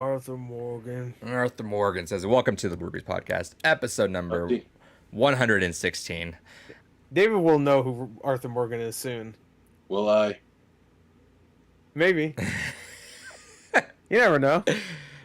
Arthur Morgan. Arthur Morgan says, "Welcome to the Blueberries Podcast, episode number Update. 116." David will know who Arthur Morgan is soon. Will I? Maybe. You never know.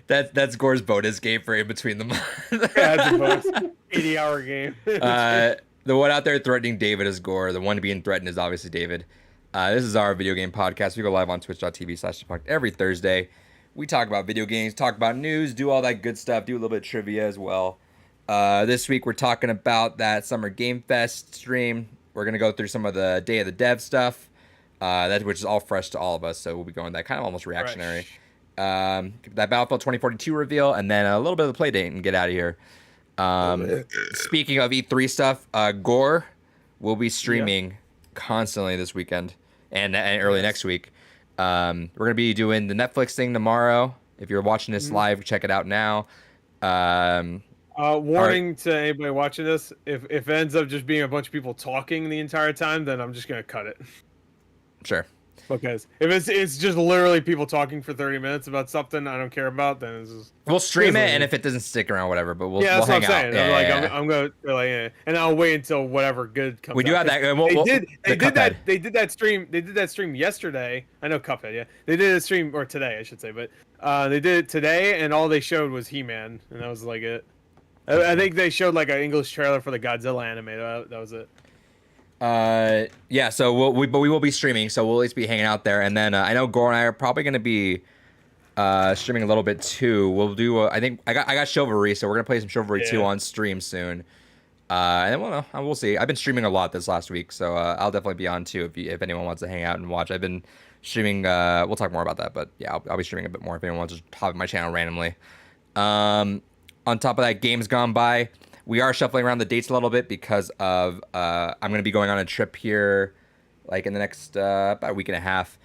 That's Gore's bonus game for in between the month. Yeah, it's a bonus 80-hour game. The one out there threatening David is Gore. The one being threatened is obviously David. This is our video game podcast. We go live on twitch.tv/podcast every Thursday. We talk about video games, talk about news, do all that good stuff, do a little bit of trivia as well. This week we're talking about that Summer Game Fest stream. We're going to go through some of the Day of the Dev stuff, which is all fresh to all of us, so we'll be going that kind of almost reactionary. That Battlefield 2042 reveal, and then a little bit of the Playdate and get out of here. Speaking of E3 stuff, Gore will be streaming constantly this weekend and early next week. We're going to be doing the Netflix thing tomorrow. If you're watching this live, check it out now. Warning to anybody watching this, if it ends up just being a bunch of people talking the entire time, then I'm just going to cut it. Sure. Because if it's just literally people talking for 30 minutes about something I don't care about, then it's just... We'll stream it, and if it doesn't stick around, whatever, but we'll that's hang what I'm saying. out. I'm going to and I'll wait until whatever good comes out. We do have that. They did that stream. They did that stream yesterday. I know Cuphead, yeah. They did a stream, or today, I should say, but they did it today, and all they showed was He-Man, and that was like it. I think they showed like an English trailer for the Godzilla anime. That was it. Yeah, so we will be streaming, so we'll at least be hanging out there. And then I know Gore and I are probably going to be streaming a little bit too. We'll do I think I got Chivalry, so we're going to play some Chivalry 2 on stream soon. And then we'll see. I've been streaming a lot this last week, so I'll definitely be on too if anyone wants to hang out and watch. I've been streaming we'll talk more about that, but yeah, I'll be streaming a bit more if anyone wants to hop on my channel randomly. On top of that, Games Gone By. We are shuffling around the dates a little bit because of I'm going to be going on a trip here like in the next about a week and a half.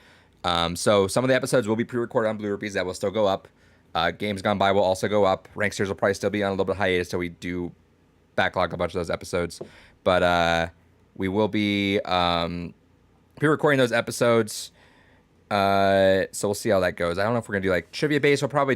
So some of the episodes will be pre-recorded on Blue Rupees. That will still go up. Games Gone By will also go up. Ranksters will probably still be on a little bit of hiatus, so we do backlog a bunch of those episodes. But we will be pre-recording those episodes. So we'll see how that goes. I don't know if we're going to do like trivia based. We'll probably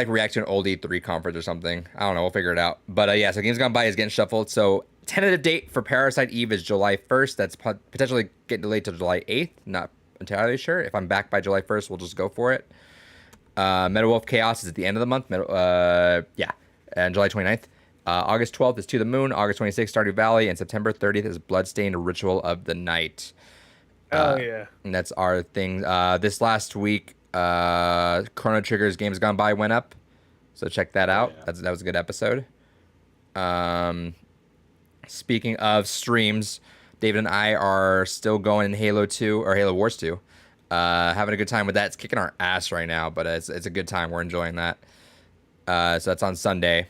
react to an old E3 conference or something. I don't know. We'll figure it out. But yeah, so Games Gone By is getting shuffled. So tentative date for Parasite Eve is July 1st. That's potentially getting delayed to July 8th. Not entirely sure. If I'm back by July 1st, we'll just go for it. Meta Wolf Chaos is at the end of the month. And July 29th. August 12th is To the Moon. August 26th, Stardew Valley. And September 30th is Bloodstained Ritual of the Night. Oh, yeah. And that's our thing. This last week, Chrono Trigger's Games Gone By went up, so check that out. Yeah. That was a good episode. Speaking of streams, David and I are still going in Halo 2 or Halo Wars 2, having a good time with that. It's kicking our ass right now, but it's a good time. We're enjoying that. So that's on Sunday.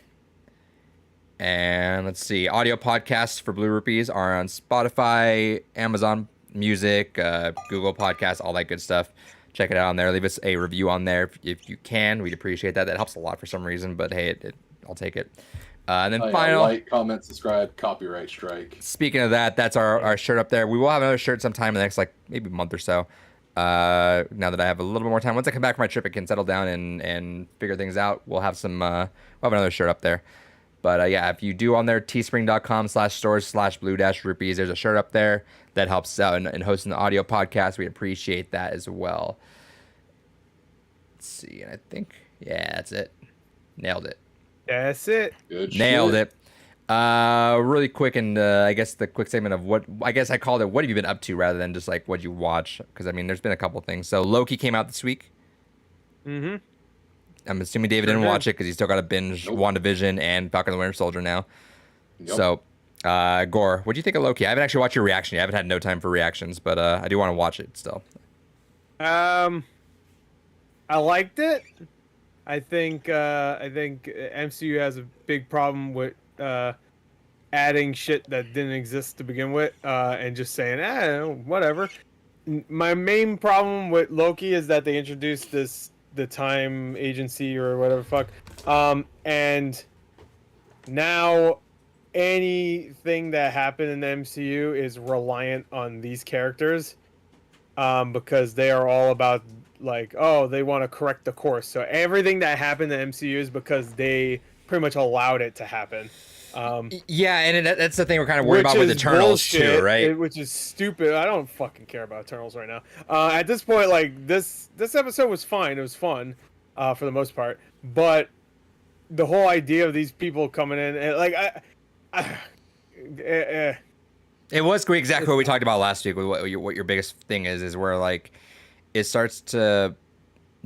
And let's see, audio podcasts for Blue Rupees are on Spotify, Amazon Music, Google Podcasts, all that good stuff. Check it out on there. Leave us a review on there if you can. We'd appreciate that. That helps a lot for some reason, but hey, I'll take it. And then final, like, comment, subscribe, copyright strike. Speaking of that, that's our shirt up there. We will have another shirt sometime in the next maybe month or so. Now that I have a little bit more time, once I come back from my trip, I can settle down and figure things out. We'll have we'll have another shirt up there. But yeah, if you do on there, teespring.com/stores/blue-rupees, there's a shirt up there that helps out in hosting the audio podcast. We appreciate that as well. Let's see, and I think, yeah, that's it. Nailed it. That's it. Good Nailed shit. it. Really quick, and I guess the quick segment of what I called it, what have you been up to, rather than just like what you watch? Because I mean, there's been a couple things. So Loki came out this week. Mm-hmm. I'm assuming David didn't watch it because he's still got to binge WandaVision and Falcon and the Winter Soldier now. Yep. So, Gore, what do you think of Loki? I haven't actually watched your reaction yet. I haven't had no time for reactions, but I do want to watch it still. I liked it. I think MCU has a big problem with adding shit that didn't exist to begin with, and just saying, whatever. My main problem with Loki is that they introduced the time agency or whatever fuck, and now anything that happened in the MCU is reliant on these characters, because they are all about like, oh, they want to correct the course. So everything that happened in the MCU is because they pretty much allowed it to happen. Yeah, and that's the thing we're kind of worried Which about with is Eternals too, bullshit, right? which is stupid. I don't fucking care about Eternals right now. At this point, like this episode was fine. It was fun, for the most part. But the whole idea of these people coming in and like It was exactly what we talked about last week with what your biggest thing is where like it starts to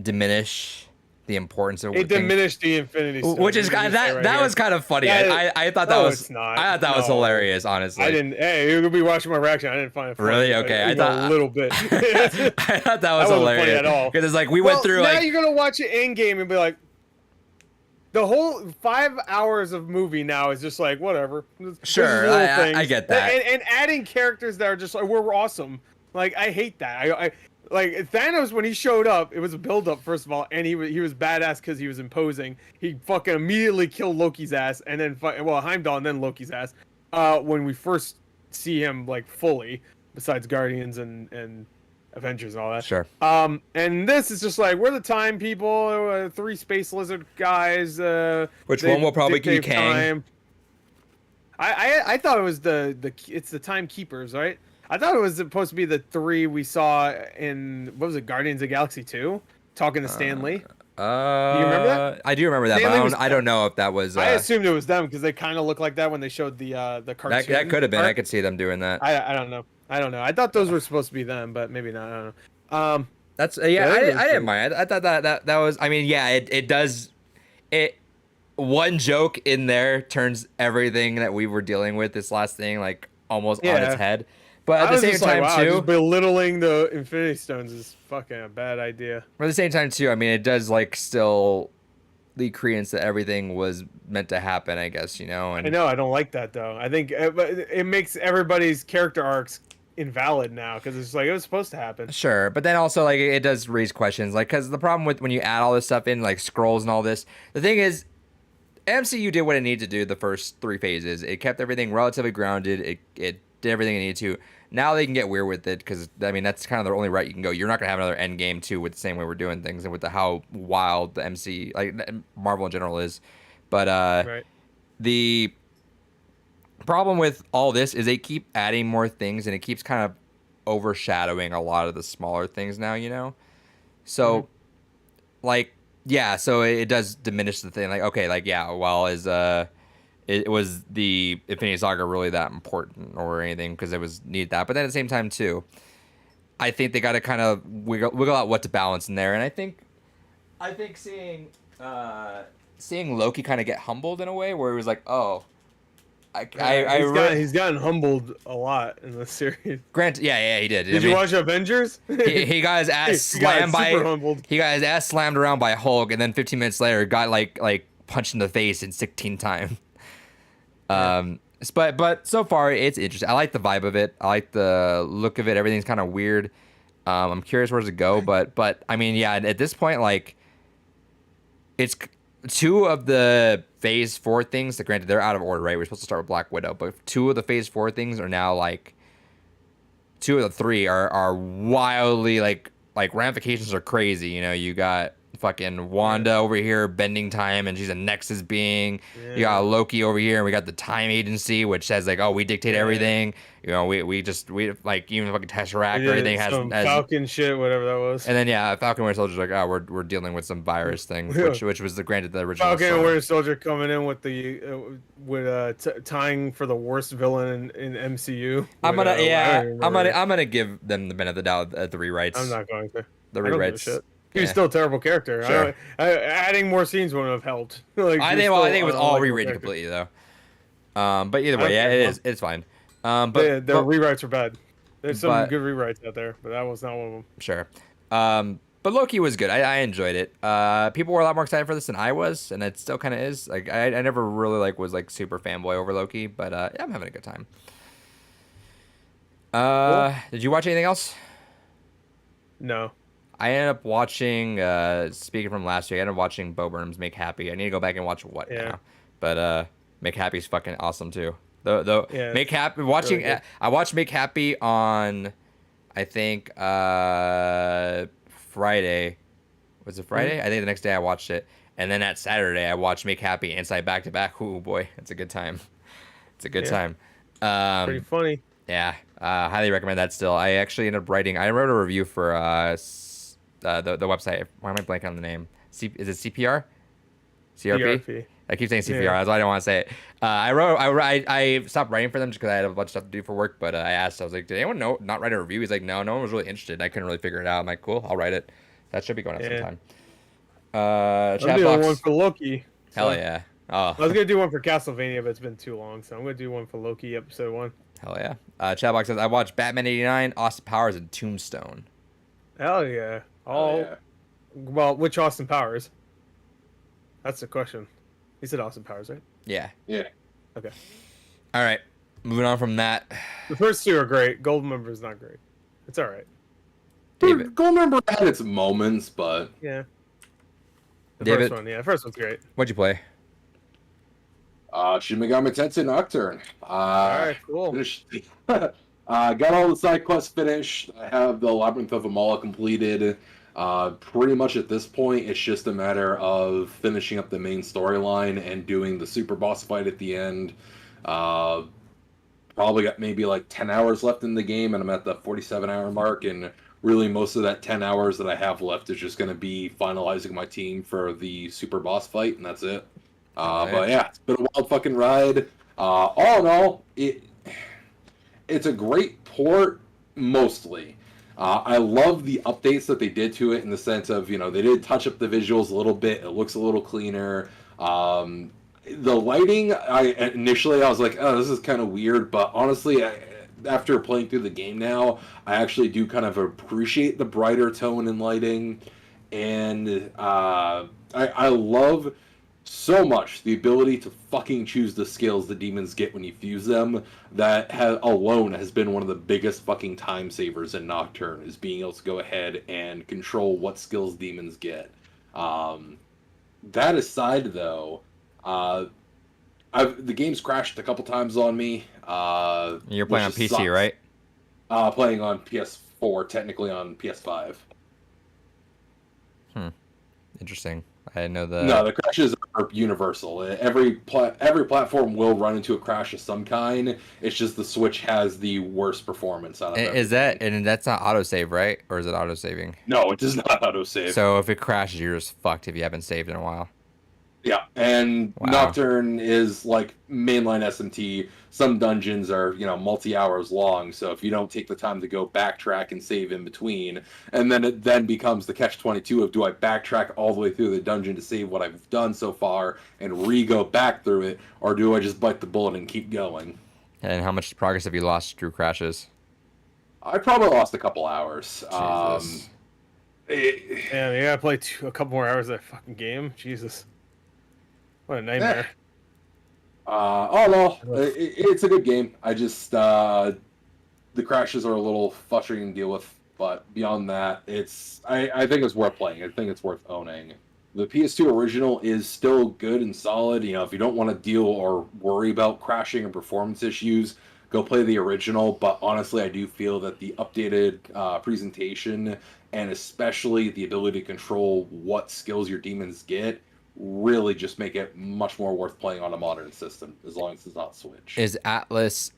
diminish the importance of it diminished the Infinity Stone, which is that was kind of funny. I thought that was I thought that was hilarious, honestly. I didn't. Hey, you'll be watching my reaction. I didn't find it funny. Really? Okay, I thought a little bit. I thought that was hilarious funny at all. because it's like we went through now like you're gonna watch it in game and be like, the whole 5 hours of movie now is just like whatever. Sure, I get that. And adding characters that are just like we're awesome. Like I hate that. I like Thanos when he showed up. It was a build up first of all, and he was badass because he was imposing. He fucking immediately killed Loki's ass, and then Heimdall, and then Loki's ass. When we first see him like fully, besides Guardians and Avengers and all that. Sure. And this is just like we're the time people, 3 space lizard guys. Which one will probably be Kang? Time. I thought it was it's the timekeepers, right? I thought it was supposed to be the 3 we saw in what was it, Guardians of the Galaxy 2, talking to Stan Lee. Do you remember that? I do remember that, but I don't know if that was. I assumed it was them because they kind of look like that when they showed the cartoon. That could have been. I could see them doing that. I don't know. I thought those were supposed to be them, but maybe not. I don't know. That's I didn't mind. I thought that was. I mean, yeah, it does. One joke in there turns everything that we were dealing with this last thing like almost on its head. But at the same time, too, just belittling the Infinity Stones is fucking a bad idea. But at the same time, too, I mean, it does like still the credence that everything was meant to happen, I guess, you know. And I know I don't like that though. I think it makes everybody's character arcs invalid now because it's like it was supposed to happen. Sure, but then also like it does raise questions, like because the problem with when you add all this stuff in, like scrolls and all this, the thing is, MCU did what it needed to do the first 3 phases. It kept everything relatively grounded. It did everything it needed to. Now they can get weird with it because I mean that's kind of the only route you can go. You're not gonna have another end game too with the same way we're doing things and with how wild the MC like Marvel in general is. But right. The problem with all this is they keep adding more things and it keeps kind of overshadowing a lot of the smaller things now, you know. So like yeah, so it does diminish the thing. Like okay, like yeah, well it was the Infinity Saga really that important or anything because it was need that. But then at the same time too, I think they got to kind of wiggle out what to balance in there. And I think seeing Loki kind of get humbled in a way where he was like, oh, he's gotten humbled a lot in this series. Granted, yeah, he did. Did you watch Avengers? he got his ass slammed he got his ass slammed around by Hulk, and then 15 minutes later got like punched in the face in 16 times. But so far it's interesting. I like the vibe of it. I like the look of it. Everything's kind of weird. I'm curious where does it go, but I mean, yeah, at this point, like, it's 2 of the Phase 4 things. That granted, they're out of order, right? We're supposed to start with Black Widow, but 2 of the Phase 4 things are now like 2 of the 3 are wildly like ramifications are crazy. You know, you got fucking Wanda over here bending time and she's a Nexus being. Yeah. You got Loki over here and we got the Time Agency which says like, oh, we dictate everything. You know, we like even fucking Tesseract or anything has Falcon shit, whatever that was. And then yeah, Falcon Winter Soldier's like, oh, we're dealing with some virus thing, which was the original Falcon story. Winter Soldier coming in with tying for the worst villain in MCU. I'm gonna give them the benefit of the doubt at the rewrites. I'm not going to. The rewrites. He was still a terrible character. Sure. Adding more scenes wouldn't have helped. Like, I think it was all rewritten completely though. But either way, yeah, it is. It's fine. But the rewrites are bad. There's some good rewrites out there, but that was not one of them. Sure. But Loki was good. I enjoyed it. People were a lot more excited for this than I was, and it still kind of is. Like I never really was super fanboy over Loki, but yeah, I'm having a good time. Cool. Did you watch anything else? No. I ended up watching, speaking from last week, I ended up watching Bo Burnham's Make Happy. I need to go back and watch What now. But Make Happy's fucking awesome too. Make Happy, watching, I watched Make Happy on, I think, Friday. Was it Friday? I think the next day I watched it. And then that Saturday I watched Make Happy Inside back to back. Ooh boy, it's a good time. It's a good time. Pretty funny. Yeah, highly recommend that still. I actually ended up writing, I wrote a review for the website. Why am I blanking on the name? Is it CPR? CRP? CRP. I keep saying CPR. Yeah. That's why I don't want to say it. I stopped writing for them just because I had a bunch of stuff to do for work. But I asked, I was like, did anyone not write a review? He's like, no one was really interested. I couldn't really figure it out. I'm like, cool, I'll write it. That should be going up sometime. I'm Chat doing box. one for Loki. Hell so- yeah. Oh, I was gonna do one for Castlevania, but it's been too long, so I'm gonna do one for Loki episode 1. hell yeah. Chat box says, I watched Batman 89, Austin Powers, and Tombstone. Hell yeah! Oh, yeah. Well, which Austin Powers? That's the question. He said Austin Powers, right? Yeah. Yeah. Okay. All right. Moving on from that. The first 2 are great. Goldmember is not great. It's all right. David. Goldmember had its moments, but Yeah. The David. first one, the first one's great. What'd you play? Shin Megami Tensei Nocturne. All right, cool. Finished. Got all the side quests finished. I have the Labyrinth of Amala completed. Pretty much at this point, it's just a matter of finishing up the main storyline and doing the super boss fight at the end. Probably got maybe like 10 hours left in the game, and I'm at the 47-hour mark, and really most of that 10 hours that I have left is just going to be finalizing my team for the super boss fight, and that's it. But yeah, it's been a wild fucking ride. All in all, it's a great port, mostly. I love the updates that they did to it in the sense of, they did touch up the visuals a little bit. It looks a little cleaner. The lighting, initially I was like, oh, this is kind of weird, but honestly, after playing through the game now, I actually do kind of appreciate the brighter tone and lighting, and I love so much the ability to fucking choose the skills the demons get when you fuse them. That alone has been one of the biggest fucking time savers in Nocturne, is being able to go ahead and control what skills demons get. That aside, though, the game's crashed a couple times on me. You're playing on PC, sucks. right? Playing on PS4, technically on PS5. Interesting. I didn't know the. No, the crashes are universal. Every platform will run into a crash of some kind. It's just the Switch has the worst performance out of everything. Is that, and that's not autosave, right? Or is it autosaving? No, it does not autosave. So if it crashes, you're just fucked if you haven't saved in a while. Yeah, and Wow. Nocturne is like mainline SMT. Some dungeons are, multi-hours long, so if you don't take the time to go backtrack and save in between, and then it then becomes the catch-22 of, do I backtrack all the way through the dungeon to save what I've done so far and re-go back through it, or do I just bite the bullet and keep going? And how much progress have you lost through crashes? I probably lost a couple hours. Jesus. Yeah, you gotta play a couple more hours of that fucking game. Jesus. What a nightmare. No, it's a good game. I just the crashes are a little frustrating to deal with, but beyond that, I think it's worth playing. I think it's worth owning. The PS2 original is still good and solid. If you don't want to deal or worry about crashing or performance issues, go play the original. But honestly, I do feel that the updated presentation, and especially the ability to control what skills your demons get, really just make it much more worth playing on a modern system, as long as it's not Switch. Is Atlas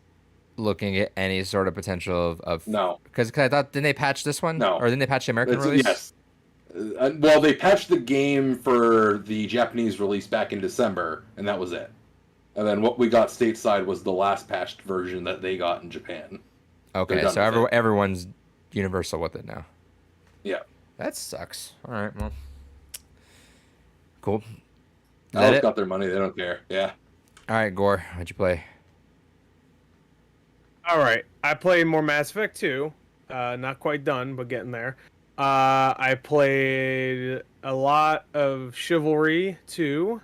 looking at any sort of potential of No. Because I thought, didn't they patch this one? No. Or didn't they patch the American release? Yes. Well, they patched the game for the Japanese release back in December, and that was it. And then what we got stateside was the last patched version that they got in Japan. Okay, They're done so with it. everyone's universal with it now. Yeah. That sucks. All right, well. Cool. Is that Atlas it? got their money, they don't care. Yeah. All right, Gore, what'd you play? All right, I played more Mass Effect 2. Not quite done, but getting there. I played a lot of Chivalry 2.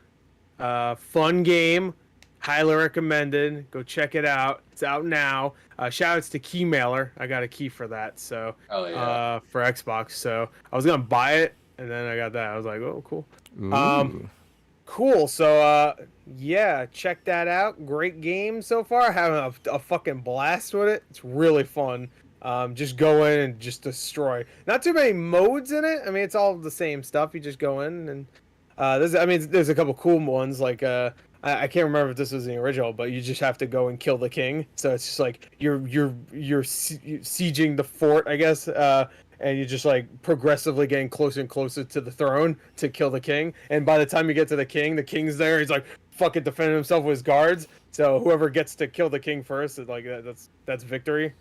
Fun game. Highly recommended. Go check it out. It's out now. Shout outs to Keymailer. I got a key for that. So Oh, yeah. for Xbox. So I was gonna buy it, and then I got that. I was like, oh, cool. Ooh. Cool. So yeah, check that out. Great game so far. Having a fucking blast with it. It's really fun. Just go in and just destroy. Not too many modes in it. I mean, it's all the same stuff. You just go in and there's a couple cool ones like I can't remember if this was in the original, but you just have to go and kill the king. So it's just like you're sieging the fort, I guess, and you're just like progressively getting closer and closer to the throne to kill the king. And by the time you get to the king's there. He's like fucking defending himself with his guards. So whoever gets to kill the king first is like that's victory.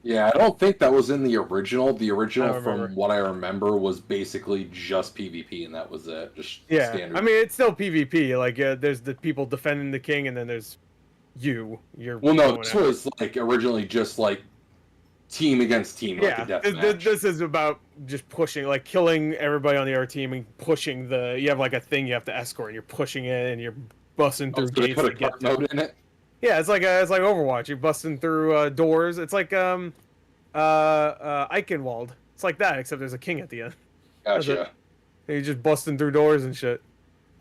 Yeah, I don't think that was in the original. The original, remember. from what I remember, was basically just PvP, and that was it. Just Yeah, standard. I mean it's still PvP. Like there's the people defending the king, and then there's you. You're Well, no, going this after. was like originally just like team against team, like Yeah, a deathmatch. this is about just pushing, like killing everybody on the other team and pushing the. You have like a thing you have to escort, and you're pushing it, and you're busting Oh, through so they gates put a to get cart to. mode in it. Yeah, it's like Overwatch. You're busting through doors. It's like Eichenwald. It's like that, except there's a king at the end. Gotcha. And you're just busting through doors and shit.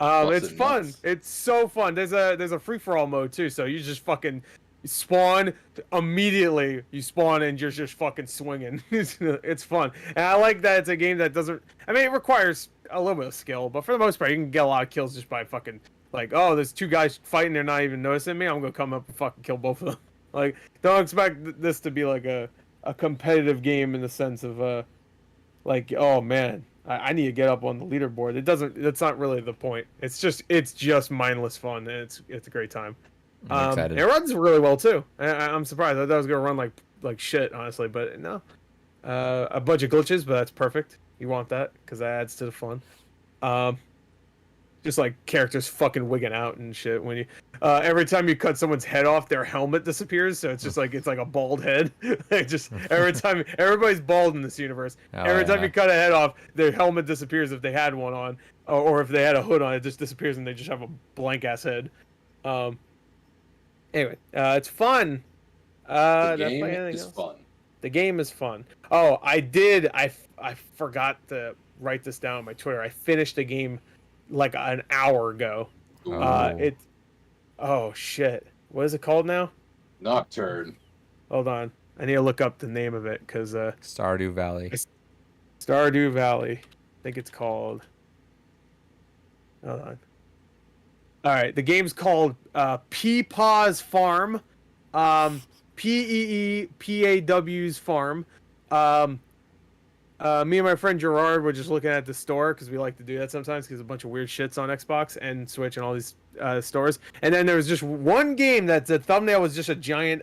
It's Busting fun. nuts. It's so fun. There's a free for all mode too, so you just fucking spawn immediately. You spawn and you're just fucking swinging. It's fun, and I like that it's a game that doesn't. I mean, it requires a little bit of skill, but for the most part, you can get a lot of kills just by fucking like, oh, there's two guys fighting. They're not even noticing me. I'm gonna come up and fucking kill both of them. Like, don't expect this to be like a competitive game in the sense of like, oh man, I need to get up on the leaderboard. It doesn't. That's not really the point. It's just mindless fun, and it's a great time. I'm excited. It runs really well too. I'm surprised. I thought it was gonna run like shit, honestly, but no. A bunch of glitches, but that's perfect. You want that because that adds to the fun. Just like characters fucking wigging out and shit when you every time you cut someone's head off, their helmet disappears, so it's just like it's like a bald head. Like just every time everybody's bald in this universe. Oh, Every time yeah. you cut a head off, their helmet disappears if they had one on, or if they had a hood on, it just disappears and they just have a blank ass head. Anyway, it's fun. The did I game play anything is else? fun. The game is fun. Oh, I did. I forgot to write this down on my Twitter. I finished the game like an hour ago. Oh. Oh shit. What is it called now? Nocturne. Hold on. I need to look up the name of it because Stardew Valley. Stardew Valley. I think it's called. Hold on. All right, the game's called Peepaw's Farm. Peepaw's Farm. Me and my friend Gerard were just looking at the store because we like to do that sometimes because a bunch of weird shits on Xbox and Switch and all these stores. And then there was just one game that the thumbnail was just a giant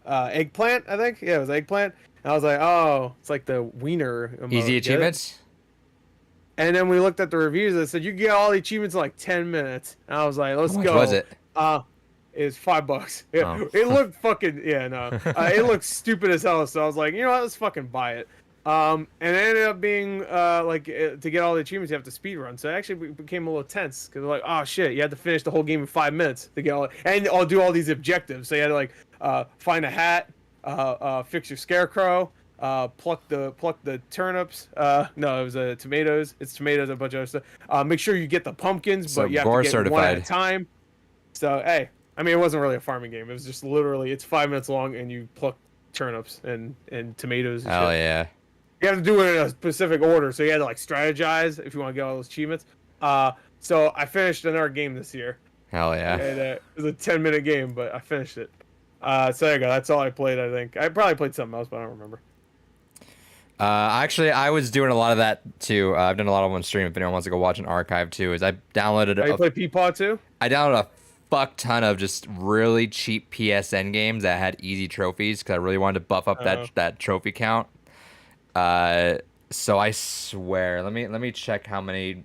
eggplant, I think. Yeah, it was eggplant. And I was like, oh, it's like the wiener emote. Easy Get it? achievements? And then we looked at the reviews and it said you can get all the achievements in like 10 minutes. And I was like, let's How much go. was it? It's $5. Yeah, Oh. it looked fucking no. It looked stupid as hell. So I was like, you know what? Let's fucking buy it. And it ended up being to get all the achievements, you have to speed run. So it actually became a little tense because like, oh shit, you had to finish the whole game in 5 minutes to get all, and I'll do all these objectives. So you had to like find a hat, fix your scarecrow, pluck the turnips. No, it was tomatoes. It's tomatoes and a bunch of other stuff. Make sure you get the pumpkins, So but you have Gore to get one at a certified. time. So hey, I mean, it wasn't really a farming game. It was just literally it's 5 minutes long, and you pluck turnips and tomatoes. And Hell shit. yeah. You have to do it in a specific order, so you had to like strategize if you want to get all those achievements. So I finished another game this year. Hell yeah. And, it was a 10-minute game, but I finished it. So there you go. That's all I played. I think I probably played something else, but I don't remember. Actually, I was doing a lot of that too. I've done a lot of one stream. If anyone wants to go watch an archive too, is I downloaded. Oh, you play Peepaw too? I downloaded a fuck ton of just really cheap PSN games that had easy trophies because I really wanted to buff up that trophy count. So I swear, let me check how many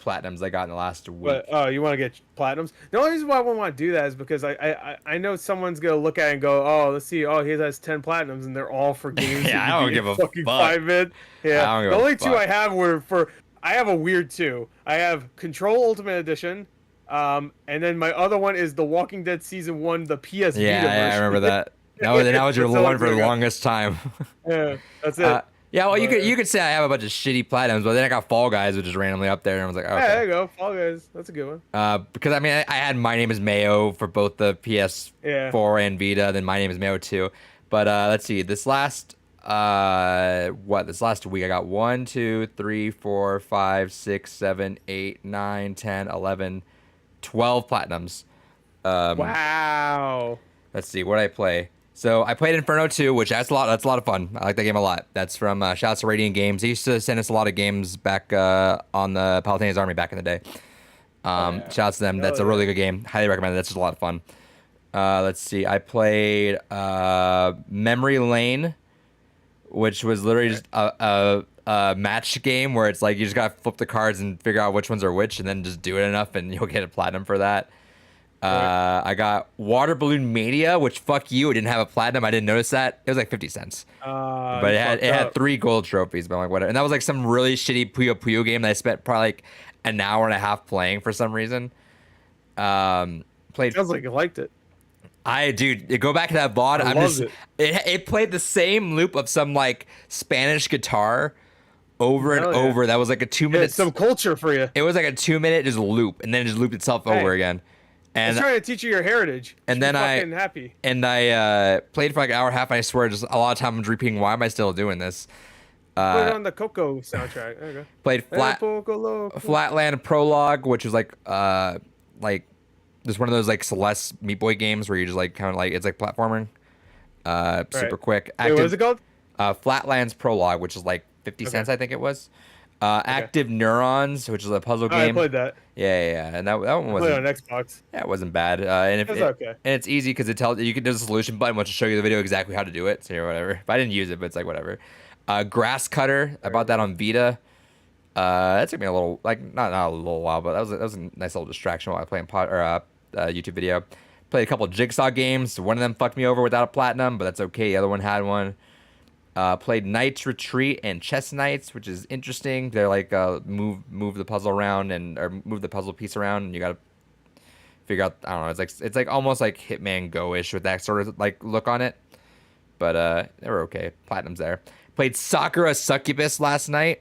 platinums I got in the last week. But you want to get platinums? The only reason why I wouldn't want to do that is because I know someone's gonna look at it and go, oh, let's see, oh, he has 10 platinums and they're all for games. Yeah, that you I don't beat give a in fucking fuck. 5 minutes. Yeah, I don't the give a only two fuck. I have were for. I have a weird two. I have Control Ultimate Edition. And then my other one is The Walking Dead Season 1, the PS Vita Yeah, I version. remember that. That was your That's all one I for the got. longest time. Yeah, that's it. Yeah, well, But- you could say I have a bunch of shitty platinums, but then I got Fall Guys, which is randomly up there, and I was like, Yeah, there okay. you go. Fall Guys. That's a good one. Because I mean, I had My Name Is Mayo for both the PS4 Yeah. and Vita, then My Name Is Mayo 2. But let's see. This last this last week I got 1, 2, 3, 4, 5, 6, 7, 8, 9, 10, 11, 12 platinums. Wow. Let's see, what did I play? So I played Inferno 2, which that's a lot of fun. I like that game a lot. That's from shouts to Radiant Games. They used to send us a lot of games back on the Palutena's Army back in the day. Shouts to them. That's a really good game. Highly recommend it. That's just a lot of fun. Let's see. I played Memory Lane, which was literally just a match game where it's like you just gotta flip the cards and figure out which ones are which, and then just do it enough, and you'll get a platinum for that. I got Water Balloon Mania, which fuck you, it didn't have a platinum. I didn't notice that. It was like 50 cents. But it had 3 gold trophies, but I'm like, whatever. And that was like some really shitty Puyo Puyo game that I spent probably like an hour and a half playing for some reason. Played. Sounds like you liked it. Dude, go back to that VOD. It played the same loop of some like Spanish guitar over and over. That was like a 2-minute. It's some culture for you. It was like a 2-minute just loop, and then it just looped itself over again. And it's trying to teach you your heritage. And then I played for like an hour and a half. And I swear, just a lot of time I'm repeating, why am I still doing this? Put it on the Coco soundtrack. There you go. Played Flatland Prologue, which was like just one of those like Celeste Meat Boy games where you just like kind of like it's like platforming, super quick. Wait, what is it called? Flatlands Prologue, which is like 50 cents, I think, it was. Active Neurons, which is a puzzle game. I played that. Yeah, and that one was on Xbox. Yeah, it wasn't bad. And it was okay. And it's easy because it tells you there's a solution button which will show you the video exactly how to do it. So whatever. But I didn't use it, but it's like whatever. Grass Cutter. I bought that on Vita. That took me a little not a little while, but that was a nice little distraction while I was playing YouTube video. Played a couple of Jigsaw games. One of them fucked me over without a platinum, but that's okay. The other one had one. Played Knight's Retreat and Chess Knights, which is interesting. They're like move the puzzle around or move the puzzle piece around, and you gotta figure out. I don't know. It's like almost like Hitman Go-ish with that sort of like look on it. But they were okay. Platinums there. Played Sakura Succubus last night.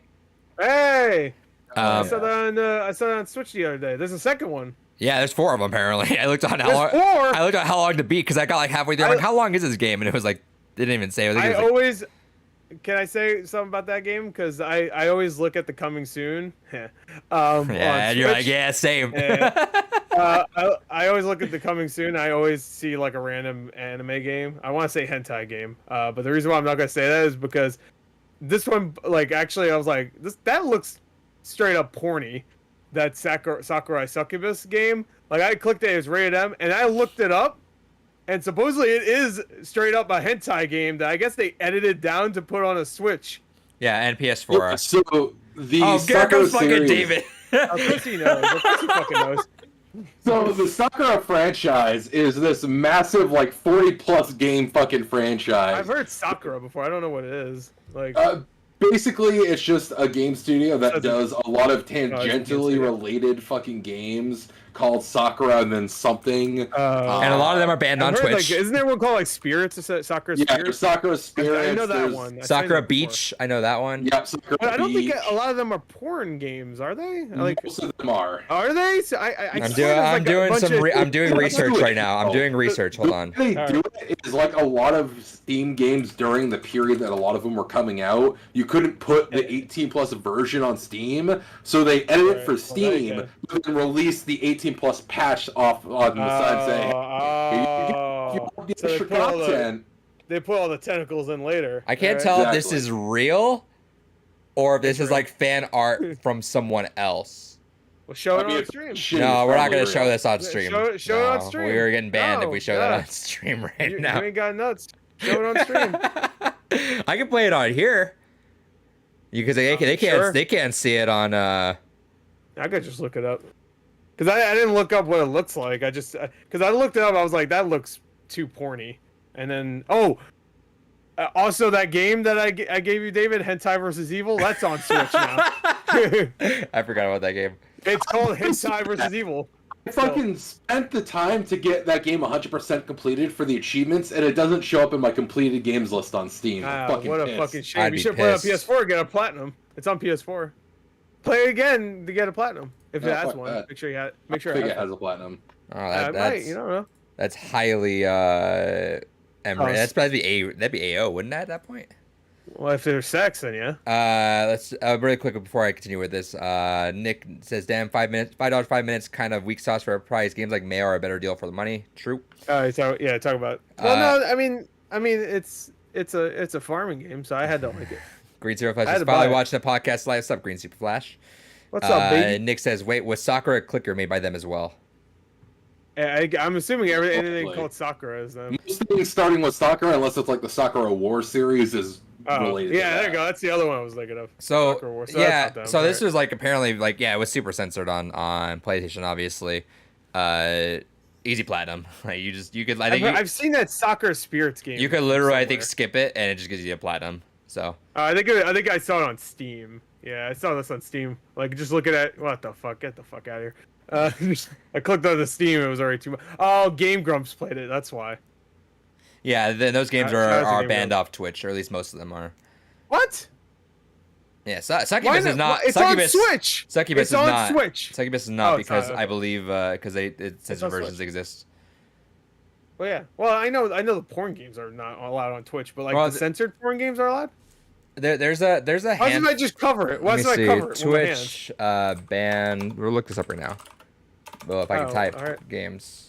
Hey, I saw that on Switch the other day. There's a second one. Yeah, there's 4 of them apparently. I looked on how long to beat because I got like halfway through. I'm like, how long is this game? And it was like they didn't even say. Can I say something about that game? Because I always look at the coming soon. Yeah, and you're like, yeah, same. I always look at the coming soon. I always see like a random anime game. I want to say hentai game. But the reason why I'm not gonna say that is because this one, like, actually, I was like, that looks straight up porny. That Sakurai Succubus game. Like, I clicked it, it was rated M, and I looked it up. And supposedly it is straight up a hentai game that I guess they edited down to put on a Switch. Yeah, and PS4. So the Sakura fucking David. Of course he knows. Of course he fucking knows. So the Sakura franchise is this massive, like 40+ game fucking franchise. I've heard Sakura before. I don't know what it is. Like, basically, it's just a game studio that does a lot of tangentially related fucking games called Sakura and then something. And a lot of them are banned on Twitch. Like, isn't there one called like Spirits? Sakura Spirits? Yeah, Sakura Spirits. I know that one. Sakura Beach. I know that one. Yep, Sakura But I don't Beach. think a lot of them are porn games, are they? Like, most of them are. Are they? So I'm doing research right now. I'm doing research. Hold on. The way they do it is like a lot of Steam games during the period that a lot of them were coming out. You couldn't put the 18+ version on Steam, so they edited it for Steam, but then released the 18+ patch off on the side saying, so they put all the tentacles in later. I can't tell if this is real or if this is like fan art from someone else. Well, show it on stream. No, we're not going to show this on stream. Show it on stream. We were getting banned if we show that on stream now. You ain't got nuts. Show it on stream. I can play it on here. Because they can't see it on. I could just look it up. Because I didn't look up what it looks like. Because I looked it up, I was like, that looks too porny. And then also that game that I gave you, David, Hentai vs. Evil, that's on Switch now. I forgot about that game. It's called Hentai vs. Evil. I fucking spent the time to get that game 100% completed for the achievements, and it doesn't show up in my completed games list on Steam. What a fucking shame. You should play it on PS4 and get a platinum. It's on PS4. Play it again to get a platinum. If it has one. Make sure it has a platinum. Oh, Might, you don't know. That's highly That's probably that'd be AO, wouldn't that at that point? Well, if there's sex, then yeah. Let's really quick before I continue with this. Nick says, "Damn, $5, 5 minutes, kind of weak sauce for a price. Games like Mayo are a better deal for the money." True. Talk about. Well, no, I mean, it's a farming game, so I had to like it. Green Super Flash is finally watching the podcast live. What's up, Green Super Flash? What's up, baby? Nick says, "Wait, was Sakura a clicker made by them as well?" I'm assuming anything called Sakura is them. Most things starting with Sakura, unless it's like the Sakura War series, is related. Yeah, there you go. That's the other one I was thinking of. So War, so this was like apparently like it was super censored on PlayStation, obviously. Easy platinum. Like you could. I've seen that Soccer Spirits game. You could literally I think skip it and it just gives you a platinum. So I think I saw it on Steam. Yeah, I saw this on Steam. Like just looking at what the fuck, get the fuck out of here. I clicked on the Steam. It was already too much. Oh, Game Grumps played it. That's why. Yeah, then those games are banned off Twitch, or at least most of them are. What? Yeah, Succubus is not. It's Succubus, on Switch. Succubus it's is on not. Switch. Succubus is not because not, okay. I believe because censored versions exist. Well, yeah. Well, I know the porn games are not allowed on Twitch, but like the censored porn games are allowed. There's a Why didn't I just cover it? Why didn't I cover it? Twitch ban. We'll look this up right now. Well, if I can type games.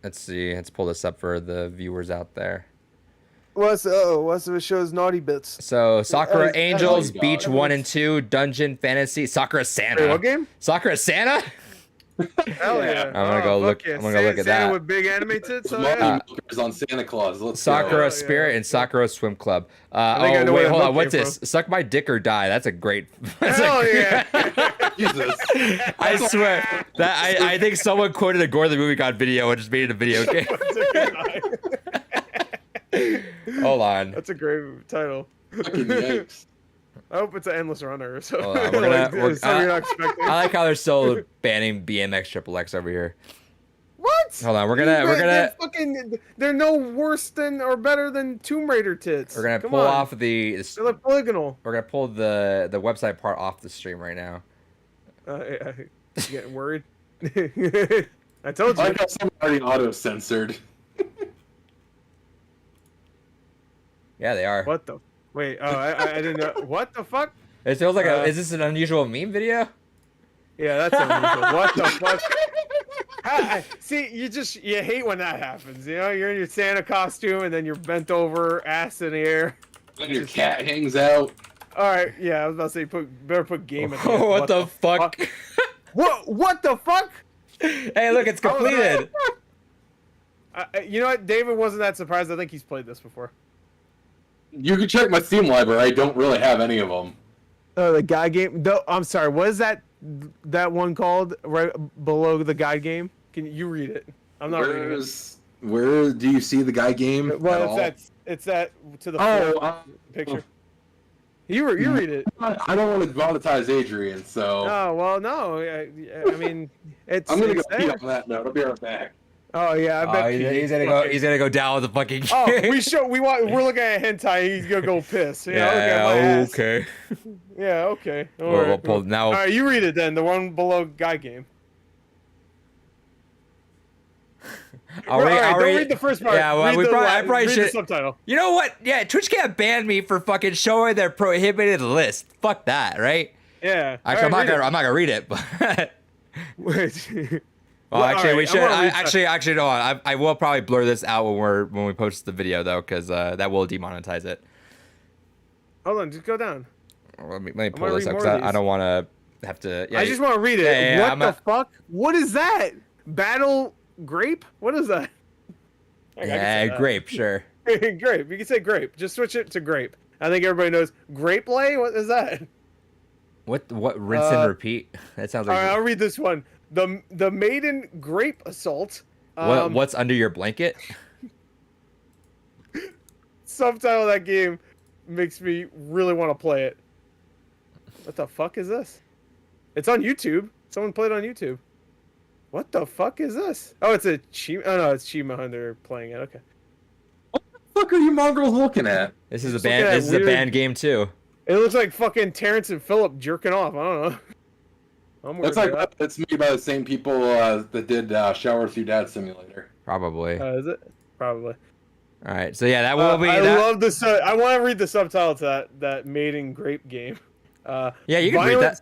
Let's see. Let's pull this up for the viewers out there. What's the show's naughty bits? So Sakura Angels, Beach 1 and 2, Dungeon Fantasy, Sakura Santa. Wait, what game? Sakura Santa? Hell yeah! I'm gonna go look. Yeah. I'm gonna go look at Santa that. with big anime tits. On Santa Claus. Let's Sakura go. Spirit and Sakura Swim Club. I Wait, hold on. What's this? Suck my dick or die. That's a great. Hell yeah! Jesus. I swear that I think someone quoted a GorTheMovieGod video and just made it a video game. Hold on. That's a great title. Fucking yikes. I hope it's an endless runner. So I like how they're still banning BMX Triple X over here. What? Hold on, we're gonna they're no worse than or better than Tomb Raider tits. We're gonna pull off the. They look polygonal. We're gonna pull the website part off the stream right now. You getting worried? I told you. I got some already auto censored. Yeah, they are. What the? Wait, I didn't know. What the fuck? It feels like is this an unusual meme video? Yeah, that's unusual. What the fuck? See, you hate when that happens. You know, you're in your Santa costume and then you're bent over, ass in the air. And your cat hangs out. All right, yeah, I was about to say better put game at the end. What the fuck? What the fuck? Hey, look, it's completed. You know what? David wasn't that surprised. I think he's played this before. You can check my Steam library. I don't really have any of them. Oh, the guide game. I'm sorry. What is that one called? Right below the guide game. Can you read it? I'm not reading it. Where do you see the guide game? Well, it's that to the picture. You read it. I don't want to monetize Adrian, so. Oh well, no. I mean, it's. I'm gonna go pee on that note. I'll be right back. Oh yeah, I bet he's gonna go down with the fucking game. Oh, we're looking at hentai. He's gonna go piss. Yeah, okay. Yeah, okay. We'll pull now. All right, you read it then. The one below guy game. Don't read the first part. Yeah, well, I probably should. Read the subtitle. You know what? Yeah, Twitch can't ban me for fucking showing their prohibited list. Fuck that, right? Yeah. Actually, I'm not gonna read it, but. Well, actually, we should. Actually, no. I will probably blur this out when we post the video though, because that will demonetize it. Hold on, just go down. Let me pull this up because I don't want to have to. Yeah, I just want to read it. Yeah, what the fuck? What is that? Battle grape? What is that? Yeah, grape, sure. Grape. You can say grape. Just switch it to grape. I think everybody knows grape lay. What is that? What rinse and repeat? That sounds like. All right, I'll read this one. The maiden grape assault. What's under your blanket? Subtitle of that game makes me really want to play it. What the fuck is this? It's on YouTube. Someone played it on YouTube. What the fuck is this? Oh, it's a Chima. Oh no, it's Chima Hunter playing it. Okay. What the fuck are you mongrels looking at? This is a band. This is a band game too. It looks like fucking Terrence and Phillip jerking off. I don't know. Looks like it's made by the same people that did Shower Through Dad Simulator. Probably. Is it? Probably. All right, so yeah, that will be. I that. love the. I want to read the subtitle to that mating grape game. Yeah, you can read that.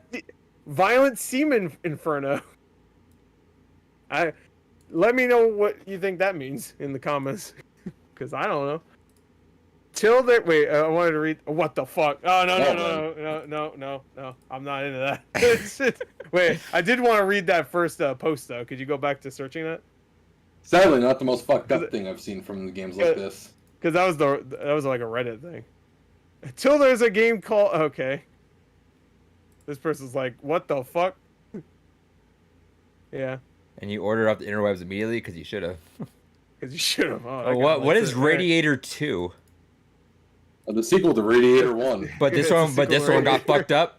Violent Semen Inferno. Let me know what you think that means in the comments, because I don't know. Till there. Wait, I wanted to read. What the fuck? Oh no! I'm not into that. Wait, I did want to read that first post though. Could you go back to searching that? Sadly, not the most fucked up thing I've seen from the games like this. Because that was like a Reddit thing. Until there's a game called okay. This person's like, what the fuck? Yeah. And you order up the interwebs immediately because you should have. Because you should have. What is Radiator 2? The sequel to Radiator 1. But this one got fucked up.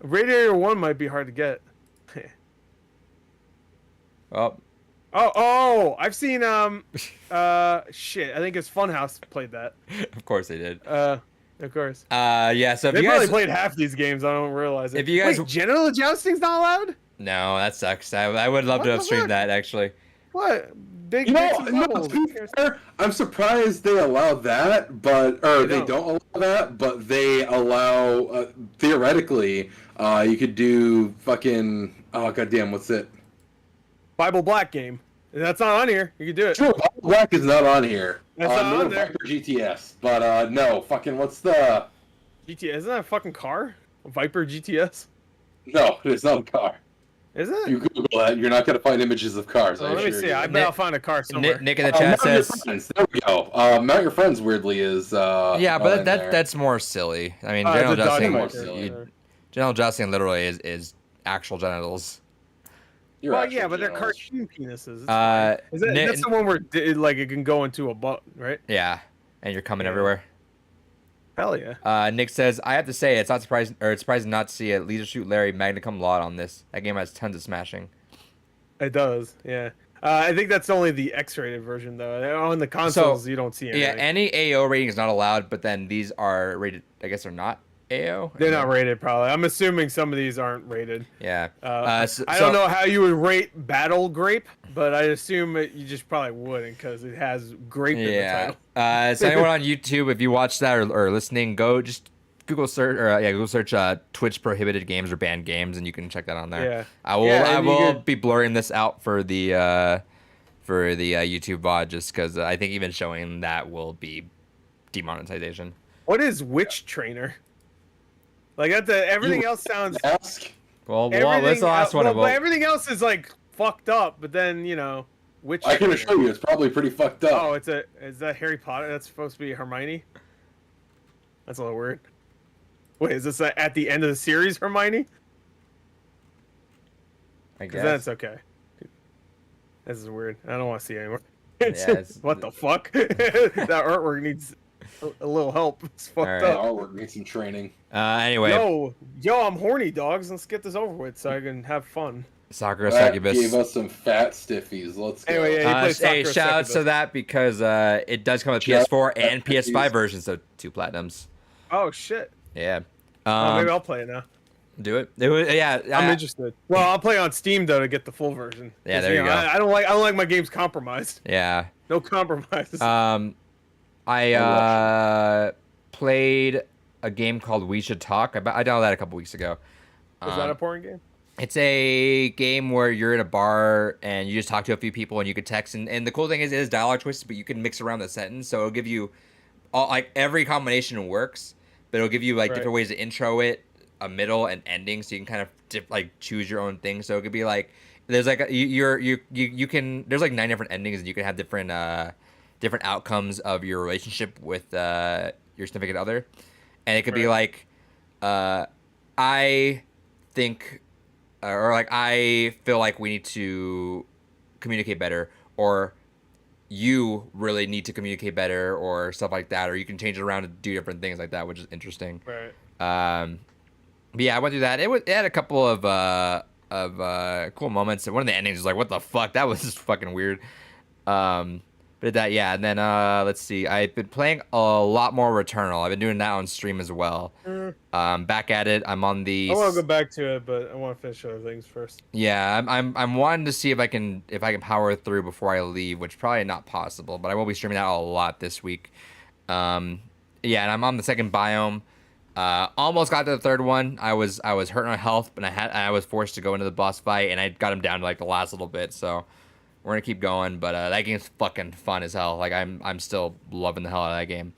Radiator 1 might be hard to get. Oh, I've seen shit. I think it's Funhouse played that. Of course they did. Of course. Yeah. So if they you probably guys played half these games. I don't realize it. If you guys Wait, genital jousting's not allowed? No, that sucks. I would love to have streamed that actually. What? Big I'm surprised they allow that, but they don't allow that, but they allow theoretically you could do fucking goddamn, what's it? Bible Black game. That's not on here. You can do it. Sure, Bible Black is not on here. That's not on there. Viper GTS, but no, fucking what's the GTS? Isn't that a fucking car? A Viper GTS? No, it's not a car. Is it? You Google that, you're not gonna find images of cars. Let me see. I bet I'll find a car somewhere. Nick in the chat says. There we go. Mount Your Friends weirdly is. Yeah, but that's more silly. I mean, general jousting literally is actual genitals. Well, yeah, but they're cartoon penises. That's the one where it can go into a butt, right? Yeah, and you're coming everywhere. Hell yeah. Nick says, I have to say, it's surprising not to see a Leisure Suit Larry Magna Cum Laude on this. That game has tons of smashing. It does, yeah. I think that's only the X-rated version, though. On the consoles, you don't see anything. Yeah, any AO rating is not allowed, but then these are rated. I guess they're not AO. They're not rated, probably. I'm assuming some of these aren't rated. Yeah. I don't know how you would rate Battle Grape, but I assume you just probably wouldn't because it has grape in the title. So anyone on YouTube, if you watch that or listening, go just Google search Twitch prohibited games or banned games, and you can check that on there. Yeah. I will be blurring this out for the YouTube VOD just because I think even showing that will be demonetization. What is Witch Trainer? Like everything else sounds. Well, that's the last one. But everything else is like fucked up. But then Witch. I can assure you, it's probably pretty fucked up. Oh, is that Harry Potter? That's supposed to be Hermione. That's a little weird. Wait, is this at the end of the series, Hermione? I guess that's okay. This is weird. I don't want to see it anymore. What the fuck? That artwork needs a little help. It's fucked up. Artwork needs some training. Anyway. Yo, I'm horny, dogs. Let's get this over with so I can have fun. Sakura Succubus gave us some fat stiffies. Let's go. Anyway, hey, shout outs to that because it does come with PS4 and PS5 versions, so 2 platinums. Oh shit. Yeah. Maybe I'll play it now. Do it. Yeah. I'm interested. Well, I'll play on Steam though to get the full version. Yeah, there you go. I don't like my games compromised. Yeah. No compromise. I played a game called We Should Talk. I downloaded that a couple weeks ago. Is that a porn game? It's a game where you're in a bar and you just talk to a few people and you can text. And the cool thing is it is dialogue choices, but you can mix around the sentence. So it'll give you every combination works, but it'll give you different ways to intro it, a middle, and ending. So you can kind of choose your own thing. So it could be there's you can there's 9 different endings and you can have different outcomes of your relationship with your significant other. And it could be I think, or I feel like we need to communicate better, or you really need to communicate better, or stuff like that. Or you can change it around to do different things like that, which is interesting. Right. But yeah, I went through that. It had a couple of cool moments. And one of the endings was like, what the fuck? That was just fucking weird. But that, yeah, and then let's see. I've been playing a lot more Returnal. I've been doing that on stream as well. Back at it. I'm on the. I want to go back to it, but I want to finish other things first. Yeah, I'm wanting to see if I can power through before I leave, which probably not possible. But I will be streaming that a lot this week. Yeah, and I'm on the second biome. Almost got to the third one. I was hurting on health, but I was forced to go into the boss fight, and I got him down to like the last little bit. So we're gonna keep going. But that game's fucking fun as hell. Like I'm still loving the hell out of that game.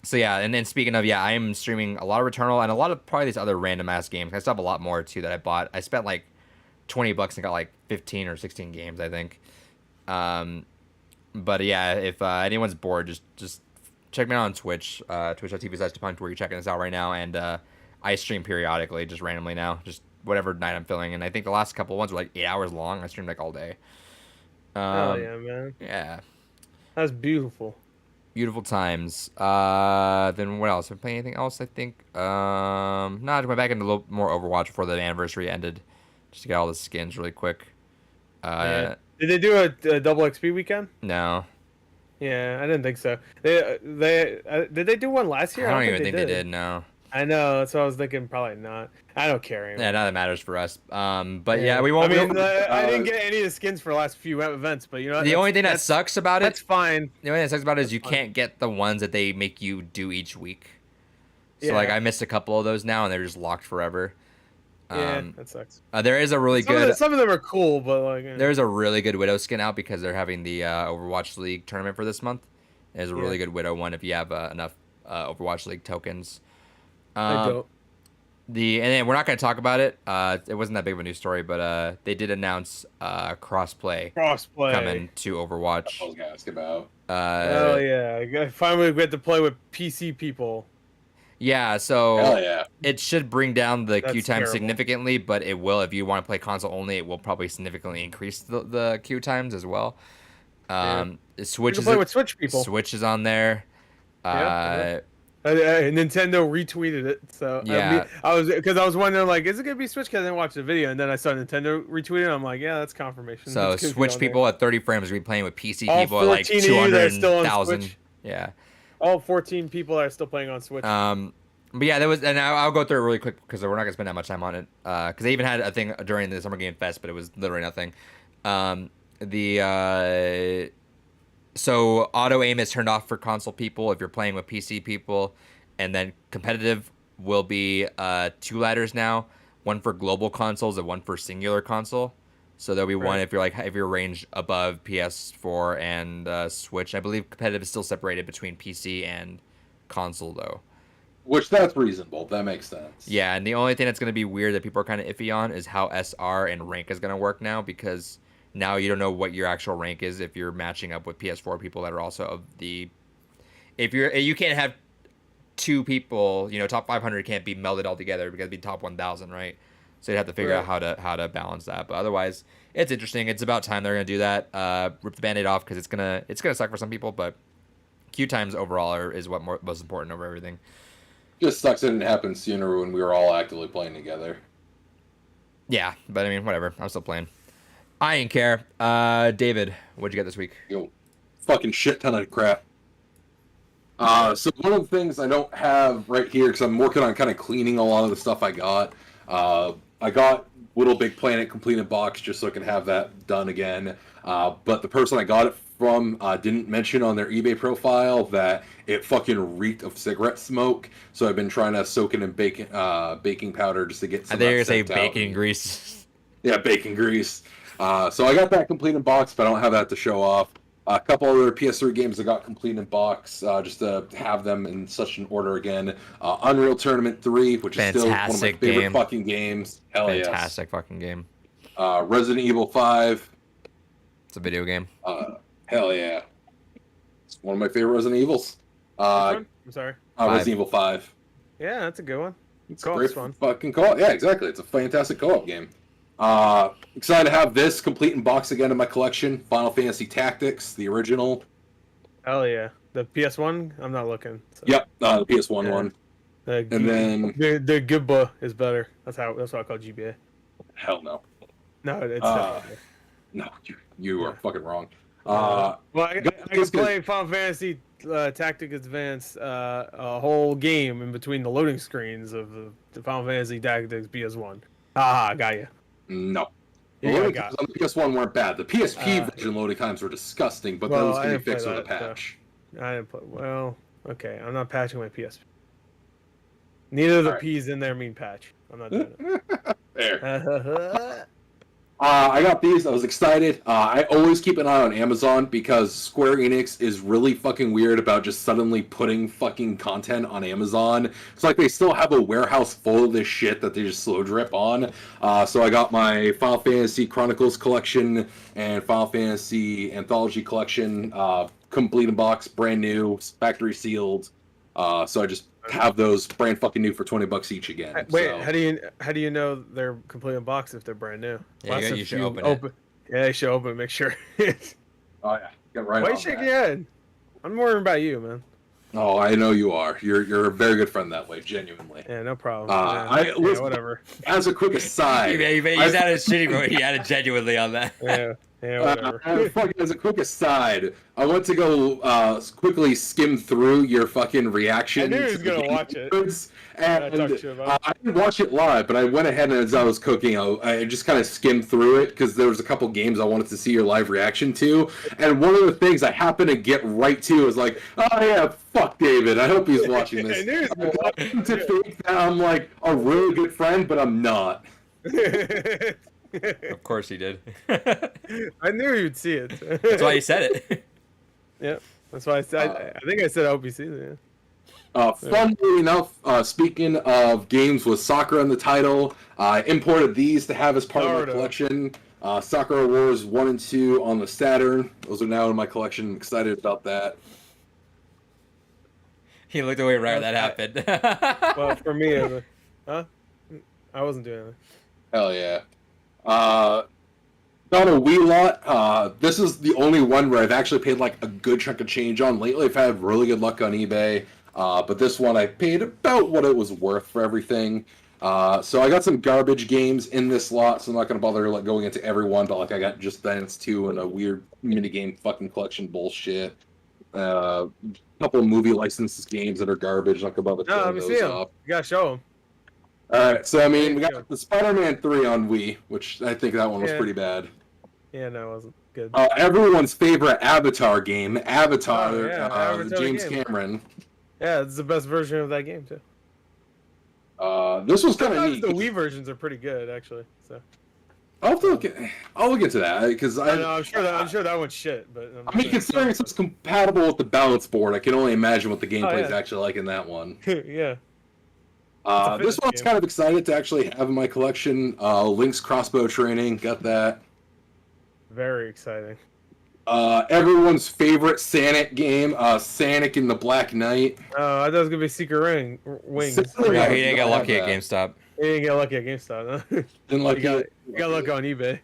So yeah, and then speaking of, yeah, I am streaming a lot of Returnal and a lot of probably these other random ass games. I still have a lot more too that I bought. I spent like $20 and got like 15 or 16 games, I think. But yeah, if anyone's bored, just check me out on Twitch, twitch.tv/DePunt, where you're checking this out right now, and I stream periodically, just randomly now, just whatever night I'm feeling. And I think the last couple ones were like 8 hours long. I streamed like all day. Oh yeah, man. Yeah. That's beautiful. Beautiful times. Then what else? Have I played anything else? I think. No, I just went back into a little more Overwatch before the anniversary ended, just to get all the skins really quick. Yeah. Did they do a double XP weekend? No. Yeah, I didn't think so. Did they do one last year? I don't even think they did. No. I know, that's what I was thinking. Probably not. I don't care anymore. Yeah, none that matters for us. But yeah, we won't. I mean, I didn't get any of the skins for the last few events, but you know, the only thing that sucks about it. That's fine. The only thing that sucks about it is you can't get the ones that they make you do each week. So like, I missed a couple of those now, and they're just locked forever. Yeah, that sucks. There is a really good. Some of them are cool, but like. There's a really good Widow skin out because they're having the Overwatch League tournament for this month. There's a really good Widow one if you have enough Overwatch League tokens. And then we're not going to talk about it. It wasn't that big of a news story, but they did announce crossplay coming to Overwatch. That's what I was going to ask about. Hell yeah! I finally get to play with PC people. Yeah, so Hell yeah. It should bring down the queue time terrible. significantly, but it will, if you want to play console only, it will probably significantly increase the queue times as well. Switch you can play with Switch people. Switch is on there. Nintendo retweeted it, so yeah. I was wondering like, is it gonna be Switch? Because I didn't watch the video, and then I saw Nintendo retweeting. I'm like, yeah, that's confirmation. So Switch people at 30 frames are playing with PC all people at like 200,000. Yeah. All 14 people are still playing on Switch. But yeah, there was, and I'll go through it really quick because we're not gonna spend that much time on it. Because they even had a thing during the Summer Game Fest, but it was literally nothing. So auto aim is turned off for console people if you're playing with PC people, and then competitive will be 2 ladders now, one for global consoles and one for singular console. So there'll be one if you're ranged above PS4 and Switch. I believe competitive is still separated between PC and console though. Which that's reasonable. That makes sense. Yeah, and the only thing that's going to be weird that people are kind of iffy on is how SR and rank is going to work now, because now you don't know what your actual rank is if you're matching up with PS4 people that are also of the. You can't have 2 people, top 500 can't be melded all together because it'd be top 1,000, right? So you'd have to figure out how to balance that. But otherwise, it's interesting. It's about time they're going to do that. Rip the Band-Aid off because it's gonna suck for some people, but queue times overall is what most important over everything. Just sucks it didn't happen sooner when we were all actively playing together. Yeah, but I mean, whatever. I'm still playing. I ain't care. David, what'd you get this week? Fucking shit ton of crap. So one of the things I don't have right here, because I'm working on kind of cleaning a lot of the stuff I got. I got Little Big Planet completed box just so I can have that done again. But the person I got it from didn't mention on their eBay profile that it fucking reeked of cigarette smoke. So I've been trying to soak it in baking powder just to get some. I think you're gonna say bacon grease. Yeah, bacon grease. So I got that complete in box, but I don't have that to show off. A couple other PS3 games I got complete in box, just to have them in such an order again. Unreal Tournament 3, which is still one of my favorite fucking games. Hell yes. Fantastic fucking game. Resident Evil 5. It's a video game. Hell yeah. It's one of my favorite Resident Evils. I'm sorry. Resident Evil 5. Yeah, that's a good one. It's a great fucking co-op. Yeah, exactly. It's a fantastic co-op game. Excited to have this complete in box again in my collection. Final Fantasy Tactics, the original. Hell yeah. The PS1? I'm not looking. So. Yep, the PS1 one. And then the Gibba is better. That's what I call GBA. Hell no. No, it's not. No, you are fucking wrong. Well, I can play Final Fantasy Tactics Advance a whole game in between the loading screens of the Final Fantasy Tactics PS1. Haha, got you. No. The Yeah, loading got. times on the PS1 weren't bad. The PSP version loading times were disgusting, but Well, those I can be didn't play fixed with a that, so- patch. I didn't play. Well, okay, I'm not patching my PSP. Neither of the Alright. P's in there mean patch. I'm not doing There. it. I got these. I was excited. I always keep an eye on Amazon because Square Enix is really fucking weird about just suddenly putting fucking content on Amazon. It's like they still have a warehouse full of this shit that they just slow drip on. So I got my Final Fantasy Chronicles collection and Final Fantasy Anthology collection, complete in box, brand new, factory sealed. So I just have those brand fucking new for $20 each again. Wait, so. how do you know they're completely in box if they're brand new? Yeah, Plus, you if should open it. Yeah, you should open it. Make sure. Oh yeah, get right Why on you shaking that. your head? I'm worried about you, man. Oh, I know you are. You're a very good friend that way, genuinely. Yeah, no problem. Yeah, Whatever. As a quick aside, He's out of shitty mode. He added genuinely on that. Yeah, whatever. fucking as a quick aside, I went to go quickly skim through your fucking reaction. I knew he was to the gonna game watch it. records, I And talked to you about it. I didn't watch it live, but I went ahead and as I was cooking, I just kind of skimmed through it because there was a couple games I wanted to see your live reaction to. And one of the things I happened to get right to is like, oh yeah, fuck David. I hope he's watching this. I knew he was gonna I watch want to think that I'm like a really good friend, but I'm not. Of course he did. I knew you'd see it. That's why he said it. Yep. That's why I said. I think I said I hope you see it. Funnily enough, speaking of games with soccer in the title, I imported these to have as part of my Naruto. collection. Soccer Wars 1 and 2 on the Saturn. Those are now in my collection. I'm excited about that. He looked away right when that happened. Well, for me, huh? I wasn't doing it. Hell yeah. Not a wee lot. This is the only one where I've actually paid like a good chunk of change on. Lately, I've had really good luck on eBay. But this one I paid about what it was worth for everything. So I got some garbage games in this lot, so I'm not going to bother like going into every one, but like I got Just Dance 2 and a weird minigame fucking collection bullshit. Couple movie licenses games that are garbage. Not going to bother No, let filling me those see him. up. You gotta show him. Alright, so I mean, we There you got the Spider-Man 3 on Wii, which I think that one was Yeah. pretty bad. Yeah, no, it wasn't good. Everyone's favorite Avatar game, Avatar, Oh, yeah, Avatar the James game. Cameron. Yeah, it's the best version of that game too. This was kind of Sometimes neat. the Wii versions are pretty good, actually. So I'll look into that because I know, I'm sure that one's shit, but I mean, considering it's compatible with the balance board, I can only imagine what the gameplay is actually like in that one. yeah. This one's game. kind of excited to actually have in my collection. Link's crossbow training, got that. Very exciting. Everyone's favorite Sonic game, Sonic and the Black Knight. Oh, I thought it was gonna be Secret Wings. Secret No, Wings. he didn't get I lucky have at that. GameStop. You didn't get lucky at GameStop, huh? Didn't like you got luck on eBay.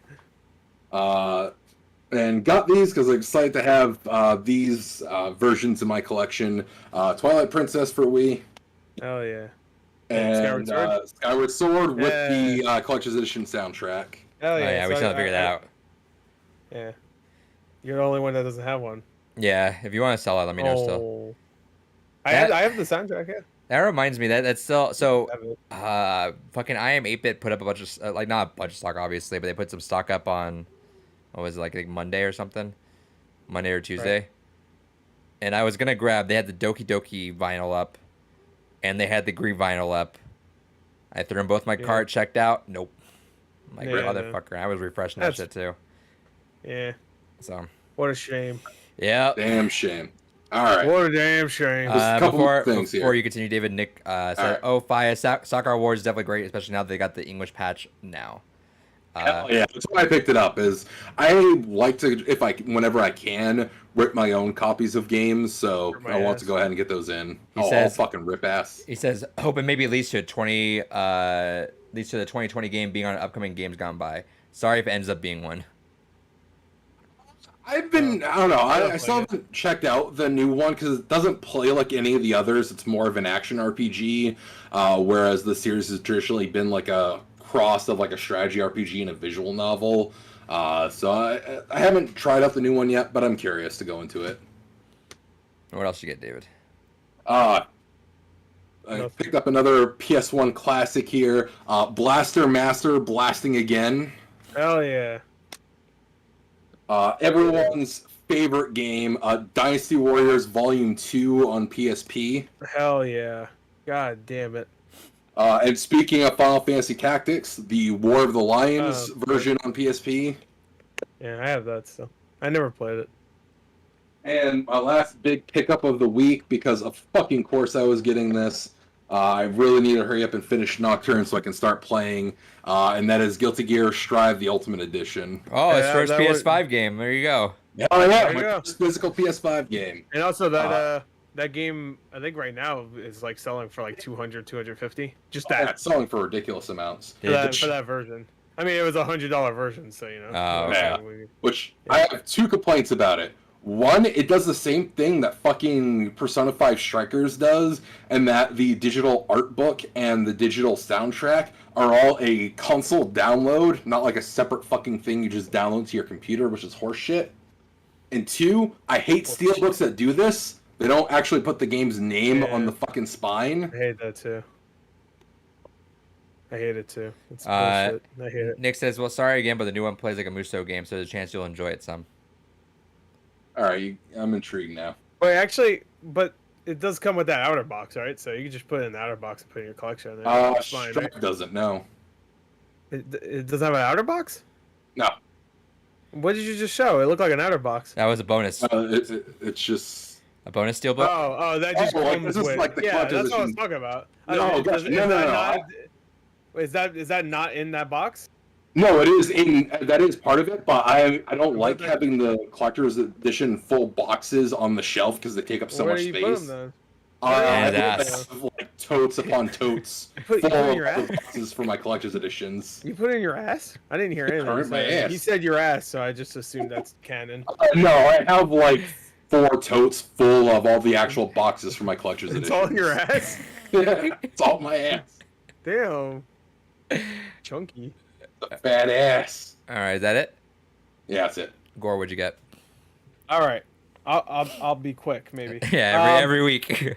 And got these because I'm excited to have these versions in my collection. Twilight Princess for Wii. Oh yeah. And Skyward Sword with Yeah. the Collector's Edition soundtrack. Hell Oh yeah. yeah, we still have to figure that out. Yeah. You're the only one that doesn't have one. Yeah, if you want to sell it, let me know still. Oh. I That- have the soundtrack, yeah. That reminds me that's still so. I have it. Fucking I Am 8-Bit put up a bunch of like not a bunch of stock obviously, but they put some stock up on what was it like I think Monday or something, Monday or Tuesday. Right. And I was gonna grab. They had the Doki Doki vinyl up, and they had the green vinyl up. I threw them both in my Yeah. cart, checked out. Nope. I'm like Yeah, motherfucker. I was refreshing that shit too. Yeah. So What a shame. yeah. Damn shame. All right. What a damn shame. Just a couple Before things before here. you continue, David, Nick said, right. "Oh, Fire Soccer Awards is definitely great, especially now that they got the English patch now." Hell yeah, that's why I picked it up. Is I like to, whenever I can, rip my own copies of games. So Rip my I want ass. to go ahead and get those in. He I'll says- fucking rip ass. He says, "Hoping maybe it leads to the 2020 game being on an upcoming Games Gone By. Sorry if it ends up being one." I don't know. I don't I still like haven't checked out the new one because it doesn't play like any of the others. It's more of an action RPG, whereas the series has traditionally been like a cross of like a strategy RPG and a visual novel. So I haven't tried out the new one yet, but I'm curious to go into it. What else you get, David? I picked up another PS1 classic here, Blaster Master Blasting Again. Hell yeah. Everyone's favorite game, Dynasty Warriors Volume 2 on PSP. Hell yeah. God damn it. And speaking of Final Fantasy Tactics, the War of the Lions version on PSP. Yeah, I have that still. I never played it. And my last big pickup of the week, because of fucking course I was getting this, I really need to hurry up and finish Nocturne so I can start playing, and that is Guilty Gear Strive, the Ultimate Edition. Oh, his Yeah, first that PS5 game. There you go. Oh yeah, There you my go. first physical PS5 game. And also that that game, I think right now is like selling for like 200, 250. Just Yeah, that it's selling for ridiculous amounts. for that version. I mean, it was $100 version, so you know. Oh, Yeah. Which I have two complaints about it. One, it does the same thing that fucking Persona 5 Strikers does, and that the digital art book and the digital soundtrack are all a console download, not like a separate fucking thing you just download to your computer, which is horseshit. And two, I hate steelbooks that do this. They don't actually put the game's name on the fucking spine. I hate that too. I hate it too. It's bullshit. I hate it. Nick says, well, sorry again, but the new one plays like a Muso game, so there's a chance you'll enjoy it some. Alright, I'm intrigued now. Wait, actually, but it does come with that outer box, right? So you can just put it in the outer box and put it in your collection. It's fine, right? Stripe doesn't know. It doesn't have an outer box? No. What did you just show? It looked like an outer box. That was a bonus. It's just... A bonus steelbook? Oh, that just like, comes this is with... like the yeah, collector's that's what I was edition. talking about. No, no. Is that not in that box? No, it is that is part of it, but I don't like having the collector's edition full boxes on the shelf because they take up so Where much do you space. put them then? I that's- have like totes upon totes You put full it in of your other ass? boxes for my collector's editions. You put it in your ass? I didn't hear anything. Or in my ass. You said your ass, so I just assumed that's canon. No, I have like 4 totes full of all the actual boxes for my collector's It's editions. all in your ass? Yeah, it's all my ass. Damn. Chunky. The fat ass. All right, is that it? Yeah, that's it. Gore, what'd you get? All right. I'll be quick, maybe. Yeah, every week.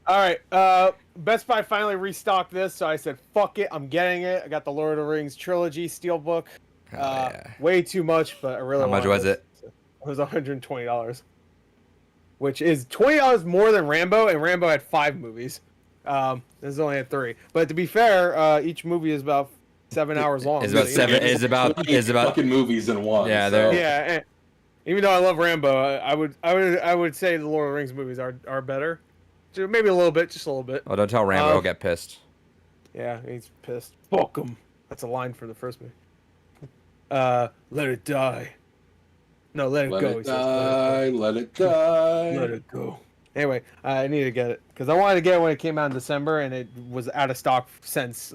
All right. Best Buy finally restocked this, so I said, "Fuck it, I'm getting it." I got the Lord of the Rings trilogy steelbook. Yeah. Way too much, but I really. How much wanted was it? It was $120, which is $20 more than Rambo, and Rambo had 5 movies. This only had 3. But to be fair, each movie is about 7 hours long. It's about so, you know. 7. Is about. fucking movies in one. Yeah, so. they're- Yeah. And even though I love Rambo, I would say the Lord of the Rings movies are better. So maybe a little bit, just a little bit. Oh, don't tell Rambo. He'll get pissed. Yeah, he's pissed. Fuck him. That's a line from the first movie. Let it die. No, let it Let go. it he says. die, let it die. Let it go. Anyway, I need to get it because I wanted to get it when it came out in December, and it was out of stock since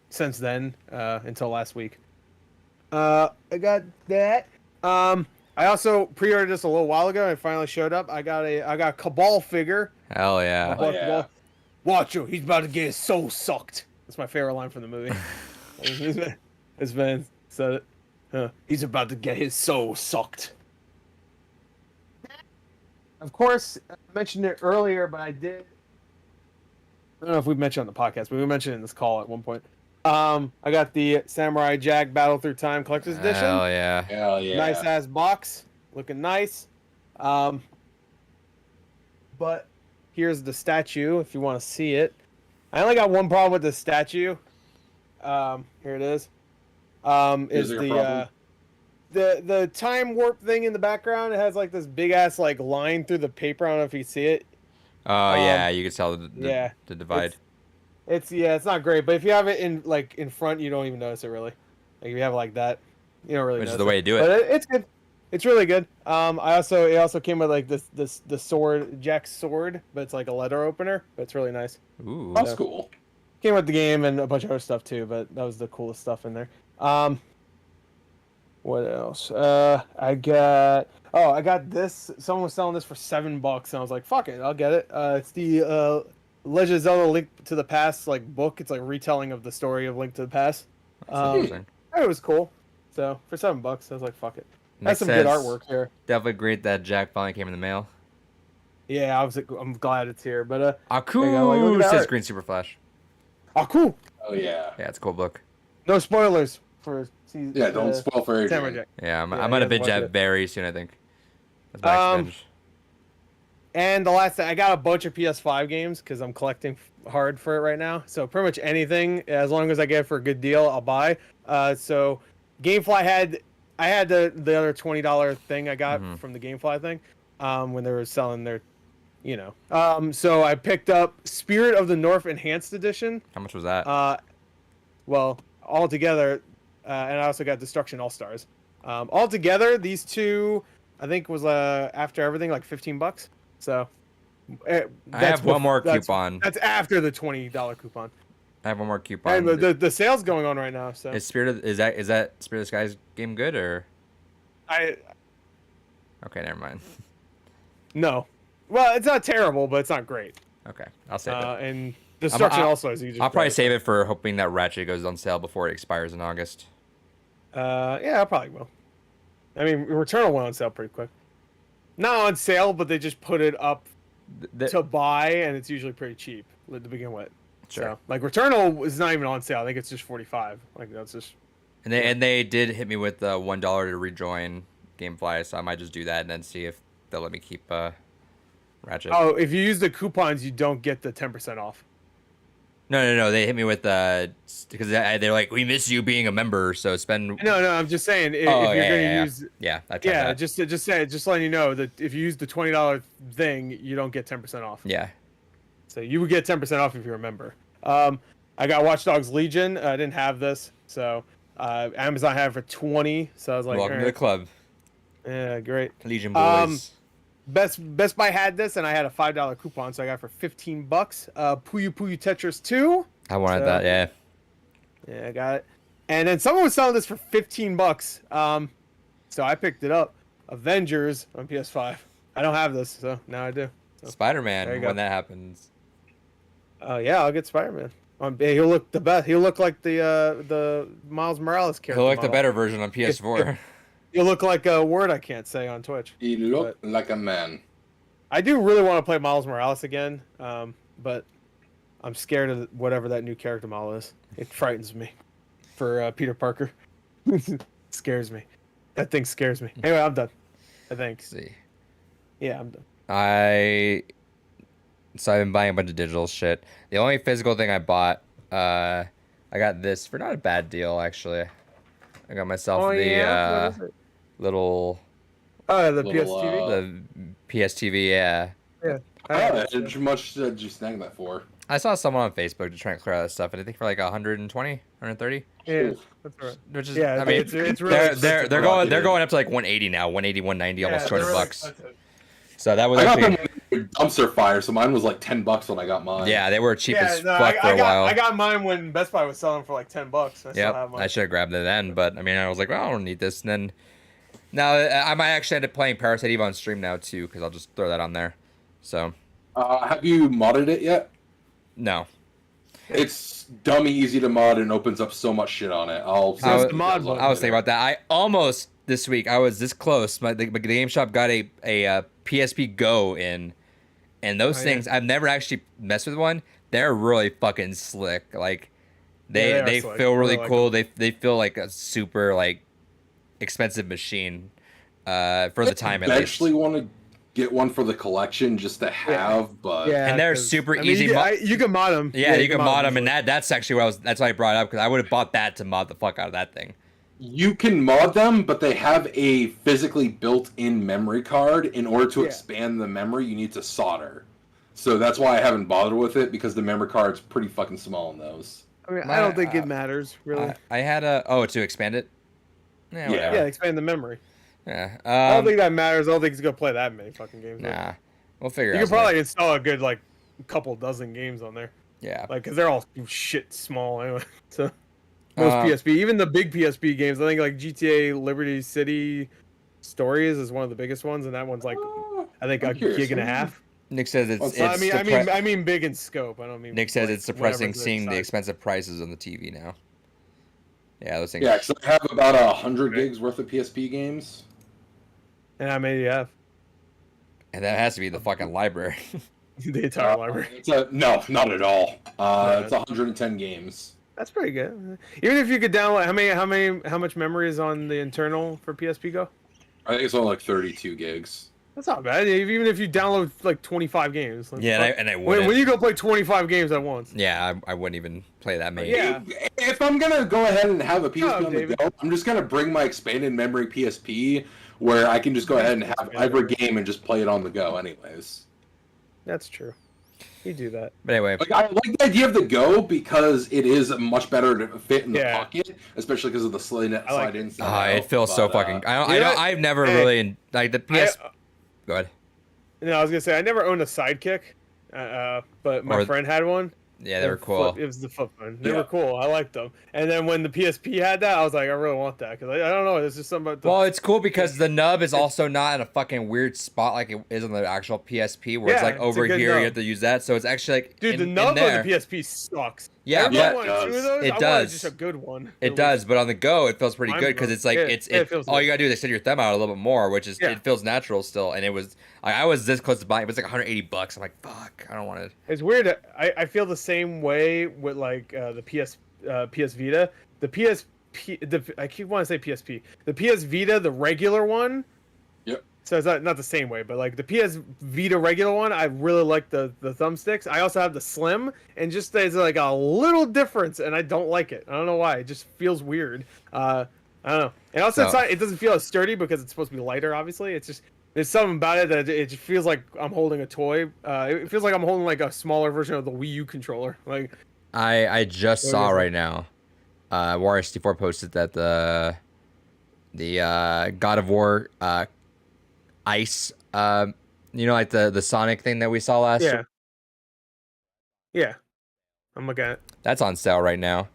then until last week. I got that. I also pre-ordered this a little while ago, and it finally showed up. I got a Cabal figure. Hell yeah. Oh, yeah. Watch him. He's about to get his soul sucked. That's my favorite line from the movie. This man said it. He's about to get his soul sucked. Of course, I mentioned it earlier, but I don't know if we mentioned it on the podcast, but we mentioned it in this call at one point. I got the Samurai Jack Battle Through Time Collector's Edition. Hell yeah. Hell yeah. Nice ass box, looking nice. But here's the statue if you want to see it. I only got one problem with the statue. Here it is. Is there a problem? the time warp thing in the background? It has like this big ass like line through the paper. I don't know if you can see it. Oh yeah, you can tell the divide. It's not great, but if you have it in front, you don't even notice it really. Like if you have it like that, you don't really. Which is notice the way to do it. But it's good. It's really good. It also came with like the sword, Jack's sword, but it's like a letter opener. But it's really nice. Ooh. That's cool. Came with the game and a bunch of other stuff too, but that was the coolest stuff in there. What else? I got this. Someone was selling this for $7, and I was like, "Fuck it, I'll get it." It's the Legend of Zelda: Link to the Past like book. It's like a retelling of the story of Link to the Past. That's interesting. It was cool. So for $7, I was like, fuck it. Nick That's some good says, artwork here. Definitely great that Jack finally came in the mail. Yeah, I'm glad it's here. But there you Aku go, like, look at that says art. Green Super Flash. Oh, cool. Oh yeah. Yeah, it's a cool book. No spoilers for season. Yeah, don't spoil for Samurai Adrian. Jack. Yeah, I'm Yeah, gonna he binge hasn't watched that it. very soon, I think. That's my next binge. And the last thing, I got a bunch of PS5 games because I'm collecting hard for it right now. So pretty much anything, as long as I get it for a good deal, I'll buy. So GameFly I had the other $20 thing I got from the GameFly thing, when they were selling their, So I picked up Spirit of the North Enhanced Edition. How much was that? Well, all together, and I also got Destruction All Stars. All together, these two, I think was after everything like $15. So I have one more coupon. That's after the $20 coupon. I have one more coupon. And the sale's going on right now. So Is that Spirit of the Skies game good or? Okay, never mind. No, well, it's not terrible, but it's not great. Okay, I'll save it. And Destruction All Stars. I'll probably save it for hoping that Ratchet goes on sale before it expires in August. Yeah, I probably will. I mean, Returnal went on sale pretty quick. Not on sale, but they just put it up to buy, and it's usually pretty cheap to begin with. Sure. So, like, Returnal is not even on sale. I think it's just $45. Like, that's just. And they did hit me with $1 to rejoin GameFly, so I might just do that and then see if they'll let me keep Ratchet. Oh, if you use the coupons, you don't get the 10% off. No. They hit me with because they're like, we miss you being a member, so spend. No, I'm just saying if you're gonna use. Yeah, I tried that. just letting you know that if you use the $20 thing, you don't get 10% off. Yeah. So you would get 10% off if you're a member. I got Watch Dogs Legion. I didn't have this, so Amazon had it for $20. So I was like, welcome to the club. Yeah, great. Legion boys. Best Buy had this, and I had a $5 coupon, so I got it for $15. Puyo Puyo Tetris 2. I wanted that, yeah. Yeah, I got it. And then someone was selling this for $15. So I picked it up. Avengers on PS5. I don't have this, so now I do. So, Spider-Man when that happens. Yeah, I'll get Spider-Man. He'll look the best. He'll look like the Miles Morales character. He'll look the better version on PS4. He'll look like a word I can't say on Twitch. He looked like a man. I do really want to play Miles Morales again, but I'm scared of whatever that new character model is. It frightens me for Peter Parker. Scares me. That thing scares me. Anyway, I'm done. I think. See. Yeah, I'm done. So I've been buying a bunch of digital shit. The only physical thing I bought, I got this for not a bad deal actually. I got myself What is it? little. Oh, the Little, PSTV. The PSTV, yeah. Yeah. How much did you snag that for? I saw someone on Facebook to try and clear out that stuff, and I think for like 120, 130. Yeah, that's right. Which is, Yeah, I mean, it's really they're going up to like 180 now, 180, 190, almost $200. So that was I got actually. them with dumpster fire, so mine was like $10 when I got mine. Yeah, they were cheap as fuck I for a while. I got mine when Best Buy was selling for like $10. Yep, I should have grabbed it then, but I mean, I was like, well, I don't need this. And then now I might actually end up playing Parasite Eve on stream now too, because I'll just throw that on there. So. Have you modded it yet? No. It's dummy easy to mod and opens up so much shit on it. I was thinking about that. I almost this week. I was this close. The game shop got a PSP Go in, and those things I've never actually messed with one. They're really fucking slick. Like they feel really cool. They feel like a super like expensive machine for the time at least. I actually want to get one for the collection just to have, but and they're super easy. You can mod them. Yeah, you can mod them, and that's actually that's why I brought it up, because I would have bought that to mod the fuck out of that thing. You can mod them, but they have a physically built-in memory card. In order to expand the memory, you need to solder. So that's why I haven't bothered with it, because the memory card's pretty fucking small in those. I mean, I don't think it matters really. I had to expand it. Yeah, expand the memory. Yeah. I don't think that matters. I don't think he's gonna play that many fucking games. Nah, we'll figure it out. You can probably install a good like couple dozen games on there. Yeah. Like, cause they're all shit small anyway. So most PSP, even the big PSP games, I think like GTA Liberty City Stories is one of the biggest ones, and that one's like I think a gig and a half. Nick says it's I mean big in scope. I don't mean. Nick says it's depressing seeing the size. expensive prices on the TV now. Yeah, those things. Yeah, because I have about 100 gigs worth of PSP games. And how many do you have? And that has to be the fucking library. The entire library. No, not at all. Yeah. It's 110 games. That's pretty good. Even if you could download, how much memory is on the internal for PSP Go? I think it's only like 32 gigs. That's not bad. Even if you download like 25 games. Like, Yeah, and I wouldn't. when you go play 25 games at once. Yeah, I wouldn't even play that many. Yeah. If I'm gonna go ahead and have a PSP on the David. go, I'm just gonna bring my expanded memory PSP, where I can just go ahead and have every game and just play it on the go, anyways. That's true. You do that. But anyway, Like, I like the idea of the Go because it is much better to fit in the Yeah. pocket, especially because of the slide like in. it. it feels so fucking. I've never really like the PS. Go ahead. No, I was gonna say I never owned a Sidekick, but my friend had one. Yeah, they were cool. It was the flip phone. They were cool. I liked them. And then when the PSP had that, I was like, I really want that because I don't know. There's just something about the. Well, it's cool because the nub is also not in a fucking weird spot like it is on the actual PSP, where it's like over here nub. you have to use that. So it's actually like Dude, the nub on the PSP sucks. Yeah, Everyone but wants two of those. it I does. wanted just a good one. It does, but on the go, it feels pretty good because it's like it feels all good. you gotta do is extend your thumb out a little bit more, which is it feels natural still. And it was I was this close to buying. It was like $180. I'm like, fuck, I don't want it. It's weird. I feel the same way with like the PS Vita, the PSP. I keep wanting to say PSP. The PS Vita, the regular one. Yep. So it's not the same way, but like the PS Vita regular one, I really like the thumbsticks. I also have the Slim, and just there's like a little difference, and I don't like it. I don't know why. It just feels weird. I don't know. And also, it doesn't feel as sturdy because it's supposed to be lighter. Obviously, it's just there's something about it that it just feels like I'm holding a toy. It feels like I'm holding like a smaller version of the Wii U controller. Like I just saw right now, War64 posted that the God of War Ice, like the Sonic thing that we saw last year. Yeah. I'm looking at it. That's on sale right now,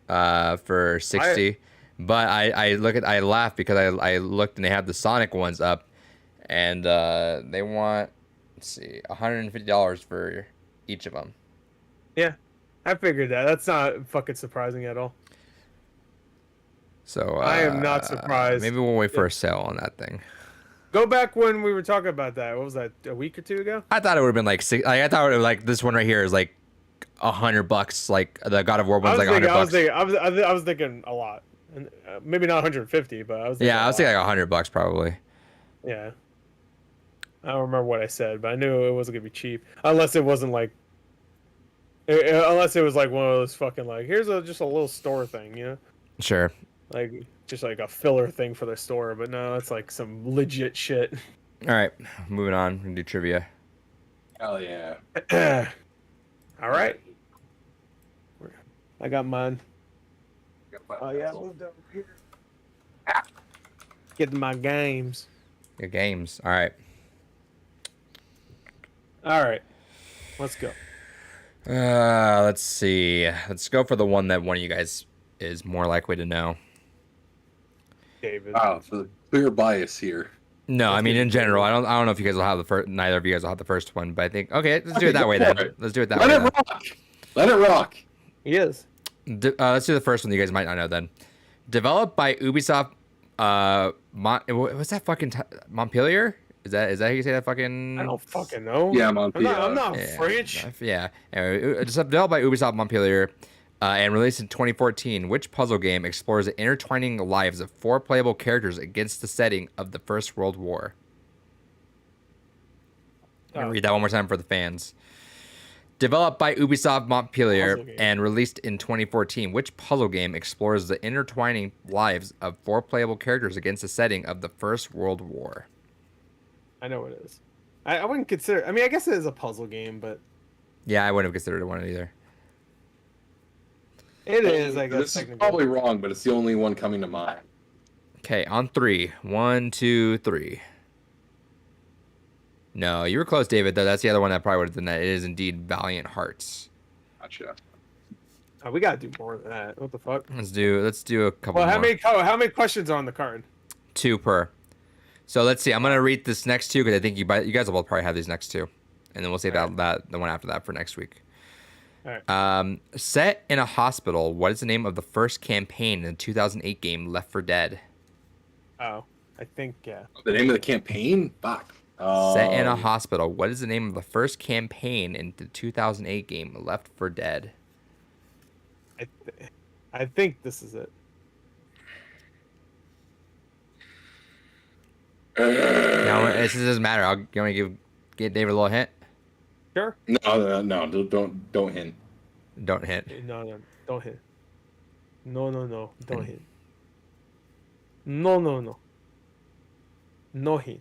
for $60. But I laugh because I looked and they have the Sonic ones up, and they want, let's see, $150 for each of them. Yeah, I figured that. That's not fucking surprising at all. So I am not surprised. Maybe we'll wait for a sale on that thing. Go back when we were talking about that. What was that? A week or two ago? I thought it would have been like six. I thought it was like this one right here is like $100. Like the God of War one's like $100. I was thinking a lot, and maybe not 150, but I was. Yeah, I was thinking like $100 probably. Yeah. I don't remember what I said, but I knew it wasn't gonna be cheap, unless it wasn't like. Unless it was like one of those fucking like here's just a little store thing, you know? Sure. Like just like a filler thing for their store, but no, it's like some legit shit. All right, moving on. We're gonna do trivia. Hell yeah. All right. I got mine. Oh yeah, I moved over here. Getting my games. Your games. All right. All right. Let's go. Let's see. Let's go for the one that one of you guys is more likely to know. David. Wow, so clear bias here. No, I mean in general. I don't know if you guys will have the first. Neither of you guys will have the first one, but I think let's do it that way then. Let's do it that way. Let it rock. Let it rock. He is. Let's do the first one. You guys might not know then. Developed by Ubisoft. What's that fucking Montpellier? Is that how you say that fucking? I don't fucking know. Yeah, Montpellier. I'm not French. Yeah. Anyway, it's developed by Ubisoft Montpellier. And released in 2014, which puzzle game explores the intertwining lives of 4 playable characters against the setting of the First World War? I'm gonna read that one more time for the fans. Developed by Ubisoft Montpellier and released in 2014, which puzzle game explores the intertwining lives of 4 playable characters against the setting of the First World War? I know what it is. I wouldn't consider. I mean, I guess it is a puzzle game, but yeah, I wouldn't have considered it one either. It is, I guess. This is probably wrong, but it's the only one coming to mind. Okay, on 3. 1, 2, 3. No, you were close, David. Though that's the other one that probably would have done that. It is indeed Valiant Hearts. Gotcha. Oh, we gotta do more than that. What the fuck? Let's do a couple. Well, more. How many questions are on the card? 2 per. So let's see. I'm gonna read this next 2 because I think you guys will both probably have these next 2, and then we'll save the one after that for next week. right. Set in a hospital, what is the name of the first campaign in the 2008 game Left 4 Dead? Oh, I think yeah. The name of the campaign? Fuck. Set in a hospital, what is the name of the first campaign in the 2008 game Left 4 Dead? I think this is it. No, it doesn't matter. You want to give David a little hint? Sure. No, don't hint. Don't hint. No, don't hit. No, don't hit. No. No hit.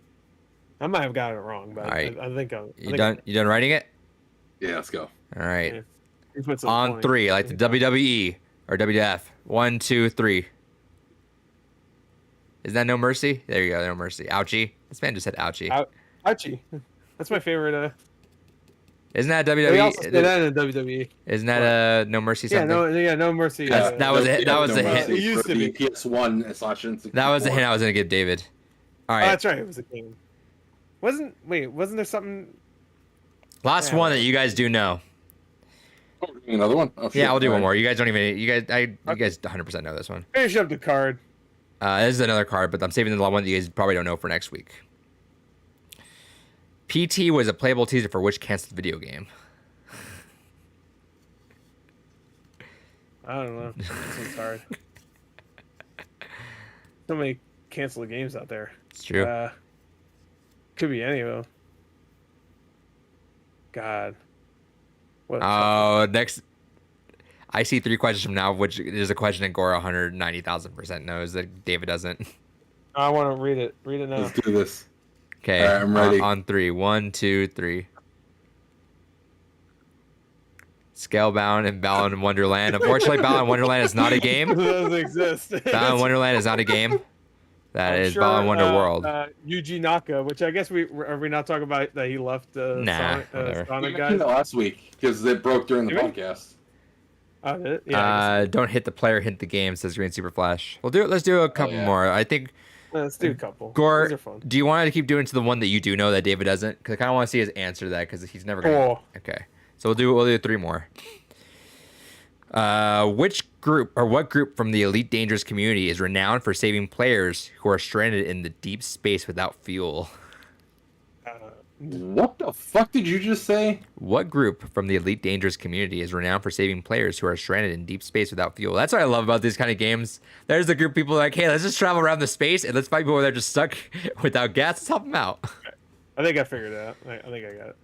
I might have got it wrong, but All right. I think You done writing it? Yeah, let's go. All right. Yeah. He puts a On point. 3, like the WWE or WWF. 1, 2, 3. Is that No Mercy? There you go, No Mercy. Ouchie. This man just said ouchie. Ouchie. That's my favorite. Isn't that They WWE? also say that in WWE. Isn't that No Mercy Yeah, something? no mercy. That was a hit. That was a hit. It used to be. PS1 / That was the hint I was gonna give David. All Oh, right. that's right. It was a game. Wasn't there something? Last Yeah. one that you guys do know. Oh, we're doing another one? Oh, shit. Yeah, I'll do All one right. more. You guys don't even. You guys 100% know this one. Finish up the card. This is another card, but I'm saving the one that you guys probably don't know for next week. PT was a playable teaser for which canceled video game? I don't know. This one's hard. So many canceled games out there. It's true. Could be any of them. God. What a Oh, next. I see 3 questions from now, which there's a question that Gora 190,000% knows that David doesn't. I want to read it. Read it now. Let's do this. Okay, All right, I'm ready. On 3. 1, 2, 3. Scalebound and Balan Wonderland. Unfortunately, Balan Wonderland is not a game. It doesn't exist. Balan Wonderland is not a game. That I'm is sure, Balan Wonderworld. Yuji Naka, which I guess are we not talking about that he left Nah, Sonic, whatever. We Sonic mentioned guys? that last week because it broke during the Did we? podcast. Oh, did it? Yeah, I guess. Don't hit the player, hit the game, says Green Super Flash. Let's do a couple yeah. more. I think Let's do a couple. Gore, These are fun. do you want to keep doing to the one that you do know that David doesn't? Because I kind of want to see his answer to that because he's never gonna. Cool. Okay, so we'll do 3 more. Which group or what group from the Elite Dangerous community is renowned for saving players who are stranded in the deep space without fuel? What the fuck did you just say? What group from the Elite Dangerous community is renowned for saving players who are stranded in deep space without fuel? That's what I love about these kind of games. There's the group of people like, hey, let's just travel around the space and let's find people that are just stuck without gas. Let's help them out. I think I figured it out. I think I got it.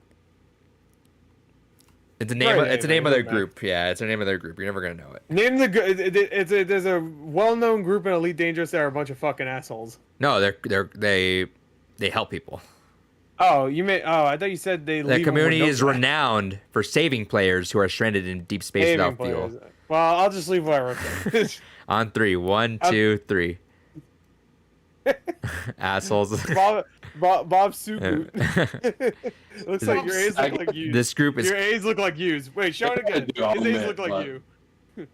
It's a name. Right, It's a anyway, name of their doesn't matter. group. Yeah, it's a name of their group. You're never gonna know it. Name the there's a well-known group in Elite Dangerous that are a bunch of fucking assholes. No, they help people. Oh, I thought you said they. The leave them with community no is gas. renowned for saving players who are stranded in deep space Saving without fuel. players. Well, I'll just leave what I wrote down. On 3, 1, 2, 3. Assholes. Bob Suku. Looks like your A's look like you. This group is Your A's look like U's. Wait, show it again. I do, I'll His A's admit, look like but- you.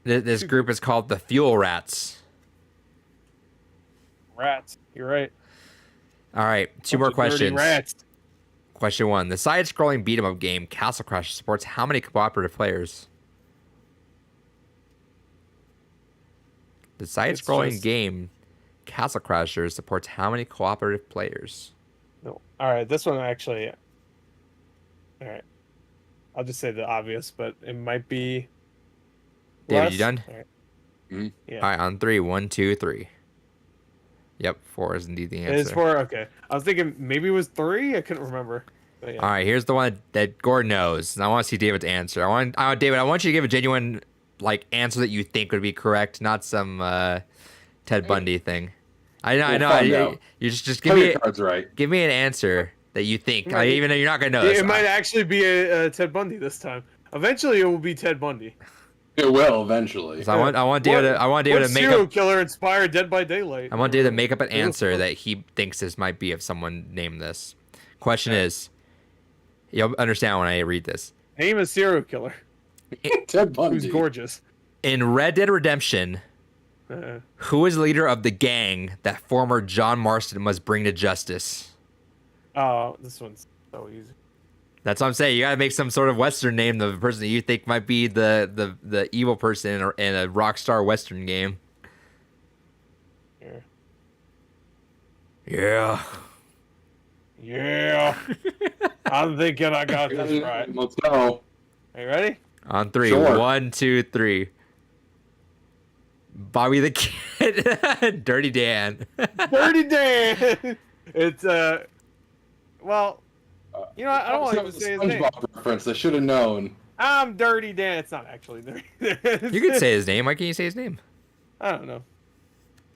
this group is called the Fuel Rats. Rats. You're right. All right, 2 Bunch more of dirty questions. Rats. Question 1: the side-scrolling beat-em-up game Castle Crush supports how many cooperative players? The side-scrolling just- game Castle Crashers supports how many cooperative players? No. All right, this one actually. All right, I'll just say the obvious, but it might be. David, less. you done? All right. Mhm. Yeah. All right, on 3, 1, 2, 3. Yep, 4 is indeed the answer. It is 4. Okay, I was thinking maybe it was 3. I couldn't remember. But yeah. All right, here's the one that Gordon knows, and I want to see David's answer. David, I want you to give a genuine answer that you think would be correct, not some Ted Bundy thing. I know. We'll find out. You just Tell give your me cards right. give me an answer that you think, Right. even though you're not gonna know this. It might actually be a Ted Bundy this time. Eventually, it will be Ted Bundy. It will eventually. So I want David What to make serial up. killer inspired Dead by Daylight? I want David to make up an answer that he thinks this might be if someone named this. Question is, you'll understand when I read this. Name a serial killer Ted Bundy. who's gorgeous. In Red Dead Redemption, who is the leader of the gang that former John Marston must bring to justice? Oh, this one's so easy. That's what I'm saying. You gotta make some sort of Western name. The person that you think might be the evil person in a Rockstar Western game. Yeah. Yeah. I'm thinking I got this right. Let's go. Are you ready? On three. Sure. 1, 2, 3. Bobby the Kid. Dirty Dan. Dirty Dan. It's well, you know what? I don't want to even say his name. SpongeBob reference. I should have known. I'm Dirty Dan. It's not actually Dirty Dan. You can say his name. Why can't you say his name? I don't know.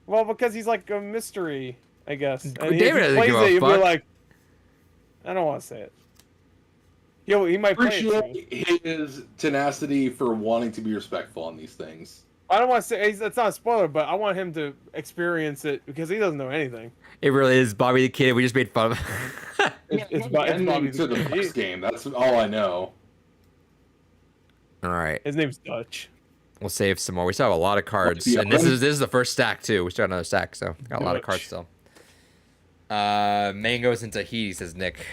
Well, because he's like a mystery, I guess. And David if he doesn't plays give a it, you'll fuck. be like, I don't want to say it. He might play it soon. Appreciate his tenacity for wanting to be respectful on these things. I don't want to say it's not a spoiler, but I want him to experience it because he doesn't know anything. It really is Bobby the Kid. We just made fun of him. It's Bobby to the first game. That's all I know. All right. His name's Dutch. We'll save some more. We still have a lot of cards. Yeah. And this is the first stack too. We still got another stack, so got a lot of cards still. Mangoes in Tahiti, says Nick.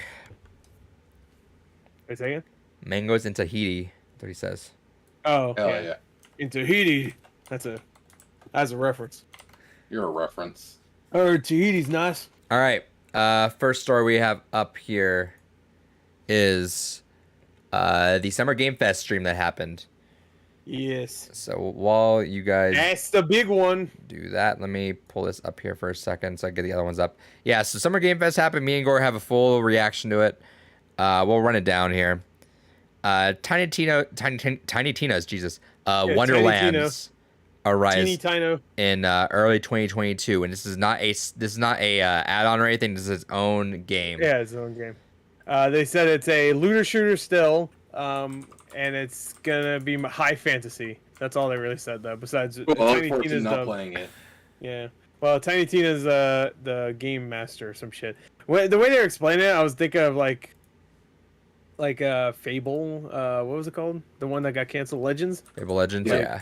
Wait a second. Mangoes in Tahiti. That's what he says. Oh, Hell yeah. In Tahiti. That's a reference. You're a reference. Oh, Tahiti's nice. All right. First story we have up here is the Summer Game Fest stream that happened. Yes. So while you guys That's the big one. do that, let me pull this up here for a second so I get the other ones up. Yeah, so Summer Game Fest happened. Me and Gore have a full reaction to it. We'll run it down here. Tiny Tina's Jesus. Wonderlands arrives Teeny Tino. in early 2022, and this is not a add-on or anything. This is its own game. Yeah, it's its own game. They said it's a looter shooter still, and it's gonna be high fantasy. That's all they really said though. Besides, Well, Tiny unfortunately, Tina's not playing it. Yeah. Well, Tiny Tina's the game master or some shit. The way they were explaining it, I was thinking of like Fable. What was it called? The one that got canceled, Legends. Fable Legends, Yeah. yeah.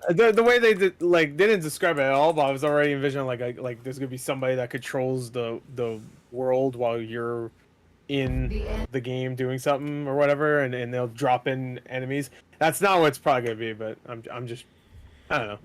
The way they did, they didn't describe it at all, but I was already envisioning like there's gonna be somebody that controls the world while you're in the game doing something or whatever, and they'll drop in enemies. That's not what it's probably gonna be, but I'm just I don't know.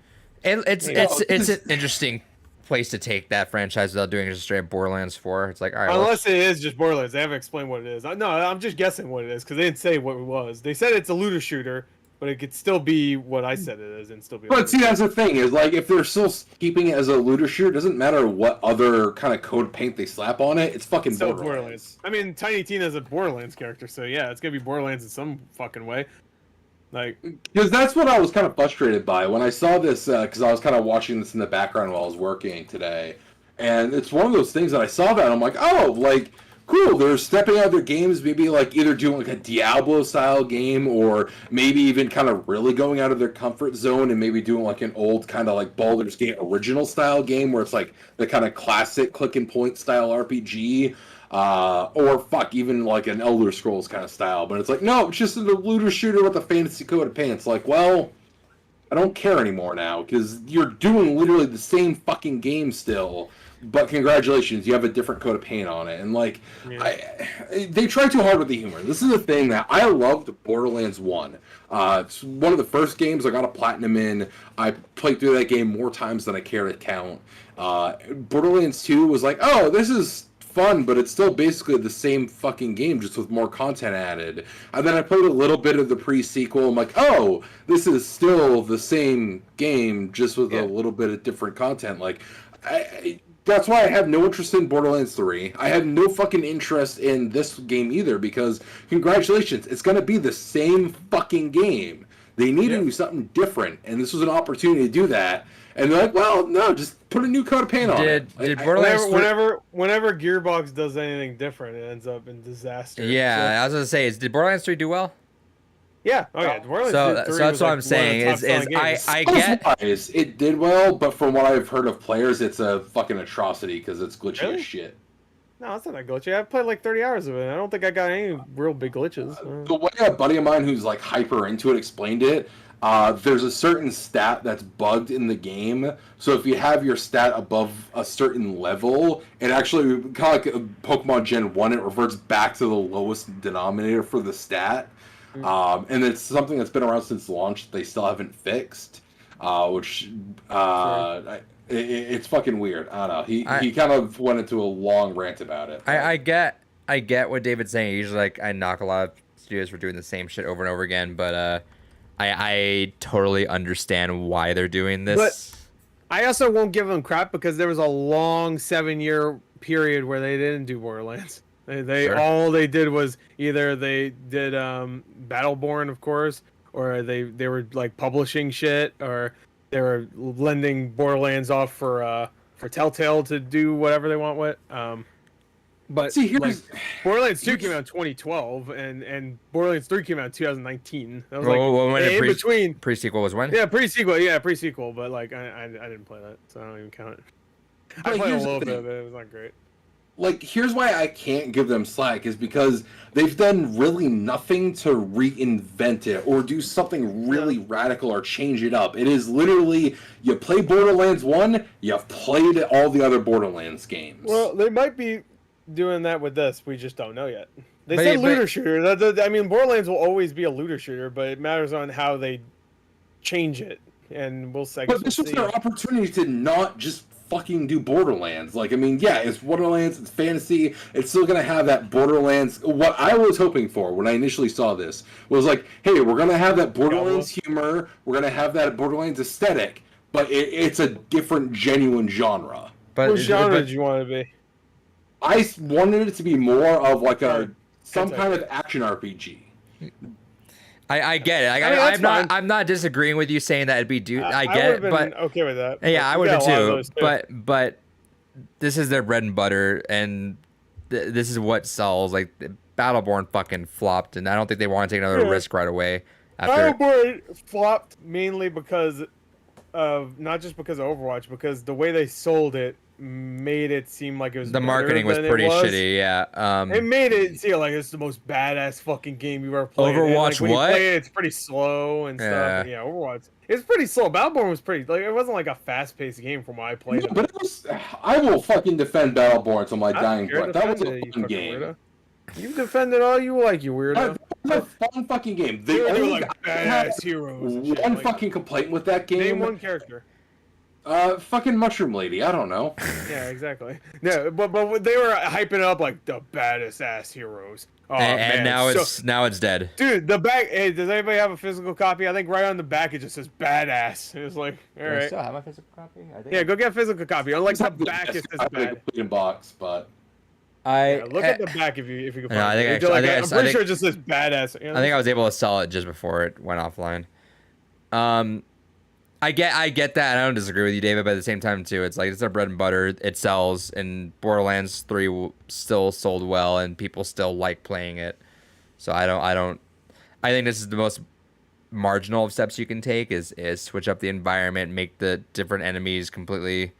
And it's an interesting place to take that franchise without doing just straight Borderlands 4. It's like, all right, Unless it is just Borderlands, they haven't explained what it is. No, I'm just guessing what it is because they didn't say what it was. They said it's a looter shooter, but it could still be what I said it is and still be. But see, that's the thing is like if they're still keeping it as a looter shooter, it doesn't matter what other kind of code paint they slap on it. It's fucking Still Borderlands. I mean, Tiny Tina's a Borderlands character, so yeah, it's gonna be Borderlands in some fucking way. Like, Because that's what I was kind of frustrated by when I saw this. Because I was kind of watching this in the background while I was working today, and it's one of those things that I saw that and I'm like, oh, like. Cool, they're stepping out of their games, maybe like either doing like a Diablo style game or maybe even kind of really going out of their comfort zone and maybe doing like an old kind of like Baldur's Gate original style game where it's like the kind of classic click and point style RPG, or fuck, even like an Elder Scrolls kind of style. But it's like, no, it's just a looter shooter with a fantasy coat of paint. It's like, well, I don't care anymore now because you're doing literally the same fucking game still. But congratulations, you have a different coat of paint on it, and like, yeah. They try too hard with the humor. This is the thing that I loved Borderlands 1. It's one of the first games I got a platinum in. I played through that game more times than I care to count. Borderlands 2 was like, oh, this is fun, but it's still basically the same fucking game, just with more content added. And then I played a little bit of the pre-sequel. I'm like, oh, this is still the same game, just with a little bit of different content. Like, that's why I have no interest in Borderlands 3. I had no fucking interest in this game either, because congratulations, it's going to be the same fucking game. They need to do something different, and this was an opportunity to do that. And they're like, well, no, just put a new coat of paint on it. Did Borderlands whenever Gearbox does anything different, it ends up in disaster. Yeah, I was gonna say, did Borderlands 3 do well? Yeah, Borderlands so 3 that's was what like I'm saying is I get it did well, but from what I've heard of players, it's a fucking atrocity because it's glitchy as shit. No, it's not that glitchy. I played like 30 hours of it. I don't think I got any real big glitches. The way a buddy of mine who's like hyper into it explained it, there's a certain stat that's bugged in the game. So if you have your stat above a certain level, it actually, kind of like Pokemon Gen 1, it reverts back to the lowest denominator for the stat. And it's something that's been around since launch that they still haven't fixed, which it's fucking weird. I don't know. He kind of went into a long rant about it. I get what David's saying. Usually, like, I knock a lot of studios for doing the same shit over and over again, but I totally understand why they're doing this. But I also won't give them crap because there was a long 7-year period where they didn't do Borderlands. They Sure. All they did was either they did Battleborn, of course, or they were like publishing shit, or they were lending Borderlands off for Telltale to do whatever they want with. But See, here's like, Borderlands 2 came out in 2012, and Borderlands 3 came out in 2019. That was like when in between. Pre-sequel was when? Yeah, pre-sequel, but like I didn't play that, so I don't even count it. I But played a here's the little bit thing. of it. It was not great. Like, here's why I can't give them slack, is because they've done really nothing to reinvent it or do something really radical or change it up. It is literally, you play Borderlands 1, you've played all the other Borderlands games. Well, they might be doing that with this. We just don't know yet. They But- said but- looter shooter. I mean, Borderlands will always be a looter shooter, but it matters on how they change it, and we'll see. But this was their opportunity to not just fucking do Borderlands. Like, I mean, yeah, it's Borderlands, it's fantasy, it's still gonna have that Borderlands. What I was hoping for when I initially saw this was like, hey, we're gonna have that Borderlands humor, we're gonna have that Borderlands aesthetic, but it's a different, genuine genre. What But genre did you want to be? I wanted it to be more of like Sorry. some kind of action RPG. I get it. Like, I mean, that's fine. I'm not disagreeing with you saying that it'd be I get would've it, been but okay with that. yeah, I We would got have a lot of too. those, too. But this is their bread and butter, and this is what sells. Like, Battleborn fucking flopped, and I don't think they want to take another Yeah. risk right away. After Battleborn flopped mainly because of, not just because of Overwatch, because the way they sold it made it seem like it was the better marketing was than it pretty was. shitty, yeah. It made it seem like it's the most badass fucking game you've ever played. And, Overwatch like, when what? You play it, it's pretty slow and stuff. Yeah, Overwatch. It's pretty slow. Battleborn was pretty, like, it wasn't like a fast-paced game from what I played. No, but it was. I will fucking defend Battleborn until my I dying don't care, breath. That was defend a it, you fun fucking game. weirdo. You defended all you like, you weirdo. That was a fun fucking game. They were only like I had badass heroes. And shit. one Like, fucking complaint with that game. name one character. Fucking Mushroom Lady. I don't know. Yeah, exactly. Yeah, but they were hyping it up like the baddest ass heroes. Oh, and man. now it's dead. Dude, the back. Hey, does anybody have a physical copy? I think right on the back it just says badass. It was like, all right. have my physical copy? I think Yeah, go get a physical copy. Unlike the Yes, back, it I says have a bad. complete box, but Yeah, look at the back if you can find No, I think it. actually- I think I'm I pretty think- sure it just says badass. You know? I think I was able to sell it just before it went offline. I get that. And I don't disagree with you, David, but at the same time too, it's like, it's our bread and butter. It sells, and Borderlands 3 still sold well, and people still like playing it. So I think this is the most marginal of steps you can take is switch up the environment, make the different enemies completely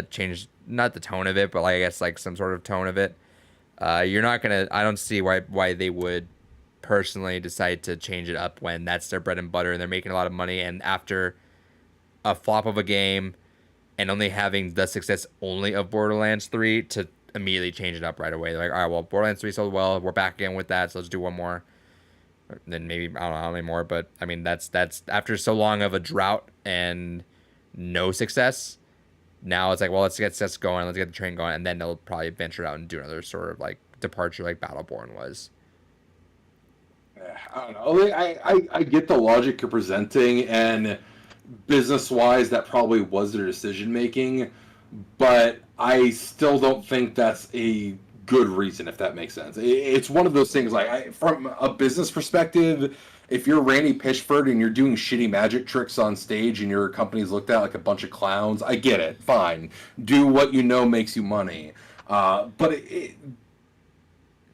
change, not the tone of it, but like, I guess like some sort of tone of it. You're not gonna. I don't see why they would personally decide to change it up when that's their bread and butter and they're making a lot of money, and after a flop of a game and only having the success only of Borderlands 3 to immediately change it up right away. They're like, all right, well, Borderlands 3 sold well, we're back again with that, so let's do one more. Then maybe, I don't know how many more, but I mean, that's after so long of a drought and no success. Now it's like, well, let's get success going, let's get the train going, and then they'll probably venture out and do another sort of like departure like Battleborn was. I don't know. Like, I get the logic you're presenting, and business-wise, that probably was their decision-making, but I still don't think that's a good reason, if that makes sense. It's one of those things, like, from a business perspective, if you're Randy Pitchford and you're doing shitty magic tricks on stage and your company's looked at like a bunch of clowns, I get it. Fine. Do what you know makes you money. But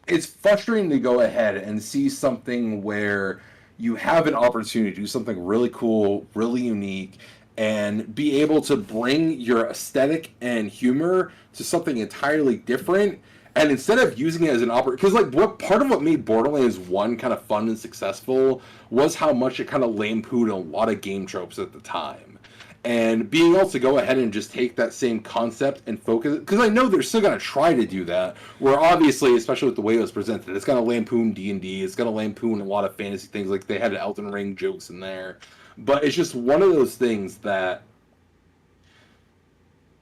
it's frustrating to go ahead and see something where you have an opportunity to do something really cool, really unique, and be able to bring your aesthetic and humor to something entirely different, And instead of using it as an because like what part of what made Borderlands 1 kind of fun and successful was how much it kind of lampooned a lot of game tropes at the time. And being able to go ahead and just take that same concept and focus, because I know they're still going to try to do that, where obviously, especially with the way it was presented, it's going to lampoon D&D, it's going to lampoon a lot of fantasy things, like they had Elden Ring jokes in there. But it's just one of those things that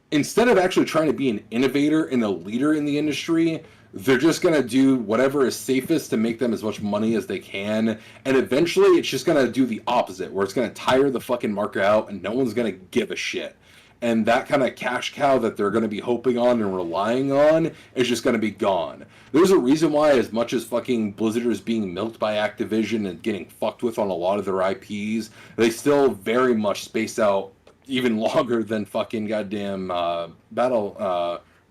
instead of actually trying to be an innovator and a leader in the industry, they're just going to do whatever is safest to make them as much money as they can. And eventually it's just going to do the opposite, where it's going to tire the fucking market out and no one's going to give a shit. And that kind of cash cow that they're going to be hoping on and relying on is just going to be gone. There's a reason why, as much as fucking Blizzard is being milked by Activision and getting fucked with on a lot of their IPs, they still very much space out even longer than fucking goddamn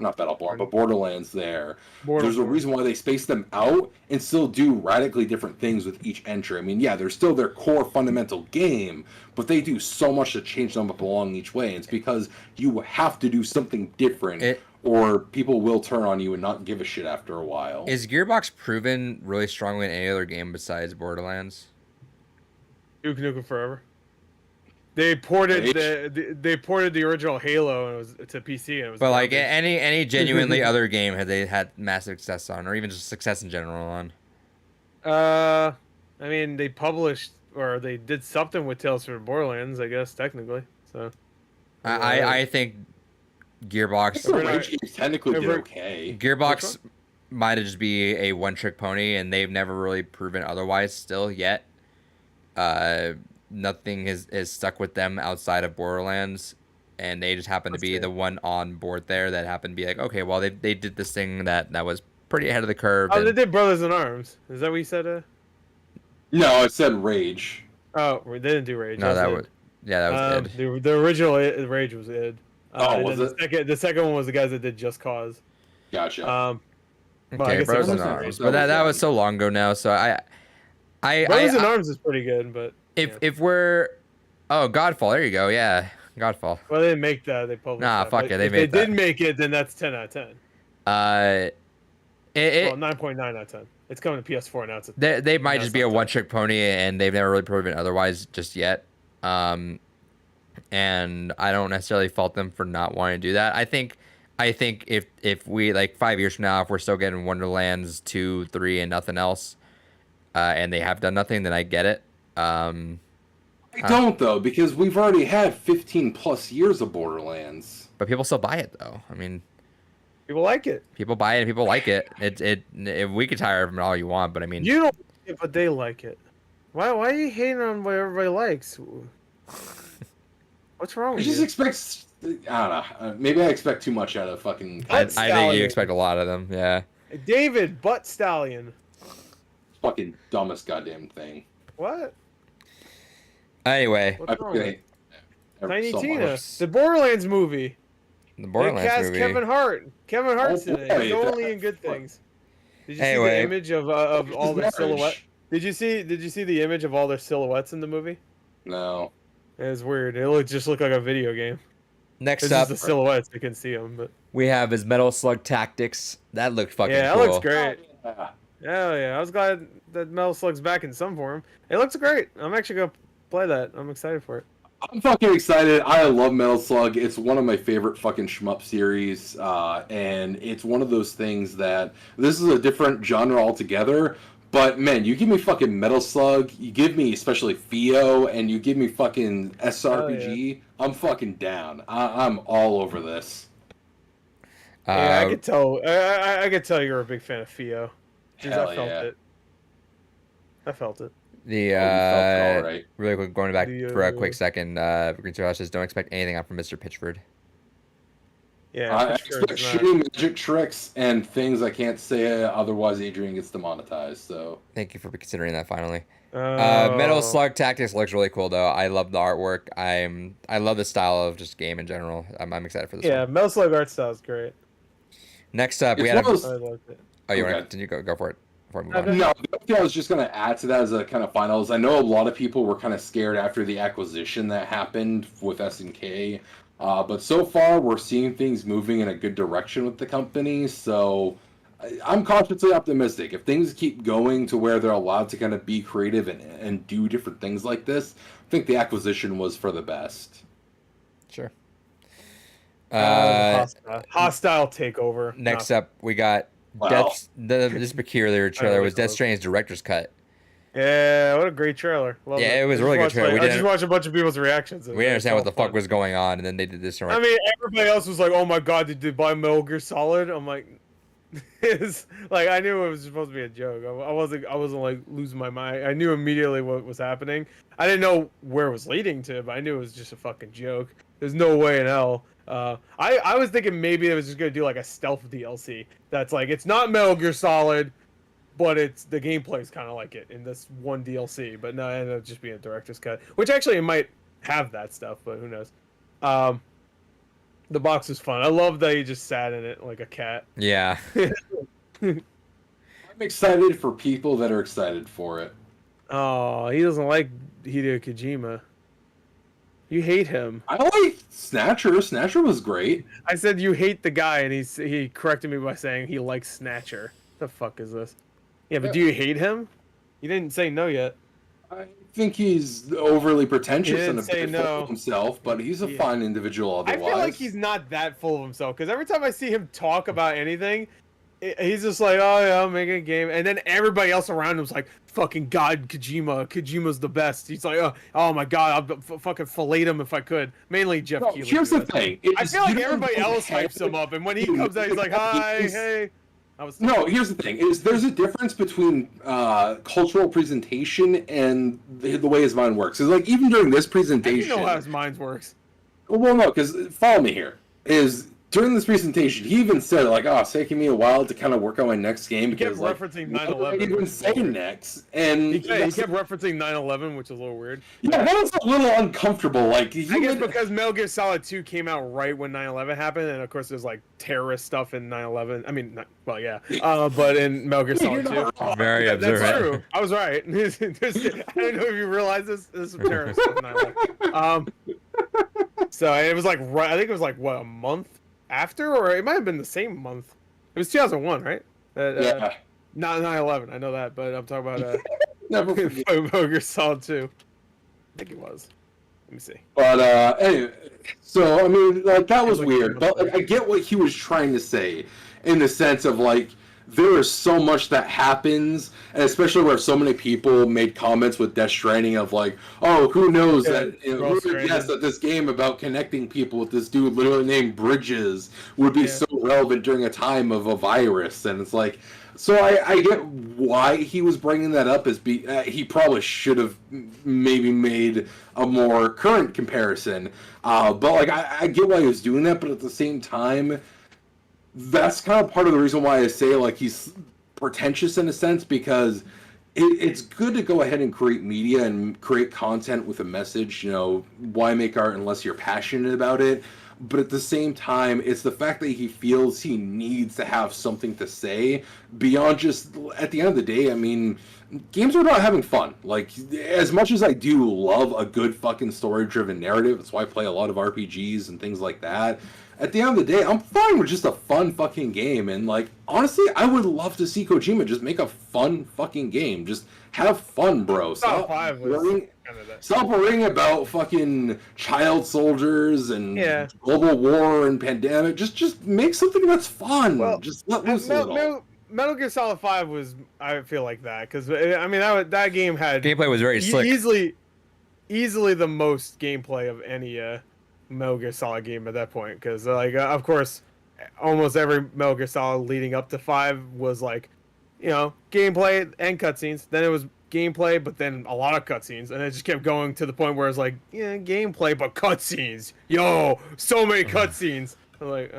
not Battleborn, but Borderlands there. There's a reason why they space them out and still do radically different things with each entry. I mean, yeah, they're still their core fundamental game, but they do so much to change them up along each way. And it's because you have to do something different or people will turn on you and not give a shit after a while. Is Gearbox proven really strongly in any other game besides Borderlands? Duke Nukem Forever. They ported the original Halo and it was to PC and it was. But like any genuinely other game have they had massive success on, or even just success in general on? I mean, they published or they did something with Tales from Borderlands, I guess technically. So, I think Gearbox. Technically did okay. Gearbox might just be a one-trick pony, and they've never really proven otherwise. Still yet. Nothing is stuck with them outside of Borderlands, and they just happen to be the one on board there that happened to be like, okay, well, they did this thing that was pretty ahead of the curve. Oh, they did Brothers in Arms. Is that what you said? No, it said Rage. Oh, they didn't do Rage. No, that was id. The original Rage was id. Was it? The second one was the guys that did Just Cause. Gotcha. Okay, Brothers in Arms, but that was so long ago now. So Brothers in Arms is pretty good, but. If we're Godfall, there you go, yeah, Godfall. Well, they didn't make that. They published. Nah, that. fuck it, they made that. If they did make it, then that's 10 out of 10. 9.9 out of 10. It's coming to PS4 now. They might just be a one-trick pony, and they've never really proven otherwise just yet. And I don't necessarily fault them for not wanting to do that. I think if we, like, 5 years from now, if we're still getting Wonderlands 2, 3, and nothing else, and they have done nothing, then I get it. I don't though, because we've already had 15 plus years of Borderlands. But people still buy it though. I mean, people like it. People buy it and people like it. We could tire of them all you want, but I mean, you don't like it, but they like it. Why are you hating on what everybody likes? What's wrong with you? I just expect, I don't know. Maybe I expect too much out of fucking. I think you expect a lot of them. Yeah. David Butt Stallion. Fucking dumbest goddamn thing. What? Anyway, Tiny Tina, the Borderlands movie. The Borderlands movie. Kevin Hart. Kevin Hart's in it. He's only in good things. Did you see the image of all their silhouettes? Did you see the image of all their silhouettes in the movie? No. It was weird. It just looked like a video game. Next up, the silhouettes. You can see them, but we have his Metal Slug Tactics. That looked fucking cool. Yeah, that looks great. Hell yeah, I was glad that Metal Slug's back in some form. It looks great. I'm actually gonna play that. I'm excited for it. I'm fucking excited. I love Metal Slug. It's one of my favorite fucking shmup series, and it's one of those things that this is a different genre altogether. But man, you give me fucking Metal Slug, you give me especially Fio, and you give me fucking SRPG. Yeah. I'm fucking down. I'm all over this. Yeah, I could tell. I could tell you're a big fan of Fio. I felt it. Really quick, going back for a quick second, Green Josh says, don't expect anything out from Mr. Pitchford. Yeah, I expect shooting magic tricks and things I can't say, otherwise Adrian gets demonetized, so. Thank you for considering that finally. Metal Slug Tactics looks really cool though. I love the artwork. I love the style of just game in general. I'm excited for this one. Yeah, Metal Slug art style is great. Next up, we had I loved it. Oh, you want to continue? Go for it. Before I move on. No, the thing I was just going to add to that as a kind of final is I know a lot of people were kind of scared after the acquisition that happened with SNK, but so far we're seeing things moving in a good direction with the company. So I'm cautiously optimistic. If things keep going to where they're allowed to kind of be creative and do different things like this, I think the acquisition was for the best. Sure. Hostile takeover. Next up, we got Wow. this peculiar trailer was Death Stranding's director's cut. Yeah, what a great trailer. Love Yeah, it was a really good trailer. I just watched a bunch of people's reactions. We didn't understand what the fuck was going on, and then they did this. I mean, everybody else was like, "Oh my god, did they buy Metal Gear Solid?" I'm like, it's like I knew it was supposed to be a joke. I wasn't like losing my mind. I knew immediately what was happening. I didn't know where it was leading to, but I knew it was just a fucking joke. There's no way in hell. I was thinking maybe it was just gonna do like a stealth DLC. That's like it's not Metal Gear Solid, but it's the gameplay's kind of like it in this one DLC. But no, it ended up just being a director's cut, which actually it might have that stuff, but who knows. The box was fun. I love that he just sat in it like a cat. Yeah. I'm excited for people that are excited for it. Oh, he doesn't like Hideo Kojima. You hate him. I like Snatcher. Snatcher was great. I said you hate the guy, and he corrected me by saying he likes Snatcher. The fuck is this? Yeah, but do you hate him? You didn't say no yet. I think he's overly pretentious and a bit no. full of himself, but he's a fine individual otherwise. I feel like he's not that full of himself, because every time I see him talk about anything, he's just like, oh yeah, I'm making a game, and then everybody else around him's like, fucking God, Kojima's the best. He's like, oh my God, I'll fucking fillet him if I could. Mainly Jeff Keighley. Here's the thing. I feel like everybody else hypes him up, and when he comes out, he's like, hi, hey. No, here's the thing: there's a difference between cultural presentation and the way his mind works. It's like even during this presentation, I know how his mind works. Well, no, because follow me here. Is during this presentation, he even said like, "Oh, it's taking me a while to kind of work on my next game." He kept referencing 9/11. He didn't say next, and he kept referencing 9/11, which is a little weird. Yeah, that was a little uncomfortable. Like, I guess because Metal Gear Solid 2 came out right when 9/11 happened, and of course there's like terrorist stuff in 9/11. I mean, well, yeah, but in Metal Gear Solid 2, very observant. That's true. I was right. I don't know if you realize this. There's some terrorist stuff in 9/11. So it was like I think it was like what, a month after, or it might have been the same month. It was 2001, right? Yeah. Not 9/11. I know that, but I'm talking about Never forget. Metal Gear Solid 2. I think it was. Let me see. But anyway, so I mean, like that was weird. But like, I get what he was trying to say, in the sense of like there is so much that happens, and especially where so many people made comments with Death Stranding of like, oh, who knows that who would guess that this game about connecting people with this dude literally named Bridges would be so relevant during a time of a virus, and it's like. So I get why he was bringing that up. He probably should have maybe made a more current comparison. But like I get why he was doing that. But at the same time, that's kind of part of the reason why I say like he's pretentious in a sense, because it's good to go ahead and create media and create content with a message. You know, why make art unless you're passionate about it? But at the same time, it's the fact that he feels he needs to have something to say beyond just, at the end of the day, I mean, games are about having fun. Like, as much as I do love a good fucking story-driven narrative, that's why I play a lot of RPGs and things like that, at the end of the day, I'm fine with just a fun fucking game. And, like, honestly, I would love to see Kojima just make a fun fucking game. Just have fun, bro. Stop worrying about fucking child soldiers and global war and pandemic. Just make something that's fun. Well, just let loose a little. Metal Gear Solid 5 was, I feel like that, because I mean that game had gameplay was very slick. Easily the most gameplay of any Metal Gear Solid game at that point, because like of course almost every Metal Gear Solid leading up to 5 was like, you know, gameplay and cutscenes. Then it was gameplay, but then a lot of cutscenes, and it just kept going to the point where it's like, yeah, gameplay but cutscenes. Yo, so many cutscenes. Like,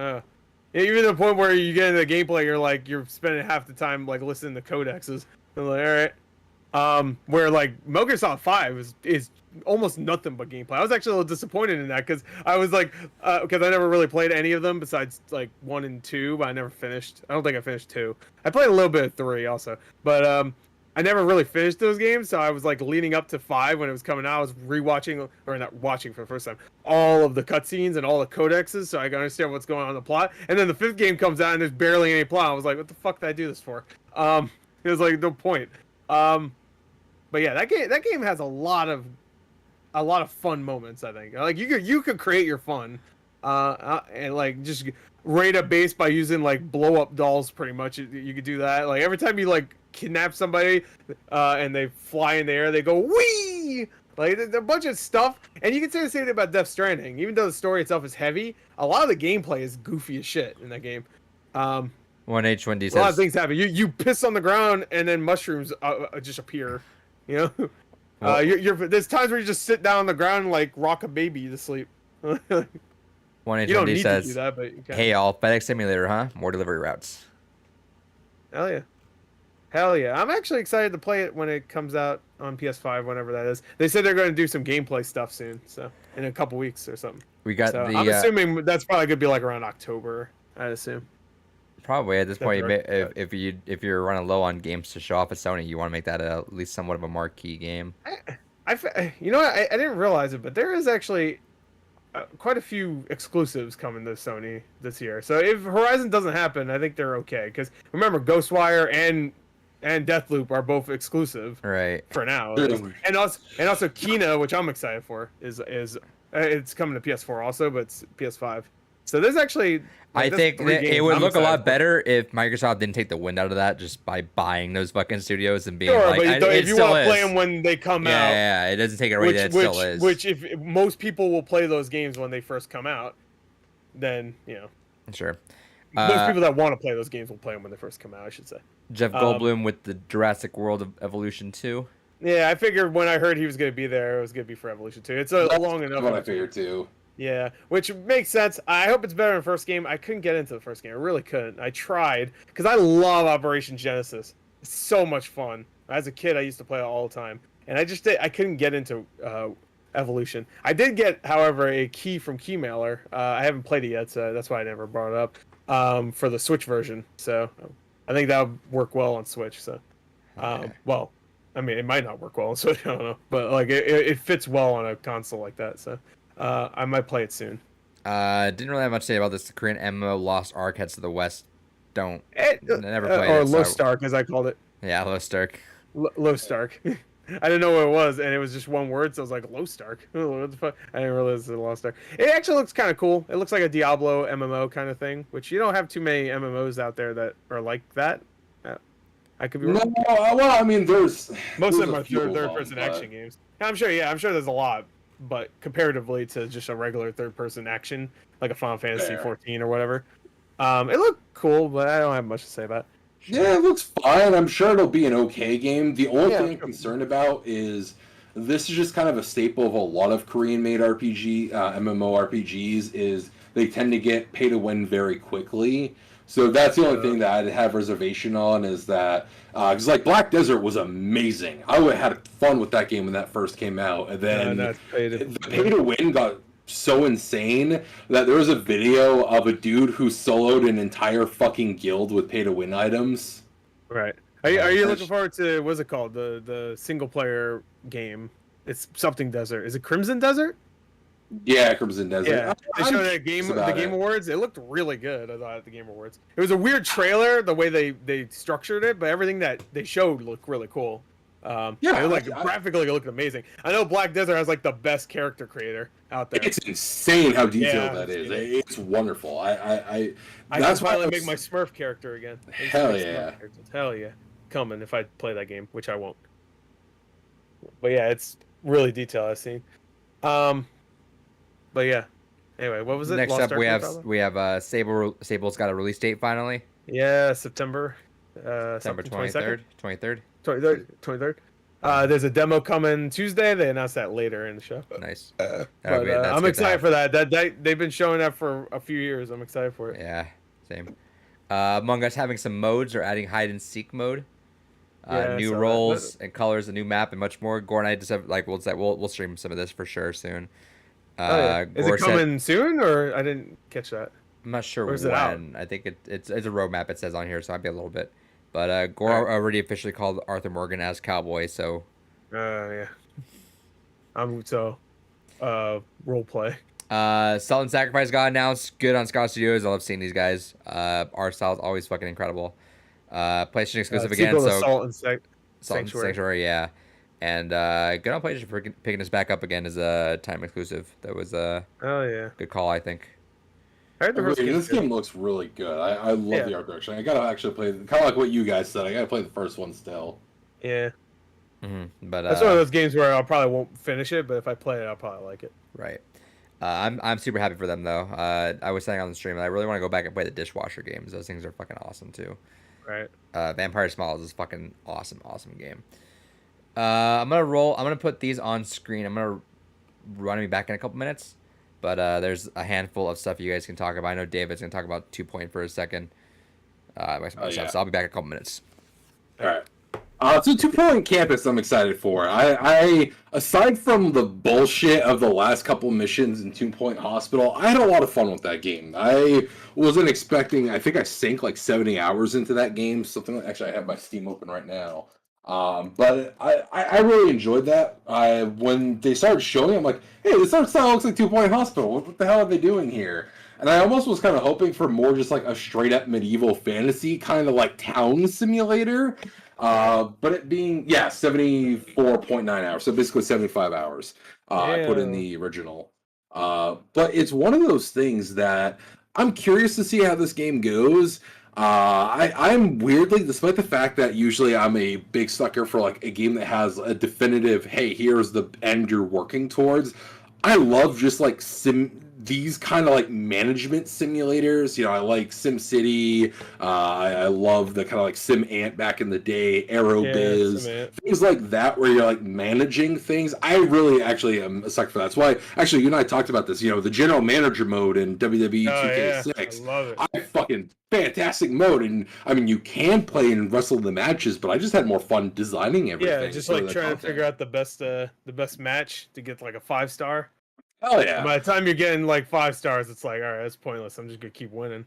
even to the point where you get into the gameplay, you're spending half the time like listening to codexes. I'm like, all right. Where like Metal Gear Solid 5 is almost nothing but gameplay. I was actually a little disappointed in that, because I was like, because I never really played any of them besides like 1 and 2, but I never finished. I don't think I finished 2. I played a little bit of 3 also, but I never really finished those games, so I was like leading up to 5 when it was coming out. I was rewatching, or not watching for the first time, all of the cutscenes and all the codexes, so I can understand what's going on in the plot. And then the 5th game comes out and there's barely any plot. I was like, what the fuck did I do this for? It was like no point. But yeah, that game has a lot of fun moments. I think like you could create your fun, and like just raid a base by using like blow up dolls. Pretty much, you could do that. Like every time you like kidnap somebody, and they fly in the air, they go wee. Like there's a bunch of stuff, and you can say the same thing about Death Stranding. Even though the story itself is heavy, a lot of the gameplay is goofy as shit in that game. 1H1D says A lot of things happen. You piss on the ground, and then mushrooms just appear. You know, Well- there's times where you just sit down on the ground and like rock a baby to sleep. You don't 1H1D need to do says, that, but you can. "Hey y'all, FedEx Simulator, huh? More delivery routes." Hell yeah. Hell yeah. I'm actually excited to play it when it comes out on PS5, whenever that is. They said they're going to do some gameplay stuff soon, so in a couple weeks or something. We got So the I'm assuming that's probably going to be like around October, I'd assume. probably at this point, February. if you're running low on games to show off at Sony, you want to make that at least somewhat of a marquee game. You know what? I didn't realize it, but there is actually quite a few exclusives coming to Sony this year. So if Horizon doesn't happen, I think they're okay. Because remember, Ghostwire and Deathloop are both exclusive Right. for now. Sure. And also Kina, which I'm excited for, is it's coming to PS4 also, but it's PS5. So there's actually I there's think 3 that games it would I'm look a excited lot for. better if Microsoft didn't take the wind out of that just by buying those fucking studios and being Sure, like, but it if you still want to is. play them when they come yeah, out, yeah, it doesn't take it away that it still is. which if most people will play those games when they first come out, then Sure. most people that want to play those games will play them when they first come out, I should say. Jeff Goldblum with the Jurassic World of Evolution 2. Yeah, I figured when I heard he was going to be there, it was going to be for Evolution 2. It's a long enough. What I figured too. Yeah, which makes sense. I hope it's better than the first game. I couldn't get into the first game. I really couldn't. I tried because I love Operation Genesis. It's so much fun. As a kid, I used to play it all the time, and I couldn't get into Evolution. I did get, however, a key from Keymailer. I haven't played it yet, so that's why I never brought it up for the Switch version. So I think that would work well on Switch. So, well, I mean, it might not work well on Switch. I don't know, but like it fits well on a console like that. So. I might play it soon. Didn't really have much to say about this. The Korean MMO Lost Ark Heads to the West. Don't. Never played or it. Low so- Stark, as I called it. Yeah, Lost Ark. Low Stark. I didn't know what it was, and it was just one word, so I was like, Low Stark. What the fuck? I didn't realize it was Lost Stark. It actually looks kind of cool. It looks like a Diablo MMO kind of thing, which you don't have too many MMOs out there that are like that. I could be No, wrong. well, I mean, Most of there's them a are few of third-person them, but- action games. I'm sure there's a lot, but comparatively to just a regular third-person action, like a Final Fantasy Fair. 14 or whatever, it looked cool, but I don't have much to say about it. Yeah, it looks fine. I'm sure it'll be an okay game. The only Yeah, thing I'm sure. concerned about is this is just kind of a staple of a lot of Korean-made MMORPGs is they tend to get pay to win very quickly. So that's the only thing that I'd have reservation on is that because like Black Desert was amazing. I would have had fun with that game when that first came out, and then that's the pay to win got so insane that there was a video of a dude who soloed an entire fucking guild with pay to win items. Right. Are you looking forward to what's it called? The single player game. It's something desert. Is it Crimson Desert? Yeah, Crimson Desert. Yeah. They I'm showed it at curious the about Game it. Awards. It looked really good, I thought, at the Game Awards. It was a weird trailer, the way they structured it, but everything that they showed looked really cool. Yeah, graphically it looked amazing. I know Black Desert has like the best character creator out there. It's insane how detailed Yeah, that is. I've seen It's wonderful. I can that's why finally I make was- my Smurf character again. Hell Smurf yeah. characters. Hell yeah. Coming if I play that game, which I won't. But yeah, it's really detailed, I've seen. But yeah. Anyway, what was it? Next Lost up, Ark, Uh, we have Sable's got a release date finally. Yeah, September. September 23rd. 23rd. 23rd. There's a demo coming Tuesday. They announced that later in the show. Nice. But That's I'm good to excited have. for that. They've been showing that for a few years. I'm excited for it. Yeah, same. Among Us having some modes or adding hide and seek mode. Yeah, I New saw that. roles and colors, a new map, and much more. Gore and I just have we'll stream some of this for sure soon. Oh, yeah. Is Gore it said- coming soon, or I didn't catch that? I'm not sure Or when. is it out? I think it's a roadmap. It says on here, so it might be a little bit. But Gore Alright. already officially called Arthur Morgan as Cowboy, so Yeah. Role play. Salt and Sacrifice got announced. Good on Scott Studios. I love seeing these guys. Art style is always fucking incredible. PlayStation exclusive again, Sequel to so Salt and Salt and Sanctuary. Sanctuary, yeah. And good on PlayStation for picking us back up again as a time exclusive. That was a Oh yeah. good call, I think. I heard the first Agreed. game's This good. game looks really good. I love Yeah. the art direction. I gotta actually play, kind of like what you guys said. I gotta play the first one still. Yeah. But That's one of those games where I probably won't finish it, but if I play it, I'll probably like it. right. I'm super happy for them though. I was saying on the stream, I really want to go back and play the dishwasher games. Those things are fucking awesome too. Right. Vampire Smiles is fucking awesome game. I'm gonna put these on screen. I'm gonna run me back in a couple minutes, but there's a handful of stuff you guys can talk about. I know David's gonna talk about 2 Point for a second. Yeah. So I'll be back in a couple minutes. All right. So 2 Point Campus, I'm excited for. I aside from the bullshit of the last couple missions in 2 Point Hospital, I had a lot of fun with that game. I wasn't expecting. I think I sank like 70 hours into that game. Something like, actually, I have my Steam open right now. But I really enjoyed that. When they started showing, I'm like, hey, this art style looks like 2 Point Hospital. What the hell are they doing here? And I almost was kind of hoping for more just like a straight up medieval fantasy kind of like town simulator. But it being 74.9 hours, so basically 75 hours. I put in the original. But it's one of those things that I'm curious to see how this game goes. I'm weirdly, despite the fact that usually I'm a big sucker for like a game that has a definitive, hey, here's the end you're working towards. I love just like these kind of like management simulators. You know, I like SimCity. I love the kind of like Sim Ant back in the day, AeroBiz, things like that where you're like managing things. I really actually am a sucker for that. That's why actually you and I talked about this. You know, the general manager mode in WWE 2K6. I love it. I fucking fantastic mode, and I mean you can play and wrestle the matches, but I just had more fun designing everything. Yeah, just like trying to figure out the best match to get like a 5-star. Oh yeah! And by the time you're getting like 5 stars, it's like, all right, that's pointless. I'm just gonna keep winning.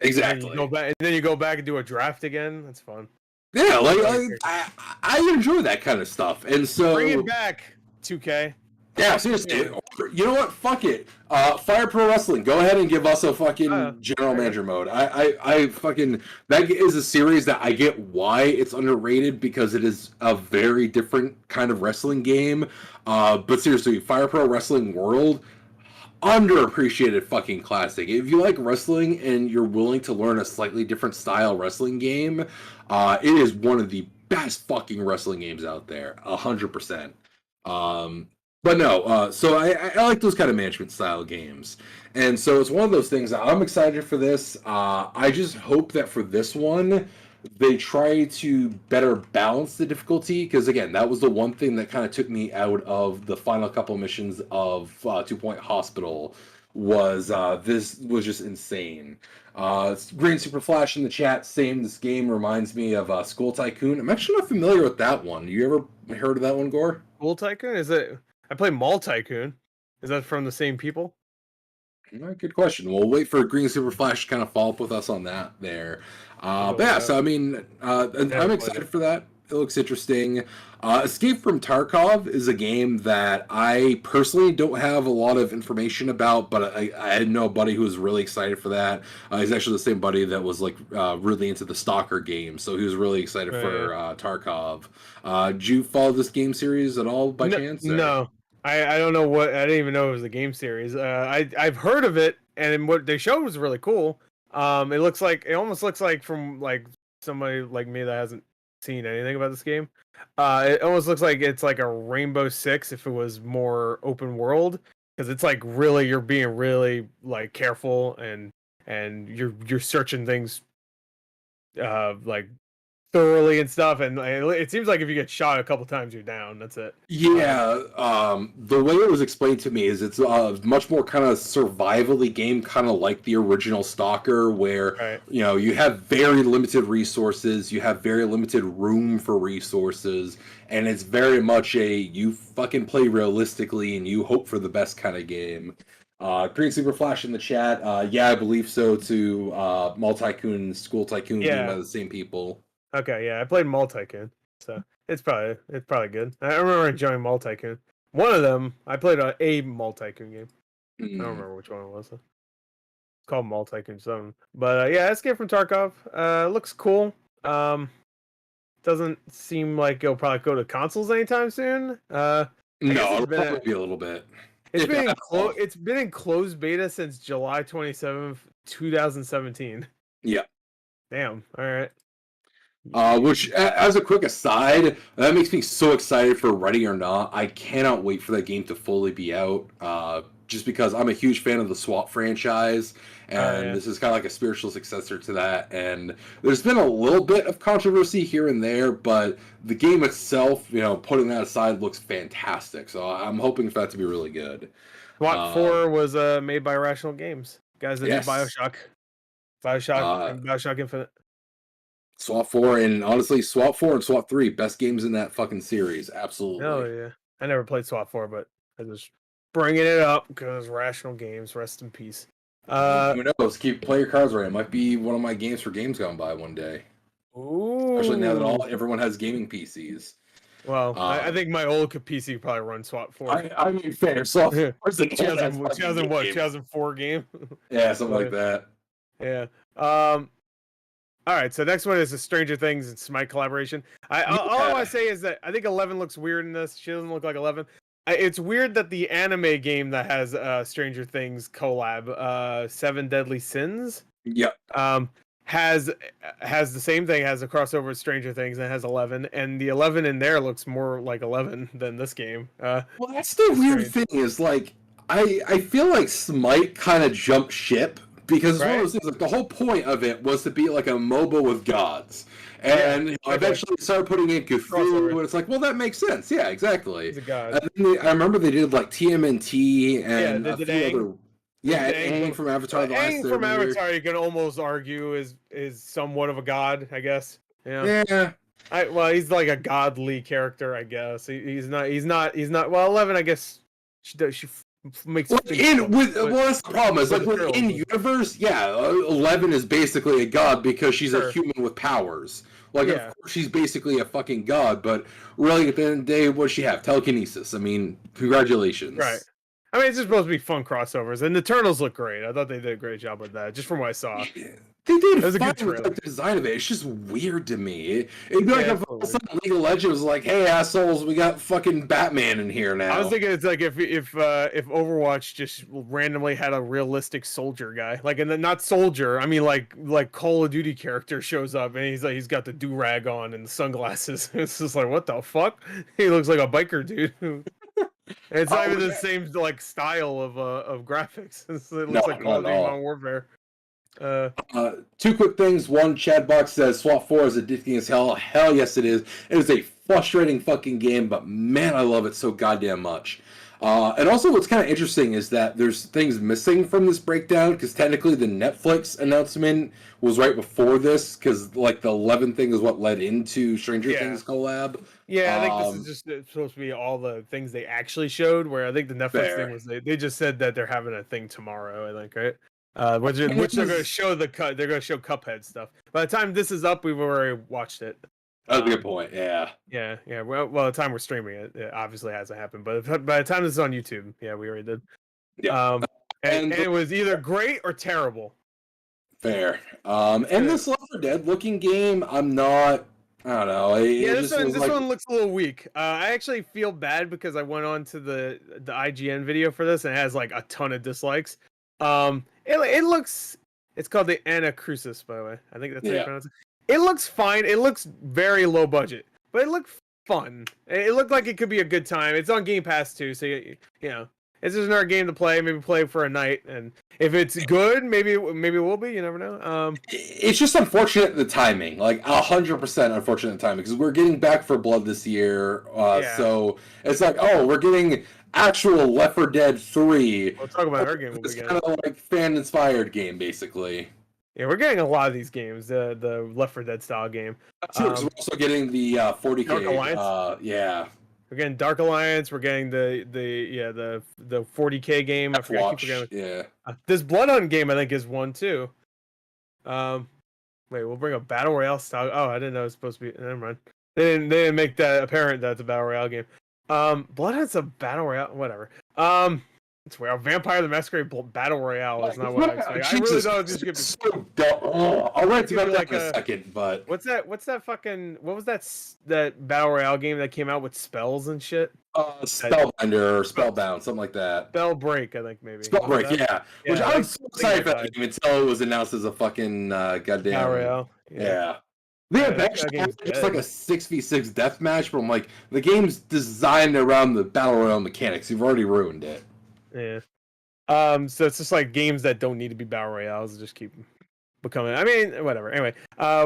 Exactly. And then you go back and do a draft again. That's fun. Yeah, like I enjoy that kind of stuff, and so bring it back, 2K. Yeah, seriously. You know what? Fuck it. Fire Pro Wrestling. Go ahead and give us a fucking general manager mode. I fucking, that is a series that I get why it's underrated, because it is a very different kind of wrestling game. But seriously, Fire Pro Wrestling World, underappreciated fucking classic. If you like wrestling and you're willing to learn a slightly different style wrestling game, it is one of the best fucking wrestling games out there. 100%. But no, so I like those kind of management style games. And so it's one of those things that I'm excited for this. I just hope that for this one, they try to better balance the difficulty. Because again, that was the one thing that kind of took me out of the final couple missions of 2 Point Hospital, was this was just insane. Green Super Flash in the chat saying this game reminds me of School Tycoon. I'm actually not familiar with that one. You ever heard of that one, Gore? School Tycoon? Is it? I play Mall Tycoon. Is that from the same people? Good question. We'll wait for Green Super Flash to kind of follow up with us on that there. But yeah, so I mean, I'm excited for that. It looks interesting. Escape from Tarkov is a game that I personally don't have a lot of information about, but I know a buddy who was really excited for that. He's actually the same buddy that was like really into the Stalker game, so he was really excited for Tarkov. Did you follow this game series at all by chance? Or? No. I don't know what, I didn't even know it was a game series. I've heard of it, and what they showed was really cool. It almost looks like from like somebody like me that hasn't seen anything about this game. It almost looks like it's like a Rainbow Six if it was more open world, because it's like really, you're being really like careful, and you're searching things like thoroughly and stuff, and it seems like if you get shot a couple times, you're down. That's it. Yeah, the way it was explained to me is it's much more kind of survivally game, kind of like the original Stalker, where you know you have very limited resources, you have very limited room for resources, and it's very much you fucking play realistically and you hope for the best kind of game. Green Super Flash in the chat, yeah, I believe so too. Mall Tycoon, School Tycoon, being by the same people. Okay, yeah, I played Mall Tycoon, so it's probably good. I remember enjoying Mall Tycoon. One of them, I played a Mall Tycoon game. I don't Mm. remember which one it was. It's called Mall Tycoon something. But yeah, Escape from Tarkov looks cool. Doesn't seem like it'll probably go to consoles anytime soon. I guess No, it's it'll been probably be a little bit. it's If been in at all. it's been in closed beta since July 27th, 2017. Yeah. Damn. All right. Which, as a quick aside, that makes me so excited for Ready or Not. I cannot wait for that game to fully be out. Just because I'm a huge fan of the SWAT franchise, and Yeah. this is kind of like a spiritual successor to that. And there's been a little bit of controversy here and there, but the game itself, putting that aside, looks fantastic. So I'm hoping for that to be really good. SWAT 4 was made by Irrational Games, guys that did Yes. Bioshock, Uh, and Bioshock Infinite. SWAT 4, and honestly, SWAT 4 and SWAT 3, best games in that fucking series. Oh Absolutely. yeah, I never played SWAT 4, but I just bringing it up because Rational Games, rest in peace. Who knows? Play your cards right. It might be one of my games for games gone by one day. Especially now that Ooh. everyone has gaming PCs. Well, I think my old PC could probably run SWAT 4. I mean, fair. So, Yeah. where's the 2004 game. Yeah, something But, like that. yeah. All right, so next one is the Stranger Things and Smite collaboration. All I want to say is that I think 11 looks weird in this. She doesn't look like 11. It's weird that the anime game that has Stranger Things collab, Seven Deadly Sins, Yep. has the same thing, has a crossover with Stranger Things, and has 11, and the 11 in there looks more like 11 than this game. Well, that's the weird thing is, like, I feel like Smite kind of jumped ship because it's one of those things, like, the whole point of it was to be like a MOBA with gods. And eventually started putting in Cthulhu, and it's like, well, that makes sense. Yeah, exactly. He's a god. And then I remember they did like TMNT and they a did few Aang. other. Yeah, Aang from Avatar: The Last Aang from Airbender. Avatar, you can almost argue is somewhat of a god, I guess. Yeah. Yeah. He's like a godly character, I guess. He's not. Well, 11, I guess. She makes. That's the problem is, like, in universe, yeah, 11 is basically a god because she's a human with powers. Like, of course, she's basically a fucking god, but really, at the end of the day, what does she have? Telekinesis. I mean, congratulations. Right. I mean, it's just supposed to be fun crossovers, and the turtles look great. I thought they did a great job with that, just from what I saw. They did a fine good with the design of it. It's just weird to me. It'd be like if all of a sudden League of Legends was like, "Hey, assholes, we got fucking Batman in here now." I was thinking it's like if Overwatch just randomly had a realistic soldier guy, like, and then not soldier, I mean like Call of Duty character shows up and he's got the do-rag on and the sunglasses. It's just like, what the fuck? He looks like a biker dude. It's not even the same like style of graphics. It looks like Call of Duty Modern Warfare. Two quick things. One, Chad Box says SWAT 4 is addicting as hell. Hell yes, it is. It is a frustrating fucking game, but man, I love it so goddamn much. And also, what's kind of interesting is that there's things missing from this breakdown because technically the Netflix announcement was right before this because like the 11 thing is what led into Stranger Things collab. Yeah, I think this is just supposed to be all the things they actually showed. Where I think the Netflix thing was they just said that they're having a thing tomorrow. I think, right? Which they're going to show they're going to show Cuphead stuff. By the time this is up, we've already watched it. That's a good point. Yeah. Yeah. Well, the time we're streaming it, it obviously hasn't happened. But by the time this is on YouTube, yeah, we already did. Yeah. And it was either great or terrible. Fair. And this Left 4 Dead looking game, I'm not. I don't know. This one looks a little weak. I actually feel bad because I went on to the IGN video for this and it has like a ton of dislikes. It looks. It's called the Anacrusis, by the way. I think that's how you pronounce it. It looks fine. It looks very low budget, but it looked fun. It looked like it could be a good time. It's on Game Pass too, so you know, it's just another game to play. Maybe play for a night, and if it's good, maybe it will be. You never know. It's just unfortunate the timing, like 100% unfortunate timing, because we're getting Back for Blood this year. So it's like, oh, we're getting actual Left 4 Dead 3. We'll talk about our game. It's kind of like fan-inspired game, basically. Yeah, we're getting a lot of these games. The Left 4 Dead style game. We're also getting the 40K. Dark Alliance. Yeah. We're getting Dark Alliance. We're getting the 40K game. I forget. Yeah. This Blood Hunt game I think is one too. Wait, we'll bring a battle royale style. Oh, I didn't know it was supposed to be. Never mind. They didn't make that apparent that it's a battle royale game. Bloodhunt's a battle royale. Whatever. It's weird. Vampire the Masquerade Battle Royale is not what I expected. I really thought it was just gonna be. I'll write about that like in a second, but what's that fucking? What was that battle royale game that came out with spells and shit? Spellbinder or Spellbound, something like that. Spellbreak, I think maybe. Spellbreak, yeah. Which I was so excited for that died. game until it was announced as a fucking goddamn Battle royale. Yeah. That game's It's dead. like a 6v6 deathmatch, but I'm like, the game's designed around the battle royale mechanics. You've already ruined it. Yeah. So it's just like games that don't need to be battle royales, just keep becoming. I mean, whatever. Anyway,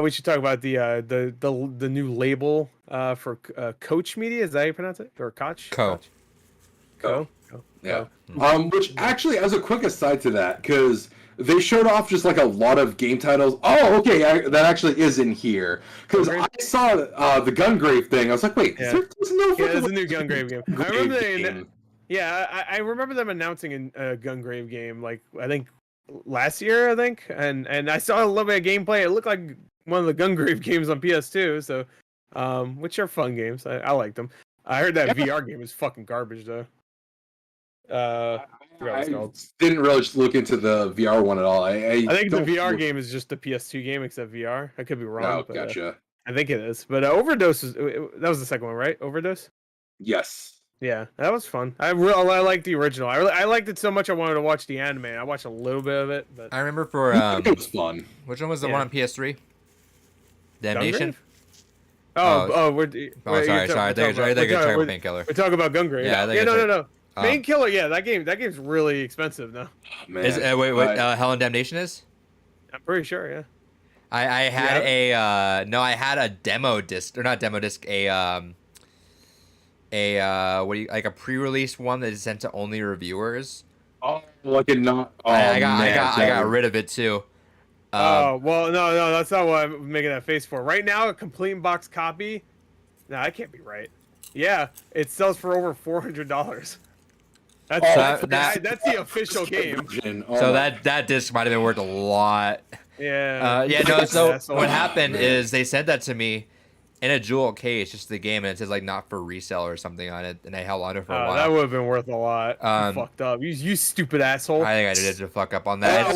we should talk about the new label for Coach Media. Is that how you pronounce it? Or Koch? Co. Co. Yeah. Which actually, as a quick aside to that, because they showed off just like a lot of game titles. Oh, okay, that actually is in here. Because I saw the Gungrave thing. I was like, wait, Yeah. there's no There's a new Gungrave game. I remember game. I remember them announcing a Gungrave game, like I think last year, and I saw a little bit of gameplay. It looked like one of the Gungrave games on PS2, so which are fun games. I liked them. I heard that VR game is fucking garbage though. I forgot what it's called. Didn't really just look into the VR one at all. I think the VR game is just the PS2 game except VR. I could be wrong. Oh, but, gotcha. I think it is, but Overdose that was the second one, right? Overdose. Yes. Yeah, that was fun. I liked the original. I liked it so much I wanted to watch the anime. I watched a little bit of it, but I remember for it was fun. Which one was the one on PS3? Damnation. Gungrave? Sorry. I think you're talking about Painkiller. We're talking about Gungrave. Yeah, no. Painkiller. Yeah, that game's really expensive now. Oh, man. Is wait, Hell and Damnation is? I'm pretty sure. Yeah. I had I had a demo disc, or not demo disc, a a pre-release one that is sent to only reviewers. Oh, like it not. Oh, I got rid of it too. Well, no, that's not what I'm making that face for. Right now, a complete box copy. No, that can't be right. Yeah, it sells for over $400. That's the official game. So that disc might have been worth a lot. Yeah. So what happened is they sent that to me in a jewel case, just the game, and it says like not for resale or something on it, and I held on to it for a while. That would have been worth a lot. You fucked up. You stupid asshole. I think I did to fuck up on that.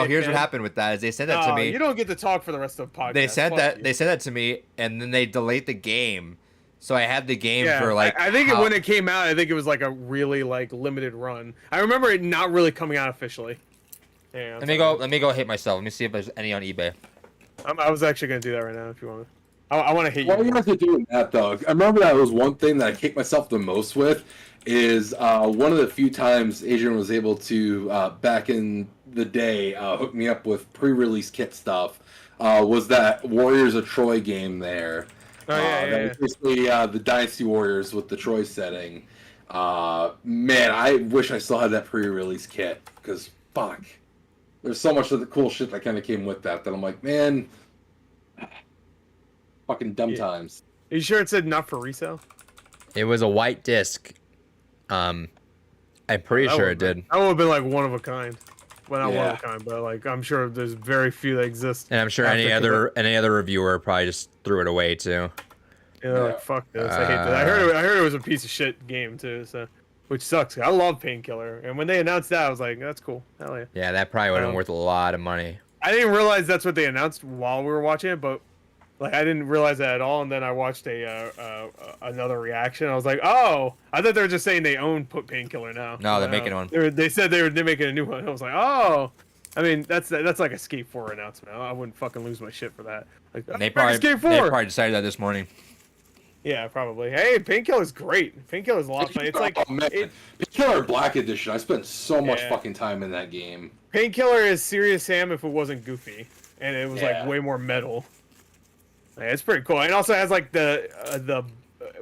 Here's what happened with that is they sent that to me. You don't get to talk for the rest of the podcast. They sent that to me, and then they delayed the game. So I had the game for like. I think when it came out, I think it was like a really like limited run. I remember it not really coming out officially. Yeah, Let me go hate myself. Let me see if there's any on eBay. I was actually gonna do that right now. If you want to, I want to hate you. What you have to do with that though? I remember that was one thing that I hate myself the most with. Is one of the few times Adrian was able to back in the day hook me up with pre-release kit stuff. Was that Warriors of Troy game there? That was basically the Dynasty Warriors with the Troy setting. Man, I wish I still had that pre-release kit because fuck, there's so much of the cool shit that kind of came with that I'm like, man, fucking dumb times. Are you sure it said not for resale? It was a white disc. I'm pretty sure it did. That would have been like one of a kind. Well, not one of a kind, but like I'm sure there's very few that exist. And I'm sure any other reviewer probably just threw it away too. Yeah, like fuck this. I hate that. I heard it was a piece of shit game too. So, which sucks. I love Painkiller, and when they announced that, I was like, that's cool. Hell yeah. Yeah, that probably would have been worth a lot of money. I didn't realize that's what they announced while we were watching it, but like I didn't realize that at all. And then I watched another reaction. I was like, oh, I thought they were just saying they own Painkiller now. No, they're making one. They said they're making a new one. I was like, oh. I mean, that's like a Skate 4 announcement. I wouldn't fucking lose my shit for that. Like, they probably decided that this morning. Yeah, probably. Hey, Painkiller's great. Painkiller's a lot of fun. It's like Painkiller Black Edition. I spent so much fucking time in that game. Painkiller is Serious Sam if it wasn't goofy, and it was like way more metal. Yeah, it's pretty cool. It also has like the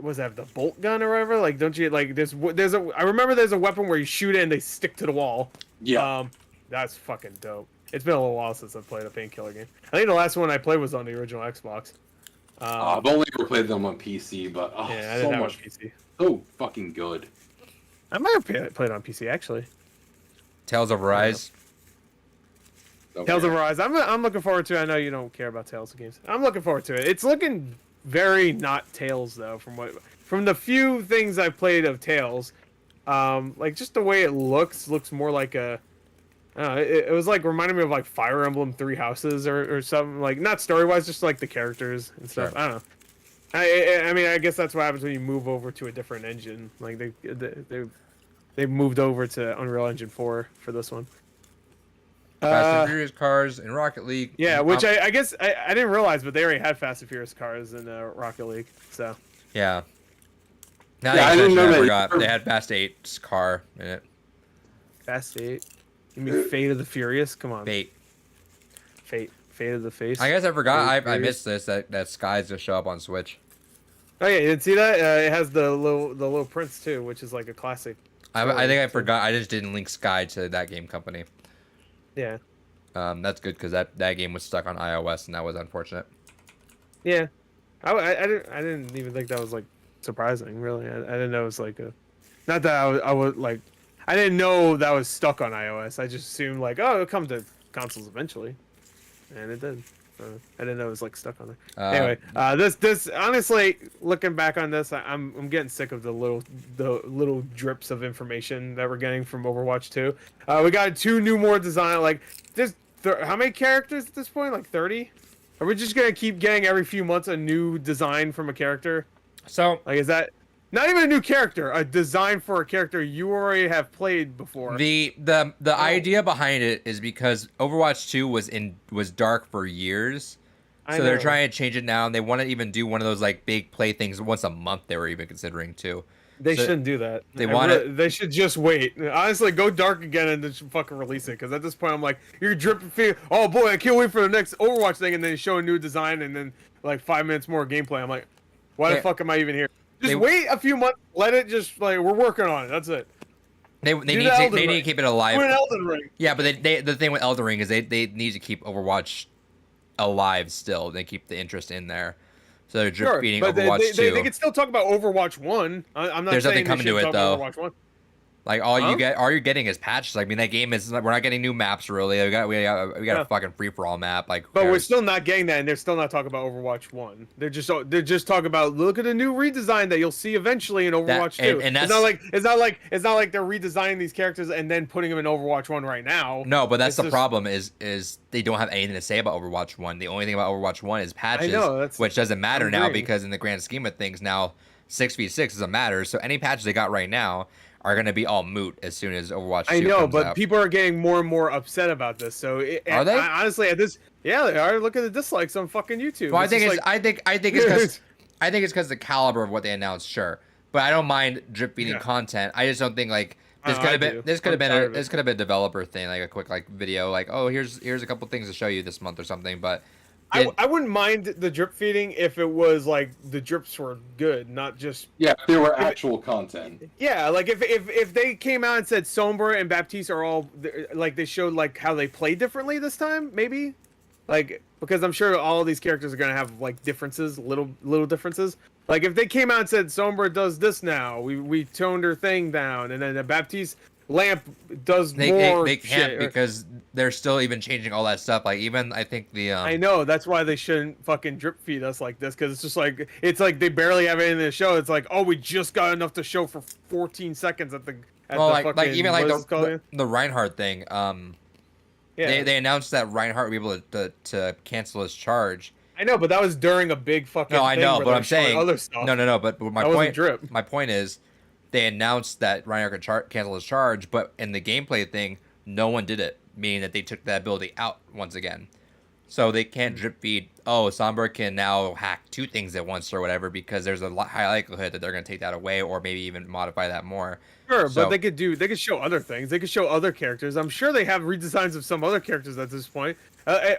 what's that? The bolt gun or whatever. Like, don't you like? I remember there's a weapon where you shoot it and they stick to the wall. Yeah. That's fucking dope. It's been a little while since I've played a Painkiller game. I think the last one I played was on the original Xbox. I've only ever played them on PC, but I didn't have a PC. So fucking good. I might have played on PC actually. Tales of Rise. Don't Tales of care. Arise. I'm looking forward to it. I know you don't care about Tales games. I'm looking forward to it. It's looking very not Tales though, from the few things I've played of Tales. Like just the way it looks more like a. I don't know, it was like reminding me of like Fire Emblem Three Houses or something, like not story wise, just like the characters and stuff. Sure. I don't know. I mean, I guess that's what happens when you move over to a different engine. Like they moved over to Unreal Engine 4 for this one. Fast and Furious cars in Rocket League. Yeah, which I guess I didn't realize, but they already had Fast and Furious cars in Rocket League. So Yeah. Now Yeah, I that you didn't know mention it, I that. forgot. They had Fast 8's car in it. Fast 8. You mean Fate of the Furious? Come on. Fate. Fate of the Face. I guess I forgot. I Furious. missed this. That Sky's gonna show up on Switch. Oh yeah, you didn't see that? It has the little Prince too, which is like a classic. I think I story. forgot. I just didn't link Sky to that game company. Yeah. That's good because that game was stuck on iOS and that was unfortunate. Yeah. I didn't even think that was like surprising. Really, I didn't know it was like a. Not that I would like. I didn't know that was stuck on iOS. I just assumed like, oh, it'll come to consoles eventually, and it did. I didn't know it was like stuck on there. Anyway, this honestly, looking back on this, I'm getting sick of the little drips of information that we're getting from Overwatch 2. We got 2 new more design. Like, there's how many characters at this point? Like 30? Are we just gonna keep getting every few months a new design from a character? So Like, is that not even a new character? A design for a character you already have played before? the idea behind it is because Overwatch 2 was dark for years. I So they're know. trying to change it now, and they want to even do one of those like big play things once a month. They were even considering too. They So shouldn't do that. they want it- They should just wait. Honestly, go dark again and then fucking release it. Because at this point, I'm like, you're dripping feed. Oh boy, I can't wait for the next Overwatch thing, and then show a new design, and then like 5 minutes more gameplay. I'm like, why the Yeah. fuck am I even here? Just They- wait a few months. Let it just like we're working on it. That's it. They Do need the to, Elden they need to Ring. keep it alive. Do an Elden Ring. Yeah, but the thing with Elden Ring is they need to keep Overwatch alive still. They keep the interest in there. So they're drip Sure, feeding but Overwatch 2. they can still talk about Overwatch 1. I'm not There's saying nothing coming they to should it, talk about though. Overwatch 1. Like all you're getting is patches. I mean, that game is we're not getting new maps really. We got Yeah. a fucking free for all map. Like, who But we're cares? still not getting that, and they're still not talking about Overwatch 1. They're just talking about look at the new redesign that you'll see eventually in Overwatch 2. and It's not like they're redesigning these characters and then putting them in Overwatch 1 right now. No, but that's It's the just- problem is they don't have anything to say about Overwatch 1. The only thing about Overwatch 1 is patches, that's- which doesn't matter I'm now agreeing. because in the grand scheme of things now 6v6 doesn't matter. So any patches they got right now are going to be all moot as soon as Overwatch 2 I know, comes but out. people are getting more and more upset about this. So Are they? honestly at this? Yeah, they are. Look at the dislikes on fucking YouTube. Well, I It's think just it's like- I think it's because I think it's because the caliber of what they announced, sure. But I don't mind drip feeding Yeah. content. I just don't think like this I could have do. been this could have I'm been tired a of it. this could have been a developer thing, like a quick like video, like oh here's a couple things to show you this month or something. But I wouldn't mind the drip feeding if it was like the drips were good, not just Yeah, if there were actual content. yeah. Like if they came out and said Sombra and Baptiste are all like they showed like how they play differently this time, maybe like because I'm sure all of these characters are gonna have like differences, little differences. Like if they came out and said Sombra does this now, we toned her thing down, and then the Baptiste lamp does more. they can't shit. because they're still even changing all that stuff. Like even I think the I know that's why they shouldn't fucking drip feed us like this because it's like they barely have anything to show. It's like oh we just got enough to show for 14 seconds at the well the like fucking, even like what is it called? the Reinhardt thing. Yeah. They announced that Reinhardt would be able to cancel his charge. I know, but that was during a big fucking. No, I thing know, where but they I'm were showing saying other stuff. no. But my That wasn't point, drip. my point is, they announced that Reinhardt could cancel his charge, but in the gameplay thing, no one did it, meaning that they took that ability out once again. So they can't drip feed. Oh, Sombra can now hack 2 things at once or whatever because there's a high likelihood that they're going to take that away or maybe even modify that more. Sure, So- but they could show other things. They could show other characters. I'm sure they have redesigns of some other characters at this point,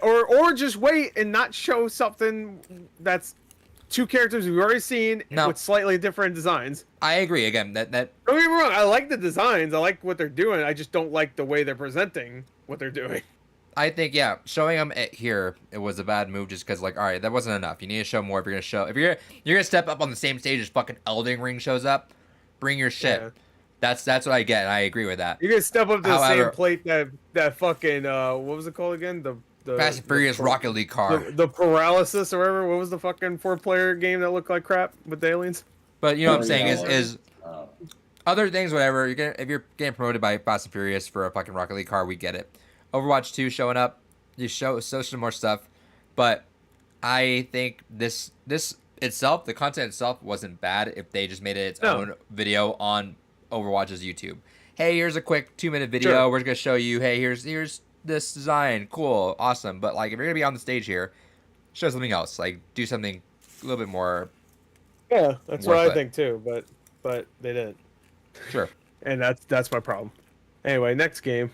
or just wait and not show something that's 2 characters we've already seen No. with slightly different designs. I agree. Again, that Don't get me wrong. I like the designs. I like what they're doing. I just don't like the way they're presenting what they're doing. I think showing them here it was a bad move just because like all right that wasn't enough. You need to show more if you're gonna step up on the same stage as fucking Elden Ring shows up. Bring your shit. Yeah. That's what I get. And I agree with that. You can step up to the However- same plate that fucking what was it called again? The Fast and Furious Rocket League car. The paralysis or whatever. What was the fucking 4-player game that looked like crap with the aliens? But you know what I'm saying Yeah. is other things, whatever. If you're getting promoted by Fast and Furious for a fucking Rocket League car, we get it. Overwatch 2 showing up, you show some more stuff, but I think this itself, the content itself, wasn't bad if they just made it its own video on Overwatch's YouTube. Hey, here's a quick 2-minute video. Sure. We're just gonna show you. Hey, here's this design. Cool, awesome. But like, if you're gonna be on the stage here, show something else. Like, do something a little bit more. Yeah, that's what I think too. But they didn't. Sure. And that's my problem. Anyway, next game.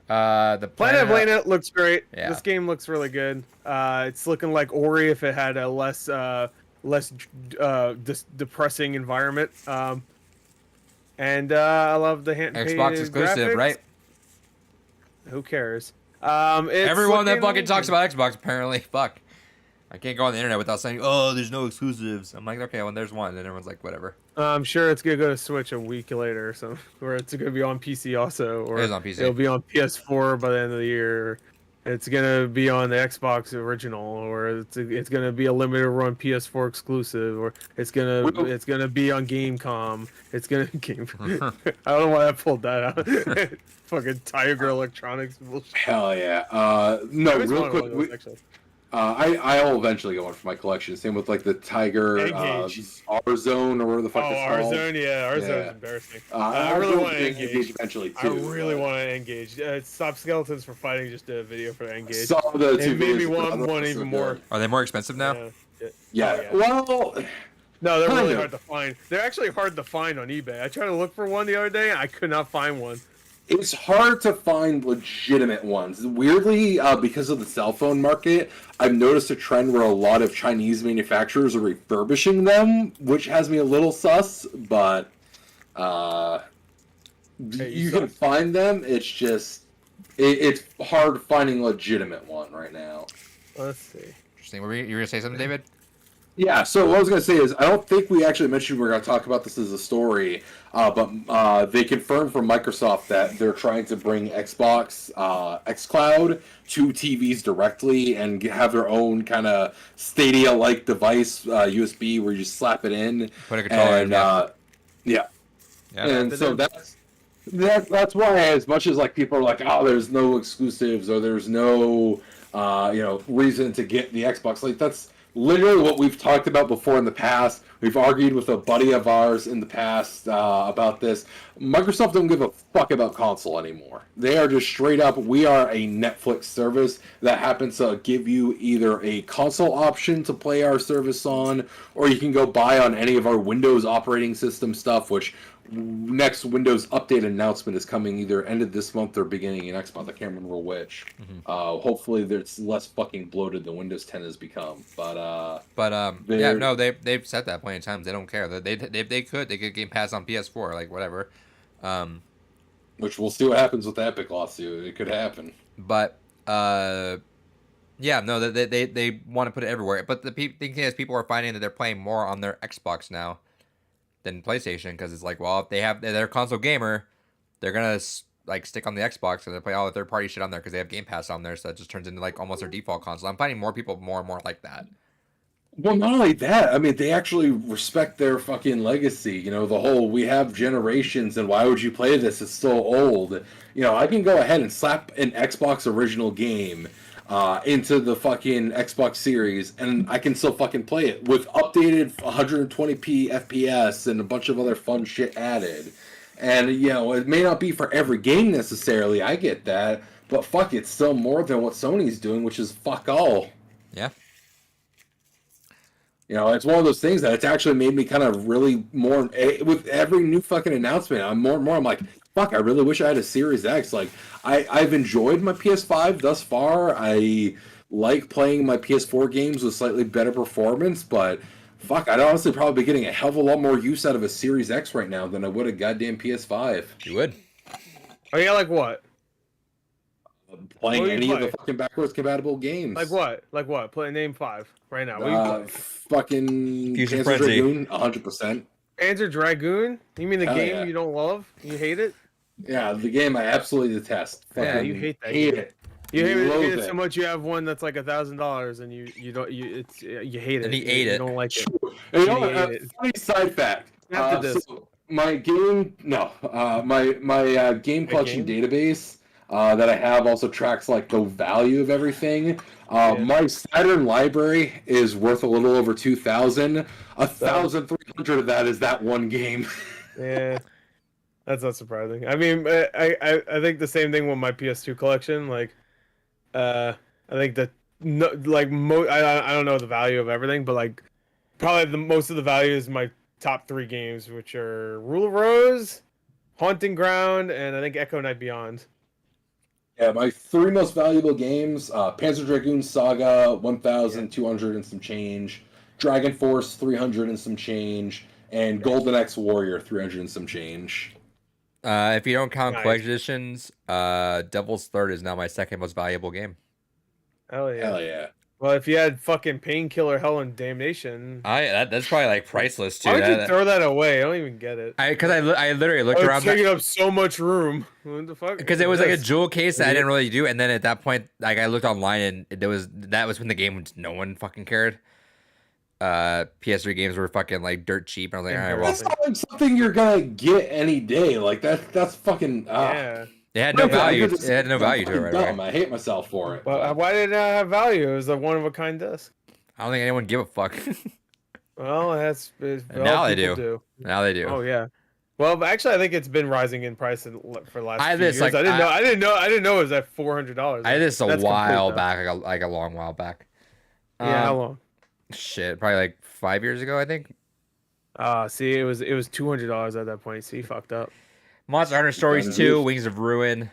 The Planet of Lana looks great. Yeah. This game looks really good. It's looking like Ori if it had a less depressing environment. And I love the hand Xbox exclusive, graphics. right? Who cares? Everyone that fucking talks about Xbox apparently, fuck. I can't go on the internet without saying, "Oh, there's no exclusives." I'm like, okay, well, there's one, and everyone's like, whatever. I'm sure it's gonna go to Switch a week later or something, or it's gonna be on PC also, or It is on PC. it'll be on PS4 by the end of the year. It's gonna be on the Xbox original, or it's gonna be a limited run PS4 exclusive, or it's gonna be on Gamecom. It's gonna game. I don't know why I pulled that out. Fucking Tiger Electronics bullshit. Hell yeah. No, I always real wanted quick. one of those, actually. I'll eventually get one for my collection. Same with like the Tiger Engage. R-Zone or whatever the fuck it's called. R-Zone, yeah, R-Zone's Yeah. embarrassing. I really will want to get engage. eventually I too. really want to engage. Stop Skeletons for Fighting just did a video for Engage. Saw the two It made me videos, want but one they're even so more. good. Are they more expensive now? Yeah. Oh, yeah. Well, No, they're Kind really of. hard to find. They're actually hard to find on eBay. I tried to look for one the other day, and I could not find one. it's hard to find legitimate ones. Weirdly, because of the cell phone market, I've noticed a trend where a lot of Chinese manufacturers are refurbishing them, which has me a little sus. But Hey, you can find them. It's just it's hard finding legitimate one right now. Let's see. Interesting. You were gonna say something, David? Yeah, so what I was going to say is, I don't think we actually mentioned we are going to talk about this as a story, but they confirmed from Microsoft that they're trying to bring Xbox xCloud to TVs directly and have their own kind of Stadia-like device, USB, where you just slap it in. Put a controller in, yeah. Yeah. And so that's why, as much as like people are like, oh, there's no exclusives or there's no reason to get the Xbox, like that's literally what we've talked about before in the past. We've argued with a buddy of ours in the past about this. Microsoft don't give a fuck about console anymore. They are just straight up, we are a Netflix service that happens to give you either a console option to play our service on, or you can go buy on any of our Windows operating system stuff, which next Windows update announcement is coming either end of this month or beginning of next month. I can't remember which. Hopefully, it's less fucking bloated than Windows 10 has become. They've said that plenty of times. They don't care. They could Game Pass on PS4, like whatever. Which we'll see what happens with the Epic lawsuit. It could happen. But they want to put it everywhere. But the thing is, people are finding that they're playing more on their Xbox now than PlayStation, because it's like, well, if they're a console gamer, they're gonna like stick on the Xbox and they play all the third-party shit on there because they have Game Pass on there, so it just turns into like almost their default console. I'm finding more people more and more like that. Well, not only that, I mean, they actually respect their fucking legacy. You know, the whole, we have generations, and why would you play this? It's so old. You know, I can go ahead and slap an Xbox original game into the fucking Xbox Series, and I can still fucking play it with updated 120p FPS and a bunch of other fun shit added. And, you know, it may not be for every game necessarily, I get that, but fuck, it's still more than what Sony's doing, which is fuck all. Yeah. You know, it's one of those things that it's actually made me kind of really more, with every new fucking announcement, I'm more and more, I'm like, fuck, I really wish I had a Series X. Like, I've enjoyed my PS5 thus far. I like playing my PS4 games with slightly better performance, but fuck, I'd honestly probably be getting a hell of a lot more use out of a Series X right now than I would a goddamn PS5. You would? Oh yeah, like what? Playing What do you any play? of the fucking backwards compatible games. Like what? Like what? Play name 5 right now. What do you play? Fucking Fusion Panzer Frenzy. Dragoon, 100%. Panzer Dragoon? You mean the Hell game yeah. you don't love? You hate it? Yeah, the game I absolutely detest. Yeah, Fucking you hate that hate game. it. You hate Loathe it so much. You have one that's like $1,000, and you don't you hate it. And he you, ate you it. don't like it. And you know And he what? ate it. Funny side fact. After this, So my game, no, my game collection game? database that I have also tracks like the value of everything. Yeah. My Saturn library is worth a little over 2,000. 1,300 of that is that one game. Yeah, that's not surprising. I mean, I think the same thing with my PS2 collection. Like, I think that no, like I don't know the value of everything, but like probably the most of the value is my top 3 games, which are Rule of Rose, Haunting Ground, and I think Echo Night Beyond. Yeah, my 3 most valuable games: Panzer Dragoon Saga, 1,200 and some change; Dragon Force, 300 and some change; and Golden X Warrior, 300 and some change. If you don't count Nice. collection editions, Devil's Third is now my second most valuable game. Hell yeah. Hell yeah! Well, if you had fucking Painkiller, Hell, and Damnation, That's probably like priceless too. why would you throw that away? I don't even get it. Because I literally looked It's around taking up so much room. What the fuck? because it was like a jewel case that I Idiot. didn't really do, and then at that point, like I looked online and that was when the game no one fucking cared. PS3 games were fucking like dirt cheap, and I was like, all right, well, That's not like something you're gonna get any day. Like that's fucking. Yeah. it had no Okay, value. because It had no value to it fucking right dumb. away. I hate myself for it. Well, why did it not have value? It was a one of a kind disc. I don't think anyone give a fuck. Well, that's Now they do. Now they do. Oh yeah. Well, but actually, I think it's been rising in price for the last I had few this, years. like, I didn't know it was at $400. I did this a That's while complete, back, like a long while back. Yeah, how long? Shit, probably like 5 years ago, I think. See, it was $200 at that point. See, fucked up. Monster Hunter Stories 2, Wings of Ruin. It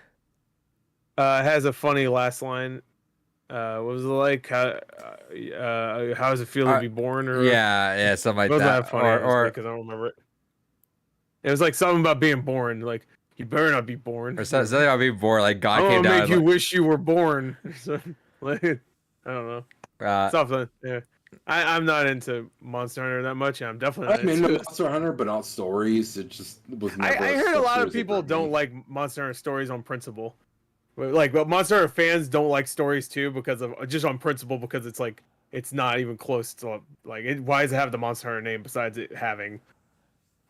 has a funny last line. What was it like? How does it feel to be born? Or Yeah, something like wasn't that. that funny? Because I don't remember it. It was like something about being born. Like you better not be born. Or something about being born. Like God I'm came gonna down. make you wish you were born. Like, I don't know. Something. Yeah. I'm not into Monster Hunter that much. And I'm definitely not I'm into into Monster Hunter, but not stories. It just was never. I heard a lot of people for me. don't like Monster Hunter stories on principle. But Monster Hunter fans don't like stories too because of just on principle because it's like it's not even close to like why does it have the Monster Hunter name besides it having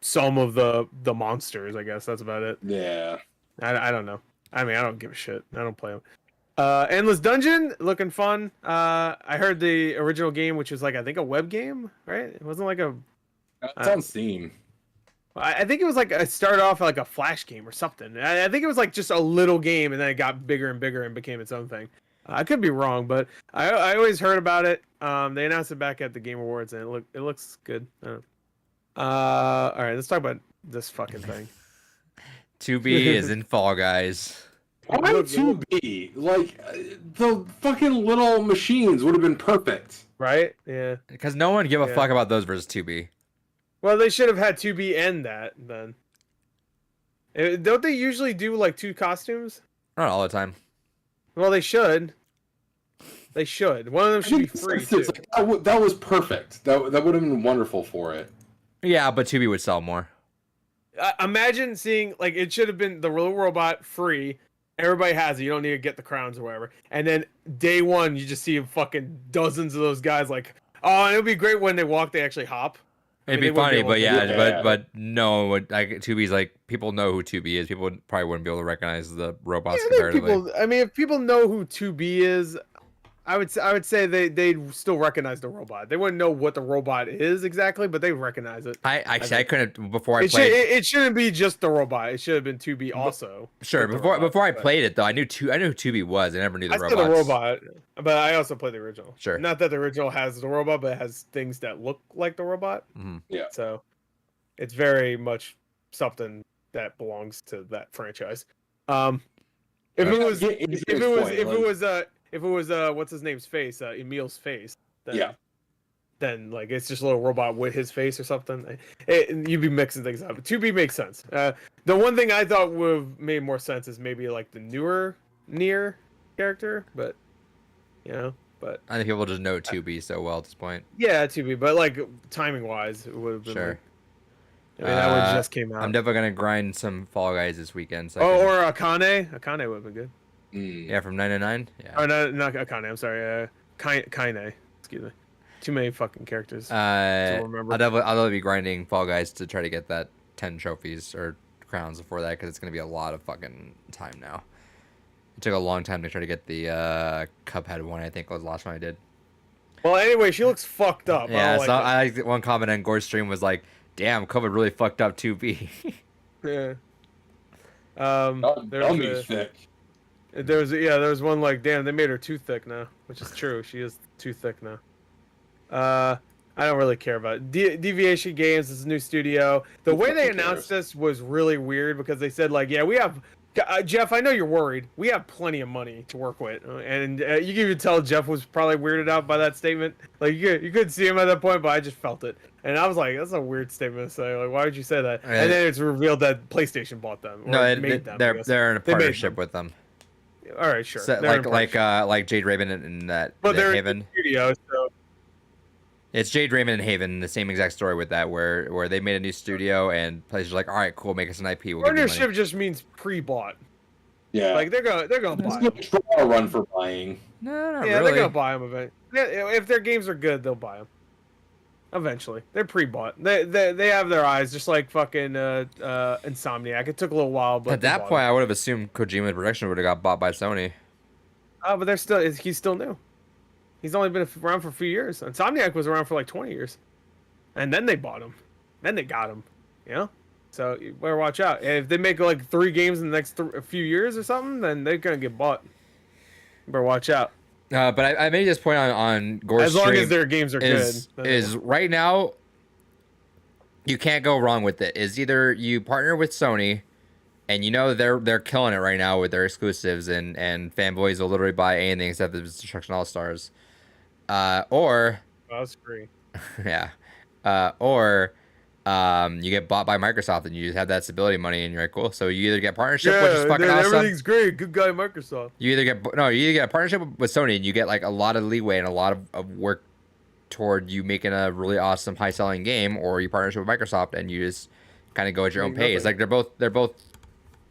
some of the monsters? I guess that's about it. Yeah. I don't know. I mean, I don't give a shit. I don't play them. Endless Dungeon looking fun. I heard the original game, which was like I think a web game, right? It wasn't like a. It's on Steam. I think it was like it started off like a Flash game or something. I think it was like just a little game, and then it got bigger and bigger and became its own thing. I could be wrong, but I always heard about it. They announced it back at the Game Awards, and it looks good. I don't know. All right, let's talk about this fucking thing. 2B is in Fall Guys. Why 2B? Like, the fucking little machines would have been perfect. Right? Yeah. Because no one give a fuck about those versus 2B. Well, they should have had 2B end that then. Don't they usually do like 2 costumes? Not all the time. Well, they should. They should. One of them should be free too. Like, that was perfect. That would have been wonderful for it. Yeah, but 2B would sell more. Imagine seeing like it should have been the Little Robot free. Everybody has it. You don't need to get the crowns or whatever. And then day one, you just see fucking dozens of those guys. Like, oh, and it would be great when they walk. They actually hop. It'd be funny, but yeah, but no, like 2B's like people know who 2B is. People probably wouldn't be able to recognize the robots comparatively. I mean, if people know who 2B is, I would say they'd still recognize the robot. They wouldn't know what the robot is exactly, but they recognize it. I couldn't before I played. It shouldn't be just the robot. It should have been 2B also. Sure, before I played it though, I knew who 2B was. I never knew the robot. I said the robot, but I also played the original. Sure. Not that the original has the robot, but it has things that look like the robot. Mm-hmm. Yeah. So it's very much something that belongs to that franchise. If it was what's his name's face, Emil's face, then, then like it's just a little robot with his face or something. You'd be mixing things up. 2B makes sense. The one thing I thought would have made more sense is maybe like the newer Nier character, but but I think people just know 2B so well at this point. Yeah, 2B, but like timing wise, it would have been. Sure. Like, I mean, that one just came out. I'm definitely gonna grind some Fall Guys this weekend. So or Akane. Akane would have been good. Yeah, from 999. Yeah. Oh, no, not Akane. I'm sorry. Kaine. Excuse me. Too many fucking characters. I'll definitely be grinding Fall Guys to try to get that 10 trophies or crowns before that, because it's gonna be a lot of fucking time now. It took a long time to try to get the Cuphead one. I think was the last one I did. Well, anyway, she looks fucked up. Yeah, I so I like one comment on Gore's stream was like, "Damn, Cuphead really fucked up 2B." Yeah. That'll be thick. There was one like, damn, they made her too thick now, which is true. She is too thick now. I don't really care about it. Deviation Games is a new studio. The way they announced this was really weird because they said like, yeah, we have Jeff. I know you're worried. We have plenty of money to work with, and you can even tell Jeff was probably weirded out by that statement. Like you couldn't see him at that point, but I just felt it, and I was like, that's a weird statement to say. Like, why would you say that? Right. And then it's revealed that PlayStation bought them. No, they're in a They made partnership them. with them. All right, sure. So, like Jade Raymond and that. But they're Haven. in the studio, so. It's Jade Raymond and Haven, the same exact story with that, where they made a new studio and players are like, all right, cool, make us an IP. We'll Partnership just means pre-bought. Yeah, like they're gonna buy them. It's no trial run for buying. No, not Yeah, really. they're gonna buy them eventually. If their games are good, they'll buy them. Eventually, they're pre-bought. They have their eyes, just like fucking Insomniac. It took a little while, but At that point, I would have assumed Kojima Production would have got bought by Sony. Oh, but he's still new. He's only been around for a few years. Insomniac was around for like 20 years, and then they bought him. Then they got him. You know, so you better watch out. And if they make like 3 games in the next few years or something, then they're gonna get bought. You better watch out. But I made this point on Gore's as long stream as their games are is right now, you can't go wrong with it. Is either you partner with Sony, and you know they're killing it right now with their exclusives, and fanboys will literally buy anything except the Destruction All Stars. Or that's free. Yeah. Or you get bought by Microsoft and you just have that stability money and you're like, cool. So you either get partnership, which is fucking awesome. Everything's great. Good guy, Microsoft. You either get a partnership with Sony and you get like a lot of leeway and a lot of work toward you making a really awesome high selling game, or you partnership with Microsoft and you just kind of go at your own pace. Like they're both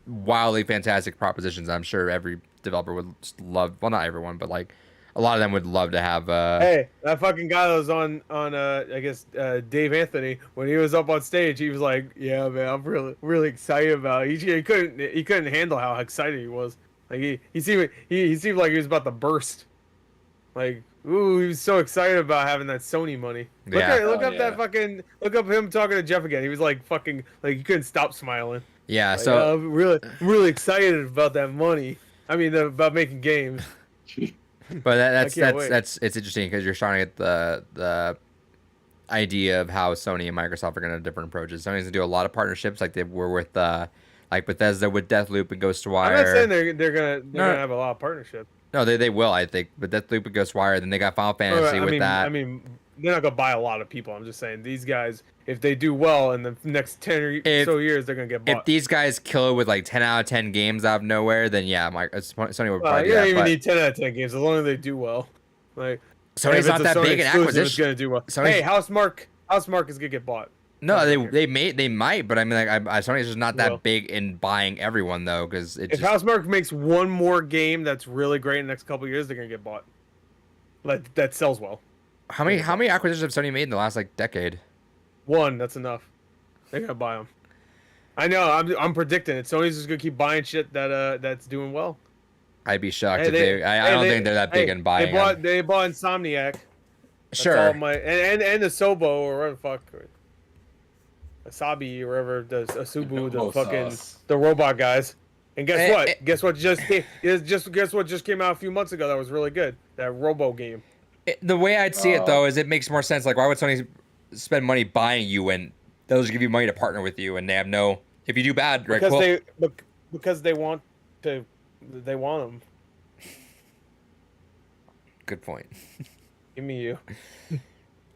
wildly fantastic propositions. I'm sure every developer would love, well, not everyone, but like a lot of them would love to have. Hey, that fucking guy that was on I guess Dave Anthony, when he was up on stage, he was like, "Yeah, man, I'm really excited about it." He couldn't handle how excited he was. Like he seemed like he was about to burst. Like, ooh, he was so excited about having that Sony money. Look up him talking to Jeff again. He was like fucking like he couldn't stop smiling. Yeah, like, so I'm really excited about that money. I mean, about making games. But that's it's interesting because you're starting at the idea of how Sony and Microsoft are going to have different approaches. Sony's going to do a lot of partnerships, like they were with like Bethesda with Deathloop and Ghostwire. I'm not saying they're gonna have a lot of partnerships. No, they will, I think. But Deathloop and Ghostwire, then they got Final Fantasy with that. I mean, they're not gonna buy a lot of people. I'm just saying these guys, if they do well in the next 10 or so years, they're gonna get bought. If these guys kill it with like 10 out of 10 games out of nowhere, then yeah, Sony would probably do you that. don't even need 10 out of 10 games as long as they do well. Like Sony's not that big an acquisition. It's gonna do well. Hey, Housemark is gonna get bought. No, they might, but I mean, like, Sony's just not that big in buying everyone though, because if Housemark makes one more game that's really great in the next couple of years, they're gonna get bought. Like that sells well. How many acquisitions have Sony made in the last like decade? One, that's enough. They're gonna buy them. I know. I'm predicting it. Sony's just gonna keep buying shit that's doing well. I'd be shocked if they. I don't think they're that big in buying. They bought Insomniac. That's sure. and the Sobo or whatever the fuck. Asabi or wherever the Asubu, the robot guys. And guess what? Guess what just came out a few months ago that was really good. That Robo game. The way I'd see it though is it makes more sense. Like, why would Sony spend money buying you when they'll just give you money to partner with you and they have no? If you do bad, right? Because they want them. Good point. Give me you.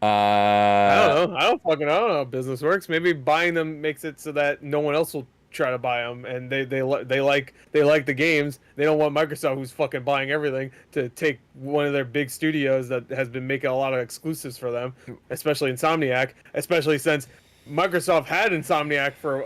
I don't know. I don't know how business works. Maybe buying them makes it so that no one else will try to buy them, and they like the games. They don't want Microsoft, who's fucking buying everything, to take one of their big studios that has been making a lot of exclusives for them, especially Insomniac. Especially since Microsoft had Insomniac for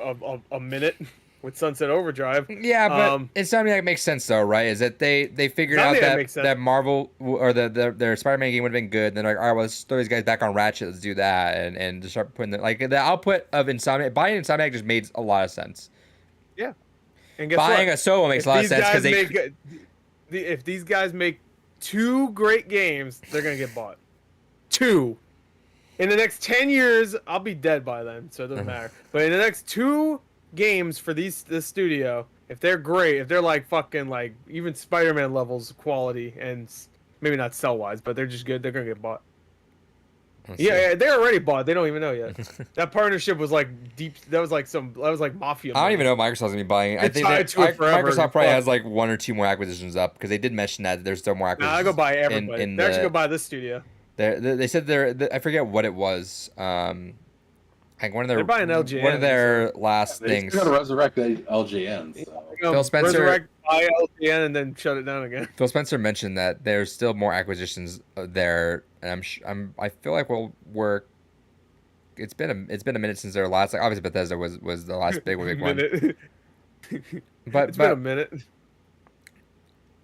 a minute with Sunset Overdrive. Yeah, but Insomniac makes sense though, right? Is that they figured out Insomniac makes sense. that Marvel or their Spider-Man game would have been good. And they're like, all right, well, let's throw these guys back on Ratchet. Let's do that, and just start putting the output of Insomniac. Buying Insomniac just made a lot of sense. Yeah, and guess buying what? a solo makes a lot of sense because if these guys make 2 great games, they're gonna get bought. 2. In the next 10 years, I'll be dead by then, so it doesn't matter. But in the next 2 games for this studio, if they're great, if they're like fucking like even Spider-Man levels of quality, and maybe not sell-wise, but they're just good, they're gonna get bought. Yeah, they're already bought. They don't even know yet. That partnership was like deep. That was like mafia. I don't even know if Microsoft's gonna be buying. I think Microsoft probably has like 1 or 2 more acquisitions up because they did mention that there's still more acquisitions. I go buy everybody. They're actually go buy this studio. They said I forget what it was. Like one of their they're buying LGN, one of their last things. They're gonna resurrect LGN. So. Phil Spencer resurrect, buy LGN, and then shut it down again. Phil Spencer mentioned that there's still more acquisitions there, and I feel like we're. It's been a minute since their last. Like obviously Bethesda was the last big one. But it's been a minute.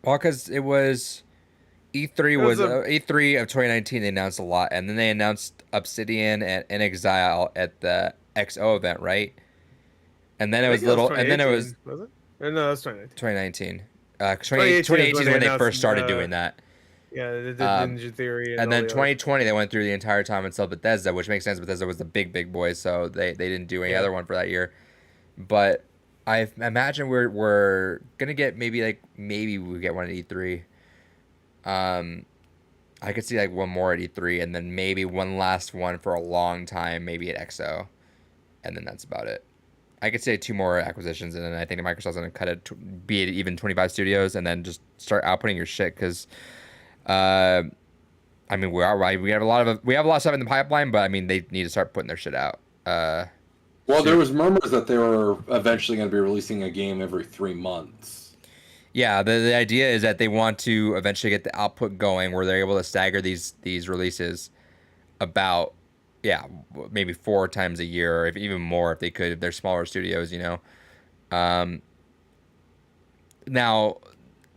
Well, because it was. E3 was E3 of 2019. They announced a lot, and then they announced Obsidian and Exile at the XO event, right? And then it was little, and then it was. Was it? No, that's 2019. 2018 is when they first started doing that. Yeah, they did Ninja Theory, and then 2020 they went through the entire time until Bethesda, which makes sense. Bethesda was the big boys, so they didn't do any other one for that year. But I imagine we're gonna get maybe we get one at E3. I could see like one more at E3 and then maybe one last one for a long time, maybe at XO, and then that's about it. I could say 2 more acquisitions, and then I think Microsoft's gonna cut it, be it even 25 studios, and then just start outputting your shit. Because, I mean, we have a lot of stuff in the pipeline, but I mean, they need to start putting their shit out. Well, there was murmurs that they were eventually going to be releasing a game every 3 months. Yeah, the idea is that they want to eventually get the output going where they're able to stagger these releases about, maybe 4 times a year, or even more if they could, if they're smaller studios, you know. Now,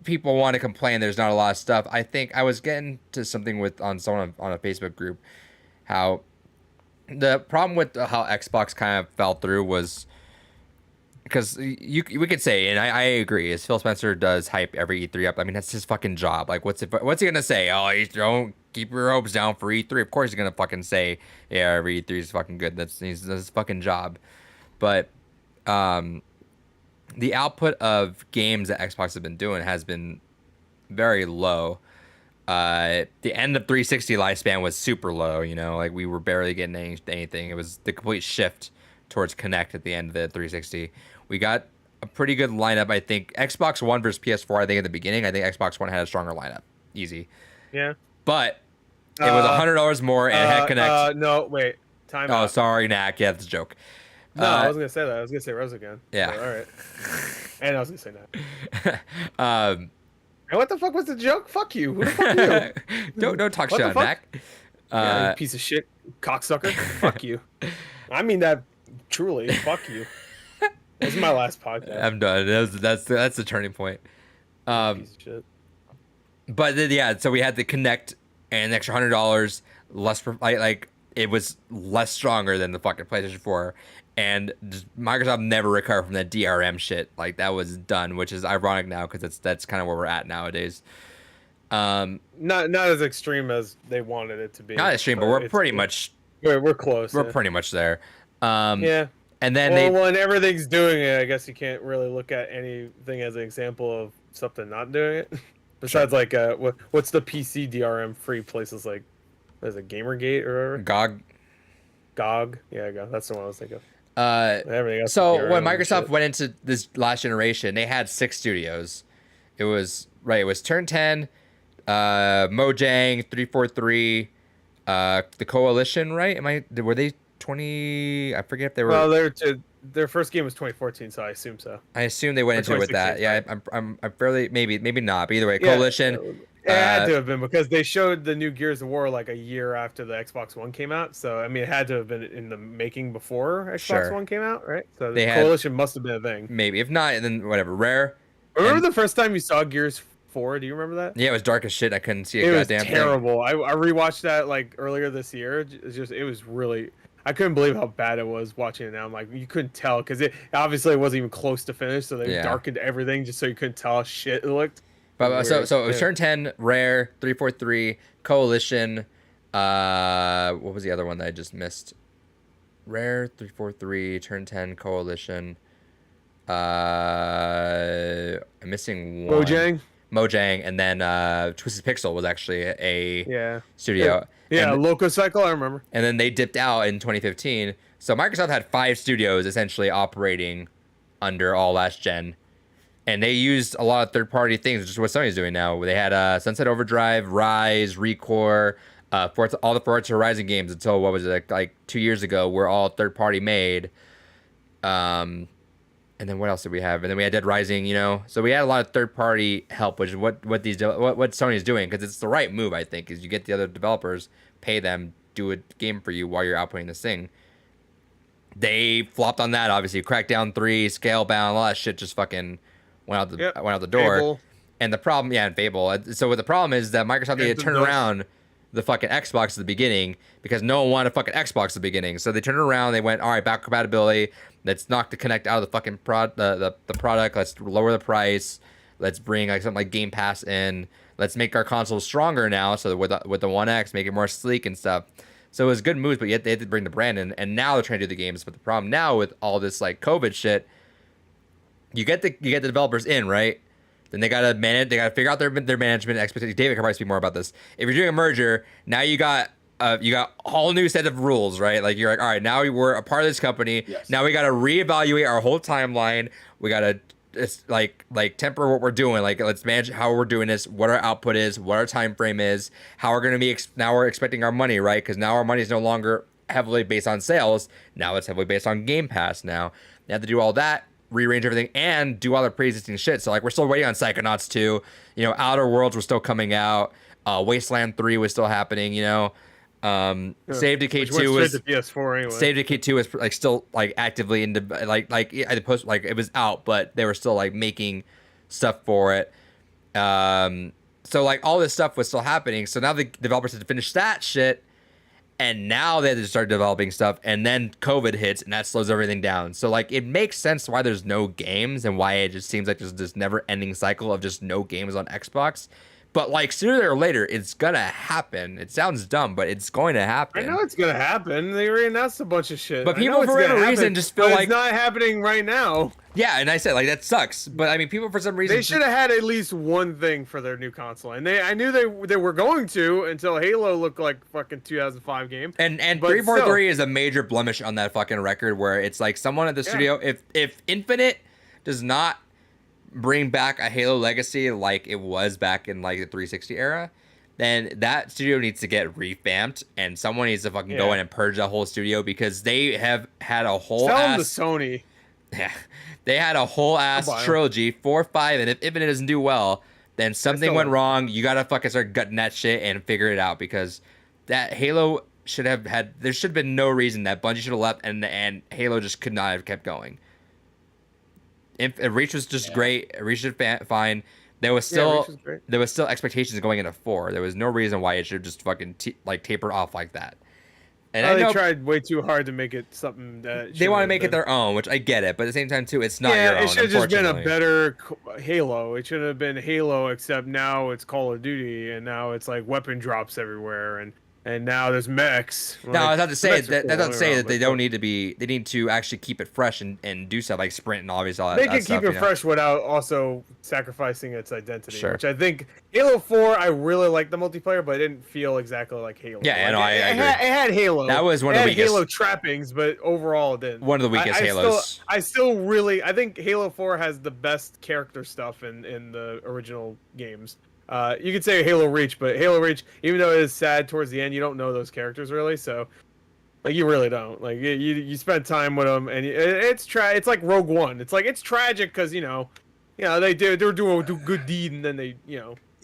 people want to complain there's not a lot of stuff. I think I was getting to something on someone on a Facebook group, how the problem with how Xbox kind of fell through was, because we could say, and I agree, is Phil Spencer does hype every E3 up. I mean, that's his fucking job. Like, what's he gonna say? Oh, you don't keep your hopes down for E3. Of course he's gonna fucking say, yeah, every E3 is fucking good. That's his fucking job. But the output of games that Xbox has been doing has been very low. The end of 360 lifespan was super low. You know, like we were barely getting anything. It was the complete shift towards Kinect at the end of the 360. We got a pretty good lineup, I think. Xbox One versus PS4, I think, at the beginning. I think Xbox One had a stronger lineup. Easy. Yeah. But it was $100 more and it had Kinect. No, wait. Time out. Oh, sorry, Knack. Yeah, that's a joke. No, I was going to say that. I was going to say Rose again. Yeah. But, all right. And I was going to say that. And what the fuck was the joke? Fuck you. Who the fuck are you? Don't talk shit on Knack. You piece of shit. Cocksucker. Fuck you. I mean that truly. Fuck you. This is my last podcast. I'm done. That's the turning point. Piece of shit. But yeah, so we had the Kinect and an extra $100 less. Like it was less stronger than the fucking PlayStation 4, and Microsoft never recovered from that DRM shit. Like that was done, which is ironic now because that's kind of where we're at nowadays. Not as extreme as they wanted it to be. Not extreme, but we're pretty much. We're close. We're pretty much there. Yeah. And then when everything's doing it, I guess you can't really look at anything as an example of something not doing it. Besides, like, what's the PC DRM free places like? What is it, Gamergate or whatever? GOG. Yeah, GOG. That's the one I was thinking of. Everything else. So when Microsoft went into this last generation, they had 6 studios. It was Turn 10, Mojang, 343, the Coalition, right? Were they 20? I forget if they were. Well, their first game was 2014, so I assume so. I assume they went into it with that. Yeah, I'm fairly maybe not. But either way, Coalition, It had to have been because they showed the new Gears of War like a year after the Xbox One came out. So I mean, it had to have been in the making before Xbox Sure. One came out, right? So They the had- Coalition must have been a thing. Maybe if not, then whatever. Rare. Remember And- the first time you saw Gears 4? Do you remember that? Yeah, it was dark as shit. I couldn't see It a was goddamn thing. terrible. I rewatched that like earlier this year. It was really. I couldn't believe how bad it was watching it now. I'm like, you couldn't tell because it obviously it wasn't even close to finish, so they darkened everything just so you couldn't tell how shit it looked. But so it was Yeah. turn 10, Rare, 343, Coalition. What was the other one that I just missed? Rare, 343, turn 10, Coalition. I'm missing one. Mojang, and then Twisted Pixel was actually a studio. Yeah, and, Loco Cycle, I remember. And then they dipped out in 2015. So Microsoft had 5 studios essentially operating under all last gen. And they used a lot of third-party things, which is what Sony's doing now. They had Sunset Overdrive, Rise, Recore, Forza, all the Forza Horizon games until, what was it, like 2 years ago, were all third-party made. And then what else did we have? And then we had Dead Rising, you know. So we had a lot of third-party help, which is what Sony's doing, because it's the right move, I think, is you get the other developers, pay them, do a game for you while you're outputting this thing. They flopped on that, obviously. Crackdown 3, Scalebound, all that shit just fucking went out the door. Fable. And the problem, and Fable. So what the problem is that Microsoft needed to turn around the fucking Xbox at the beginning because no one wanted a fucking Xbox at the beginning. So they turned around, they went, all right, back compatibility. Let's knock the Kinect out of the fucking the product. Let's lower the price. Let's bring like something like Game Pass in. Let's make our consoles stronger now. So that with the One X, make it more sleek and stuff. So it was good moves, but yet they had to bring the brand in. And now they're trying to do the games. But the problem now with all this like COVID shit, you get the developers in, right? Then they gotta manage. They gotta figure out their management expectations. David can probably speak more about this. If you're doing a merger, now you got a whole new set of rules, right? Like you're like, all right, now we're a part of this company. Yes. Now we gotta reevaluate our whole timeline. We gotta like temper what we're doing. Like let's manage how we're doing this, what our output is, what our time frame is, how we're gonna be. Now we're expecting our money, right? Because now our money is no longer heavily based on sales. Now it's heavily based on Game Pass. Now they have to do all that. Rearrange everything and do all the pre-existing shit. So like we're still waiting on Psychonauts 2. You know, Outer Worlds was still coming out. Wasteland 3 was still happening. You know, Save Decay 2 was to PS4 anyway. Save Decay 2 was like still like actively in the like I post like it was out, but they were still like making stuff for it. So like all this stuff was still happening. So now the developers had to finish that shit. And now they had to start developing stuff, and then COVID hits, and that slows everything down. So, like, it makes sense why there's no games and why it just seems like there's this never-ending cycle of just no games on Xbox. But, like, sooner or later, it's gonna happen. It sounds dumb, but it's going to happen. I know it's gonna happen. They already announced a bunch of shit. But people, for whatever reason, just feel like it's not happening right now. Yeah, and I said, like, that sucks. But, I mean, people, for some reason... They should have had at least one thing for their new console. And I knew they were going to until Halo looked like fucking 2005 game. And 343 is a major blemish on that fucking record where it's like someone at the studio... If Infinite does not bring back a Halo legacy like it was back in, like, the 360 era, then that studio needs to get revamped, and someone needs to fucking go in and purge that whole studio because they have had a whole Sell them to Sony. Yeah, they had a whole ass trilogy, 4, 5, and if Infinite doesn't do well, then something went wrong. You gotta fucking start gutting that shit and figure it out because that Halo should have had. There should have been no reason that Bungie should have left, and Halo just could not have kept going. Reach was just great. Reach was fine. There was still expectations going into 4. There was no reason why it should just fucking taper off like that. And I know they tried way too hard to make it something that they want to make it their own, which I get it, but at the same time too, it's not your own. It should have just been a better Halo. It should have been Halo, except now it's Call of Duty, and now it's like weapon drops everywhere, and now there's mechs. No, I was about to say that they don't need to be. They need to actually keep it fresh and do stuff like sprint and obviously all that. They can keep it fresh without also sacrificing its identity. Sure. Which I think Halo 4, I really liked the multiplayer, but it didn't feel exactly like Halo. Yeah, like, I agree. It had Halo. That was one of the weakest. Halo trappings, but overall it didn't. One of the weakest Halos. I think Halo 4 has the best character stuff in the original games. You could say Halo Reach, but Halo Reach, even though it is sad towards the end, you don't know those characters really, so like you really don't. Like you spend time with them, and it's like Rogue One. It's like it's tragic because they're doing a good deed, and then they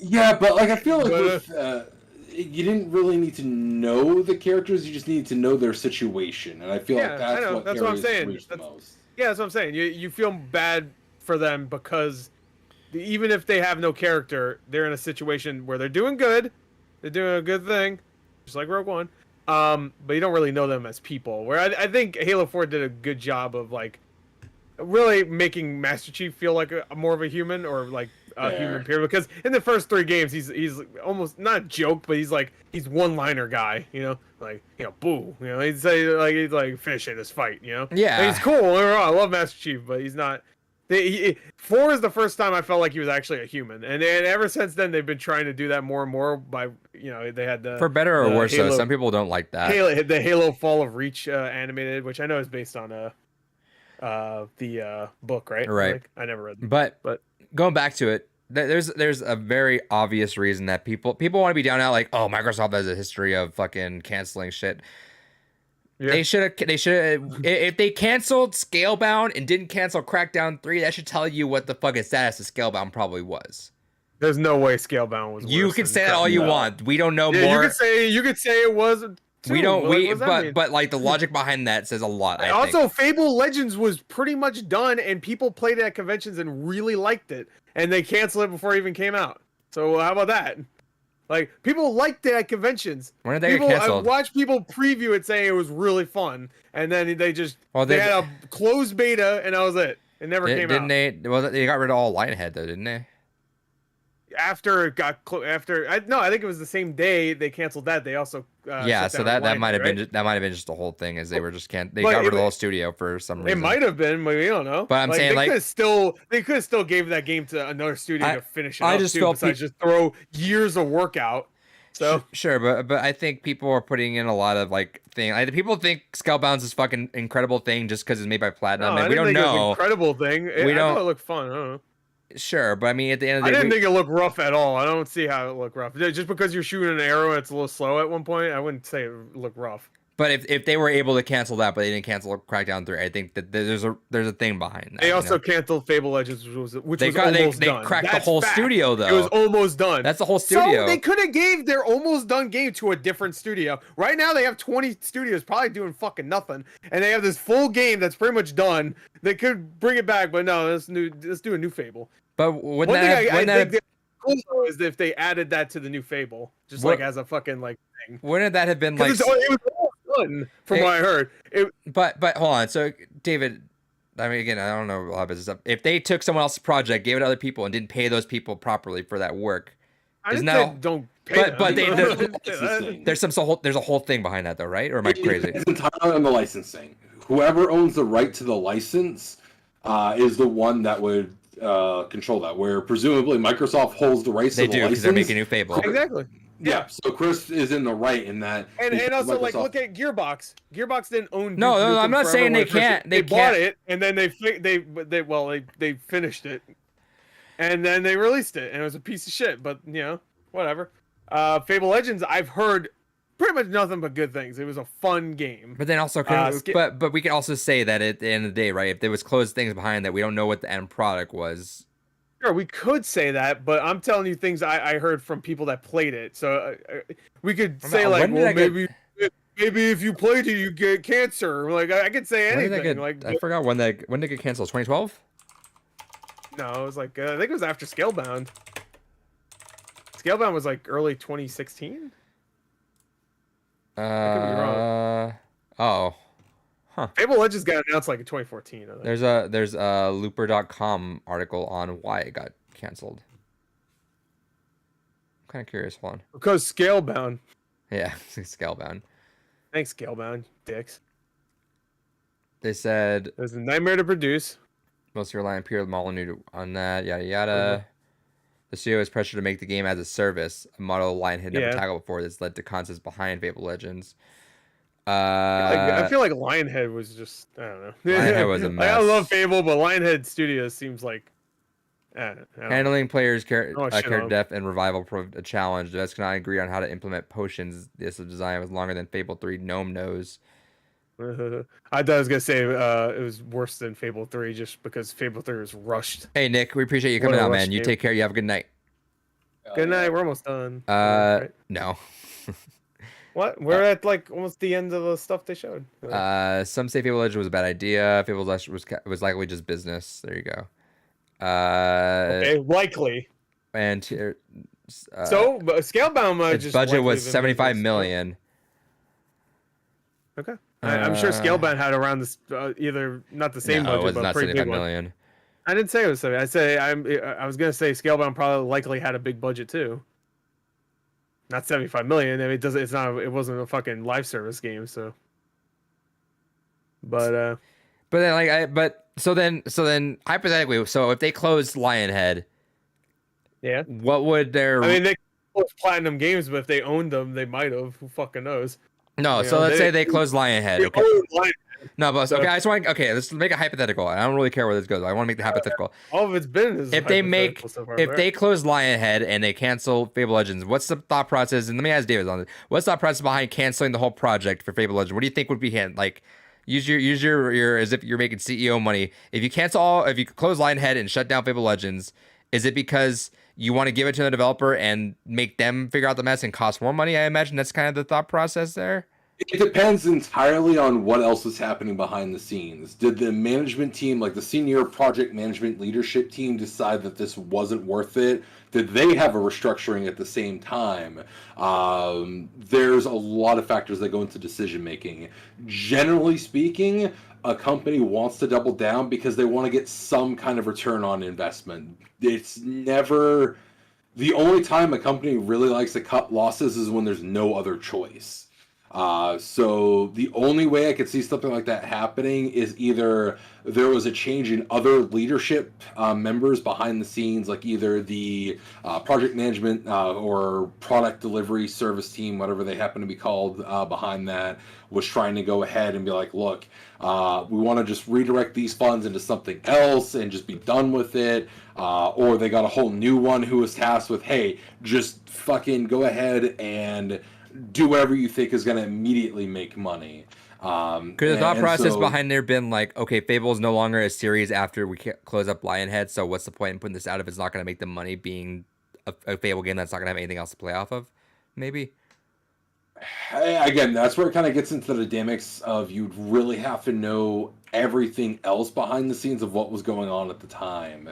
Yeah, but like I feel like But, with you didn't really need to know the characters; you just needed to know their situation, and I feel like yeah, I that's know. what That's what I'm carries saying. Reach the most. Yeah, that's what I'm saying. You feel bad for them because even if they have no character, they're in a situation where they're doing good. They're doing a good thing, just like Rogue One. But you don't really know them as people. Where I think Halo 4 did a good job of like really making Master Chief feel like a more of a human or like a human Fair. peer. Because in the first 3 games, he's almost not a joke, but he's one-liner guy. Boo. He's like fish in this fight. Yeah. And he's cool. I love Master Chief, but he's not. 4 is the first time I felt like he was actually a human, and ever since then they've been trying to do that more and more. By they had For better or worse, Halo, though, some people don't like that. the Halo Fall of Reach animated, which I know is based on the book, right? Right. Like, I never read them. But But going back to it, there's a very obvious reason that people want to be down out like, oh, Microsoft has a history of fucking canceling shit. yeah. They should if they canceled Scalebound and didn't cancel Crackdown 3, that should tell you what the fucking status of Scalebound probably was. There's no way Scalebound was. You worse can than say that all you Crackdown. want. We don't know Yeah, more. you could say it was. Too. We don't. Like, what does that mean? But like the logic behind that says a lot. I also, think. Fable Legends was pretty much done, and people played it at conventions and really liked it, and they canceled it before it even came out. So how about that? Like, people liked it at conventions. When did they get canceled? I watched people preview it saying it was really fun, and then they they had a closed beta, and that was it. It never came out. Didn't they? Well, they got rid of all Lionhead though, didn't they? After it got I think it was the same day they canceled that. They also Yeah, shut so down that might have Lionhead, been that might have been just the whole thing, is they were just they But got rid of it- the whole studio for some right? It reason. might have been, but we don't know. But I'm saying, like- they could have still gave that game to another studio I- to finish it I up just too, felt besides just throw years of work out. So Sure, but I think people are putting in a lot of like people think Scalebound's this fucking incredible thing just because it's made by Platinum, no, and I we didn't don't think it was an know. incredible thing. I don't- thought it looked fun. I don't know. Sure, but I mean, at the end of the I day, didn't think it looked rough at all. I don't see how it looked rough. Just because you're shooting an arrow and it's a little slow at one point, I wouldn't say it looked rough. but if they were able to cancel that, but they didn't cancel Crackdown 3, I think that there's a thing behind that. They you also know? canceled Fable Legends, which They was got- they- almost they done. cracked the That's whole fact. studio, though. It was almost done. That's the whole studio. So they could have gave their almost done game to a different studio. Right now they have 20 studios probably doing fucking nothing, and they have this full game that's pretty much done. They could bring it back, but no, let's do a new Fable. But wouldn't One thing that, I wouldn't think that, that's cool though is if they added that to the new Fable, just What- like as a fucking like thing. wouldn't that have been like? Because it was almost done, from what I heard. But hold on. So David, I mean, again, I don't know a lot of business stuff. If they took someone else's project, gave it to other people, and didn't pay those people properly for that work, I isn't didn't that say all- don't pay but- them. but they- Licensing. there's a whole thing behind that though, right? Or am I crazy? It's entirely on the licensing. Whoever owns the right to the license is the one that would control that. Where presumably Microsoft holds the rights They to the do license. because they're making a new Fable. Exactly. Yeah, so Chris is in the right in that. And also, like, Microsoft- look at Gearbox. Gearbox didn't own. No, Duke no, I'm Nukem not forever saying when they it first- can't- They they bought can't. it, and then they finished it, and then they released it, and it was a piece of shit. But whatever. Fable Legends, I've heard pretty much nothing but good things. It was a fun game. But then also, but we can also say that at the end of the day, right? If there was closed things behind that, we don't know what the end product was. Sure, we could say that, but I'm telling you things I heard from people that played it. So we could say like, when did well, I get- maybe if you played it, you get cancer. Like I could say When did anything. that Like I forgot when did it get canceled? 2012? no, it was like I think it was after Scalebound. Scalebound was like early 2016. could be wrong. Oh. Fable Legends got announced like in 2014. I think. There's a looper.com article on why it got canceled. I'm kind of curious. Hold on. Because Scalebound. Yeah, Scalebound. Thanks, Scalebound, dicks. They said It was a nightmare to produce. most rely on peer model new on that, yada yada. Uh-huh. The studio is pressured to make the game as a service, a model Lion had never Yeah. tackled before. That's led to concepts behind Fable Legends. I feel like Lionhead was just I don't know. Lionhead was a Like, I mess. love Fable, but Lionhead Studios seems like I don't know. Handling players' Oh, character shit, death and revival proved a challenge. The devs cannot agree on how to implement potions. This design was longer than Fable 3 Gnome Nose. I thought I was gonna say it was worse than Fable 3 just because Fable 3 was rushed. Hey Nick, we appreciate you What coming a out, rush man. You game. take care. You have a good night. Good night. We're almost done. Right? No. What? We're at like almost the end of the stuff they showed. Some say Fable Legend was a bad idea. Fable Legend was likely just business. There you go. Okay, likely. And So Scalebound its just budget likely was been 75 business. million. Okay. I'm sure Scalebound had around this either not the same No, it budget, was but not pretty 75 big one. million. I didn't say it was 70. I was gonna say Scalebound probably likely had a big budget too. Not 75 million. I mean, it wasn't a fucking live service game, so. But so then hypothetically, so if they closed Lionhead, yeah. what would their I mean, they closed Platinum Games, but if they owned them, they might have. Who fucking knows? No, so let's say they close Lionhead. They Okay. owned Lionhead. No, but okay, I just want let's make a hypothetical. I don't really care where this goes. I want to make the hypothetical. All of it's been is If they close Lionhead and they cancel Fable Legends, what's the thought process? And let me ask David on this. What's the thought process behind canceling the whole project for Fable Legends? What do you think would be like? Use your as if you're making CEO money. If you close Lionhead and shut down Fable Legends, is it because you want to give it to the developer and make them figure out the mess and cost more money? I imagine that's kind of the thought process there. It depends entirely on what else is happening behind the scenes. Did the management team, like the senior project management leadership team, decide that this wasn't worth it? Did they have a restructuring at the same time? There's a lot of factors that go into decision making. Generally speaking, a company wants to double down because they want to get some kind of return on investment. It's never... The only time a company really likes to cut losses is when there's no other choice. So the only way I could see something like that happening is either there was a change in other leadership members behind the scenes, like either the project management or product delivery service team, whatever they happen to be called behind that, was trying to go ahead and be like, look, we want to just redirect these funds into something else and just be done with it. Or they got a whole new one who was tasked with, hey, just fucking go ahead and do whatever you think is going to immediately make money. Could the thought process behind there been like, okay, Fable is no longer a series after we close up Lionhead, so what's the point in putting this out if it's not going to make the money being a Fable game that's not going to have anything else to play off of? Maybe. Again, that's where it kind of gets into the dynamics of you'd really have to know everything else behind the scenes of what was going on at the time,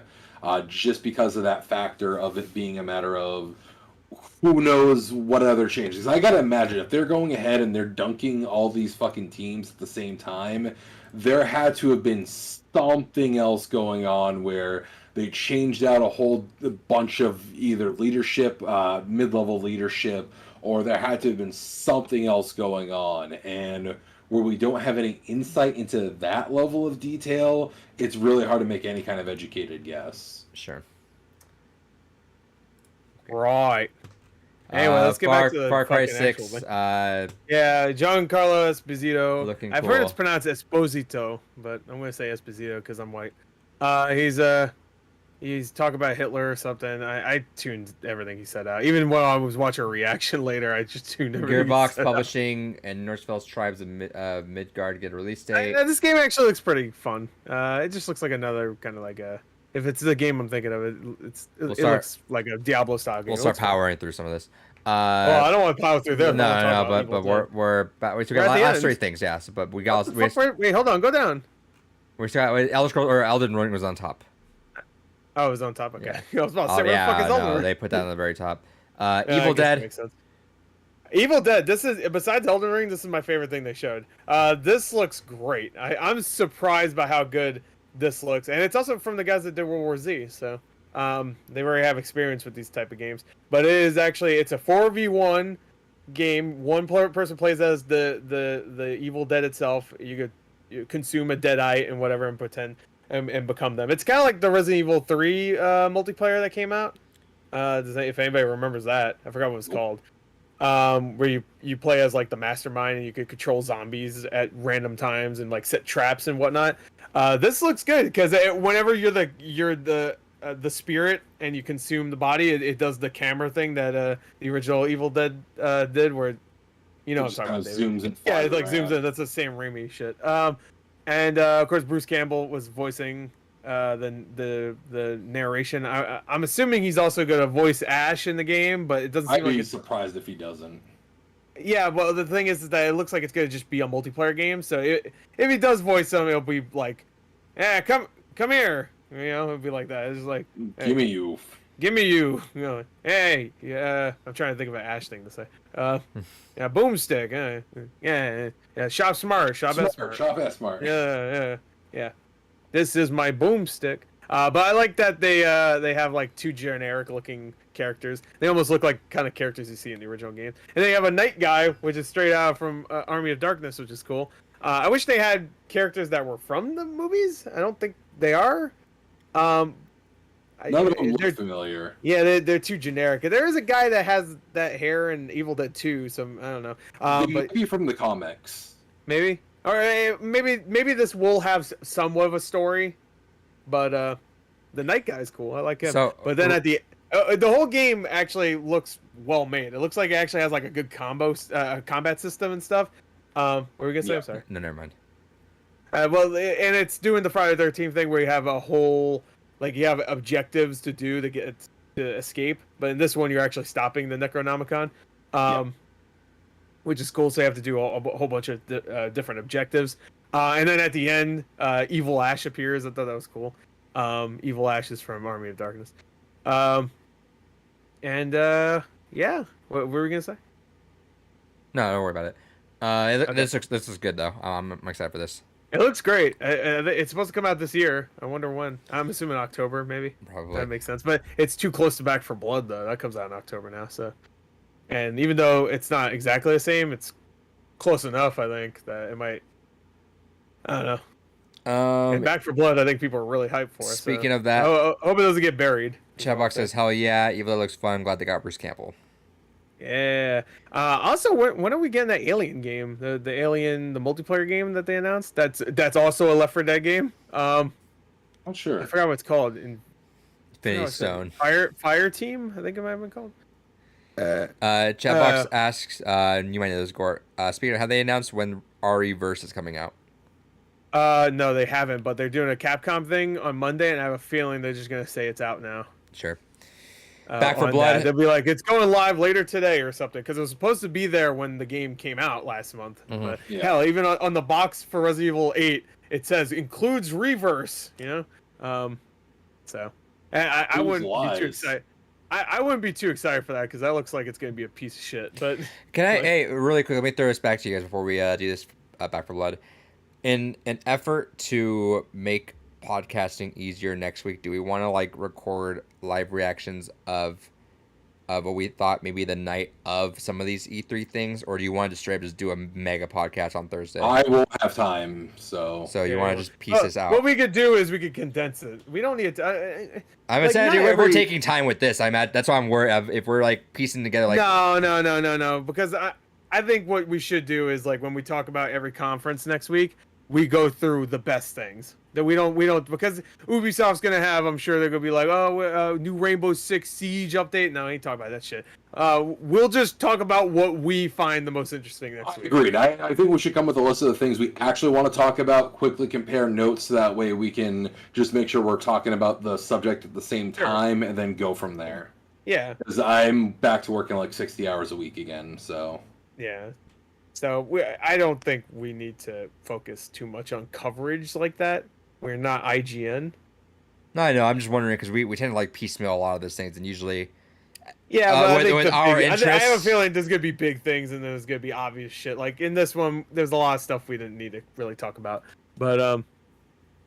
just because of that factor of it being a matter of who knows what other changes. I gotta imagine if they're going ahead and they're dunking all these fucking teams at the same time, there had to have been something else going on where they changed out a whole bunch of either leadership, mid-level leadership, or there had to have been something else going on. And where we don't have any insight into that level of detail, it's really hard to make any kind of educated guess. Sure. Right. Anyway, let's get back to the Far Cry fucking 6. yeah, Giancarlo Esposito. I've heard cool. it's pronounced Esposito, but I'm gonna say Esposito because I'm white. He's talking about Hitler or something. I tuned everything he said out. Even when I was watching a reaction later, I just tuned everything. Gearbox Publishing and Northfell's Tribes of Midgard get a release date. This game actually looks pretty fun. It just looks like another kind of like a. If it's the game I'm thinking of, it looks like a Diablo style game. We'll start powering through some of this. Well, I don't want to power through there. No, but we're we got last three things, yeah. So, but we got wait, hold on, go down. We still got Elder Scrolls or Elden Ring was on top. Oh, it was on top. Okay, Yeah. I was about to say, where the fuck is Elden Ring? They put that on the very top. Evil Dead. Makes sense. Evil Dead. This is besides Elden Ring. This is my favorite thing they showed. This looks great. I'm surprised by how good this looks, and it's also from the guys that did World War Z, so they already have experience with these type of games. But it's a 4v1 game. One person plays as the Evil Dead itself. You consume a deadite and whatever and pretend and become them. It's kind of like the Resident Evil 3 multiplayer that came out. If anybody remembers that, I forgot what it was called. Where you play as like the mastermind and you could control zombies at random times and like set traps and whatnot. This looks good because whenever you're the spirit and you consume the body, it does the camera thing that the original Evil Dead did, where you know what I'm talking about. Zooms in. Yeah, it like zooms in. That's the Sam Raimi shit. And of course Bruce Campbell was voicing the narration. I'm assuming he's also going to voice Ash in the game, but it doesn't seem I'd like be it's. surprised if he doesn't. Yeah, well, the thing is that it looks like it's going to just be a multiplayer game. So if he does voice him, it'll be like, "Yeah, come here," it'll be like that. It's just like, hey, Give me you. give me you. Hey, yeah. I'm trying to think of an Ash thing to say. Yeah, boomstick. Yeah. Shop smart. Shop smart. Shop S smart. Yeah. This is my boomstick. But I like that they have like two generic looking characters. They almost look like kind of characters you see in the original game. And they have a night guy, which is straight out from Army of Darkness, which is cool. I wish they had characters that were from the movies. I don't think they are. None of them look familiar. Yeah, they're too generic. There is a guy that has that hair in Evil Dead 2, so I don't know. But Maybe from the comics. maybe, or maybe this will have somewhat of a story. But the night guy's cool. I like him. So, but then at the whole game actually looks well made. It looks like it actually has like a good combat system and stuff. What were we gonna say? Yeah. I'm sorry. No, never mind. Well, and it's doing the Friday the 13th thing where you have a whole, like, you have objectives to do to get to escape. But in this one, you're actually stopping the Necronomicon, which is cool. So you have to do a whole bunch of different objectives. And then at the end, Evil Ash appears. I thought that was cool. Evil Ash is from Army of Darkness. Yeah, what were we gonna say? No, don't worry about it. Okay. This is good though. I'm excited for this. It looks great. It's supposed to come out this year. I wonder when. I'm assuming October, maybe. Probably. That makes sense. But it's too close to Back for Blood, though. That comes out in October now. So, and even though it's not exactly the same, it's close enough. I think that it might. I don't know. And Back for Blood, I think people are really hyped for. Speaking so of that, I hope it doesn't get buried. Chatbox says, "Hell yeah, Evil Dead looks fun. Glad they got Bruce Campbell." Yeah. Also, when are we getting that Alien game? The Alien, the multiplayer game that they announced? That's also a Left 4 Dead game. Not sure. I forgot what it's called. Infinity Stone. Fire Team, I think it might have been called. Chatbox asks, you might know this, Gort. Speaking of, have they announced when RE Verse is coming out? No, they haven't, but they're doing a Capcom thing on Monday, and I have a feeling they're just gonna say it's out now. Sure. Back for Blood. That. They'll be like, it's going live later today or something, because it was supposed to be there when the game came out last month. Mm-hmm. But Yeah. hell, even on the box for Resident Evil 8, it says includes reverse. So I wouldn't be too excited. I wouldn't be too excited for that because that looks like it's going to be a piece of shit. But Hey, really quick, let me throw this back to you guys before we do this Back for Blood. In an effort to make podcasting easier next week, do we want to record live reactions of what we thought maybe the night of some of these E3 things, or do you want to just straight up just do a mega podcast on Thursday? I won't have time, so you want to just piece this out? What we could do is we could condense it. We don't need to. I haven't said we're taking time with this. That's why I'm worried if we're piecing together No. Because I think what we should do is when we talk about every conference next week, we go through the best things that we don't because Ubisoft's gonna have. I'm sure they're gonna be like, new Rainbow Six Siege update. No, I ain't talking about that shit. We'll just talk about what we find the most interesting next week. Agreed. I think we should come with a list of the things we actually want to talk about. Quickly compare notes, so that way we can just make sure we're talking about the subject at the same time, and then go from there. Yeah. Because I'm back to working 60 hours a week again. So. Yeah. So I don't think we need to focus too much on coverage like that. We're not IGN. No, I know. I'm just wondering because we tend to piecemeal a lot of those things, and usually, yeah. But I have a feeling there's gonna be big things, and there's gonna be obvious shit. In this one, there's a lot of stuff we didn't need to really talk about, but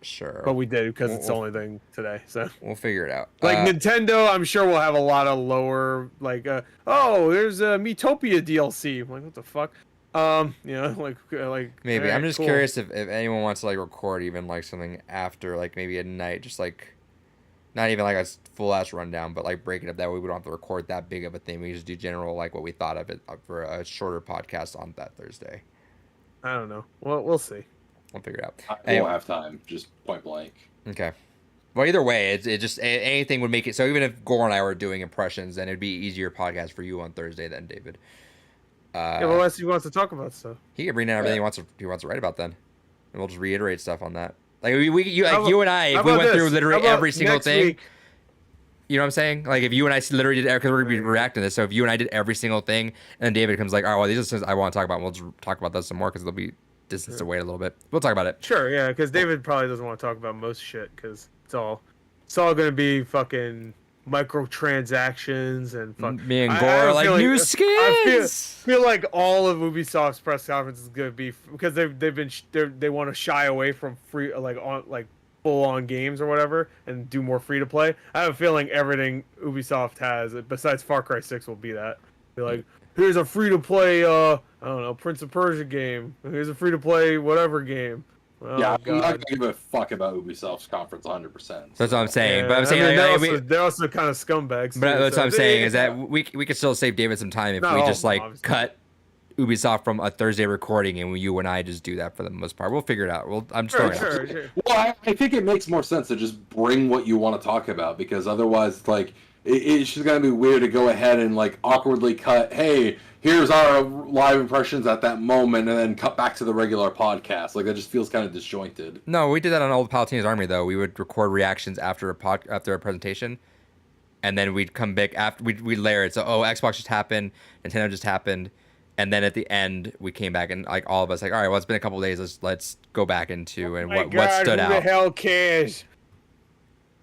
sure. But we did because it's the only thing today. So we'll figure it out. Nintendo, I'm sure we'll have a lot of lower there's a Miitopia DLC. I'm like, what the fuck? Maybe right, I'm just cool. curious if anyone wants to record even something after maybe at night, just not even a full ass rundown, but break it up that way we don't have to record that big of a thing. We just do general what we thought of it for a shorter podcast on that Thursday. I don't know. Well, we'll see. We'll figure it out. I won't have time, just point blank. Okay. Well, either way, it just anything would make it so. Even if Gore and I were doing impressions, then it'd be easier podcast for you on Thursday than David. What else he wants to talk about stuff? He can bring down everything he wants to write about then, and we'll just reiterate stuff on that. Like you and I, if we went through literally every single thing. Week? You know what I'm saying? Like if you and I literally did, because we're gonna be reacting to this. So if you and I did every single thing, and then David comes like, "Oh, well, these are things I want to talk about. And we'll just talk about those some more because they'll be distance away a little bit. We'll talk about it. Sure, yeah, because David probably doesn't want to talk about most shit because it's all gonna be fucking microtransactions and fuck. Me and Gore are like new skins. I feel like all of Ubisoft's press conference is gonna be because they want to shy away from free full on games or whatever and do more free to play. I have a feeling everything Ubisoft has besides Far Cry 6 will be that. Be like, here's a free to play I don't know, Prince of Persia game. Here's a free to play whatever game. Oh, yeah, I'm not gonna give a fuck about Ubisoft's conference 100%. That's what I'm saying. Yeah, but I'm saying they're also kind of scumbags. But that's what I'm saying is that we could still save David some time if we just cut Ubisoft from a Thursday recording and you and I just do that for the most part. We'll figure it out. I'm just sure. Well, I think it makes more sense to just bring what you want to talk about because otherwise, it's just gonna be weird to go ahead and awkwardly cut. Hey, here's our live impressions at that moment, and then cut back to the regular podcast. That just feels kind of disjointed. No, we did that on Old Palatine's Army though. We would record reactions after a presentation, and then we'd come back after we'd layer it. So Xbox just happened, Nintendo just happened. And then at the end, we came back and all of us all right, well, it's been a couple of days. Let's go back into and what stood out. Who the hell cares?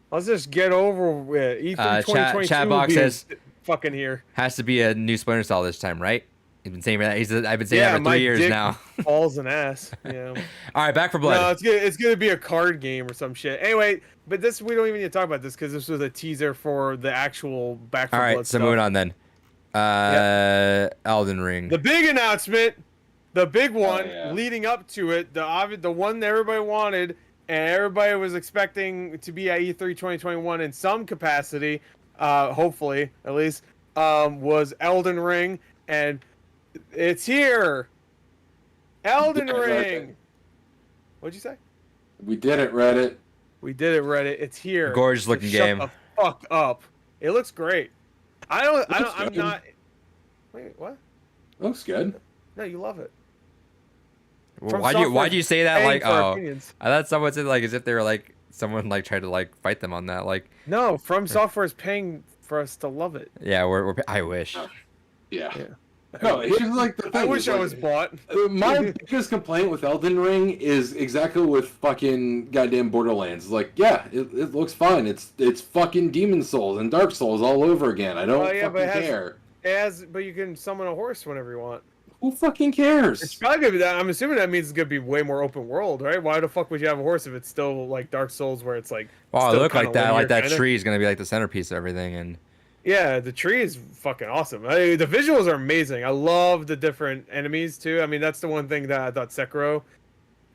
Let's just get over with E3 2022. Chatbox says fucking here. Has to be a new Splinter Cell this time, right? He's been saying that. I've been saying that for 3 years now. Balls and ass. Yeah. All right, Back 4 Blood. No, it's gonna be a card game or some shit. Anyway, but we don't even need to talk about this because this was a teaser for the actual Back 4 Blood. All right, so moving on then. Elden Ring. The big announcement, the big one leading up to it, the one that everybody wanted and everybody was expecting to be at E3 2021 in some capacity, hopefully at least, was Elden Ring, and it's here. Elden Ring. What'd you say? We did it, Reddit. We did it, Reddit. It's here. Gorgeous looking game. Shut the fuck up. It looks great. I'm not. Wait, what? Looks good. No, you love it. Well, why'd you say that? I thought someone said as if they were someone tried to fight them on that. No, From Software is paying for us to love it. Yeah, I wish. Yeah. No, it's just the thing. I wish I was bought. My biggest complaint with Elden Ring is exactly with fucking goddamn Borderlands. It looks fine. It's fucking Demon Souls and Dark Souls all over again. I don't care. But you can summon a horse whenever you want. Who fucking cares? It's probably gonna be that. I'm assuming that means it's gonna be way more open world, right? Why the fuck would you have a horse if it's still Dark Souls, where it's Wow, it looked like that. That tree is gonna be the centerpiece of everything, and. Yeah, the tree is fucking awesome. The visuals are amazing. I love the different enemies too. I mean, that's the one thing that I thought Sekiro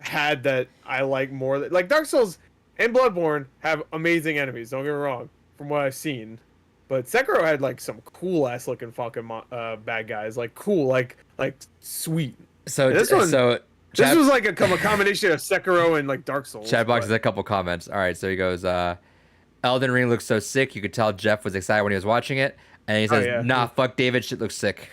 had that I like more. Dark Souls and Bloodborne have amazing enemies. Don't get me wrong, from what I've seen. But Sekiro had some cool ass looking fucking bad guys. Cool, sweet. So this was a combination of Sekiro and Dark Souls. Chatbox has a couple comments. All right, so he goes. Elden Ring looks so sick. You could tell Jeff was excited when he was watching it. And he says, nah, fuck David. Shit looks sick.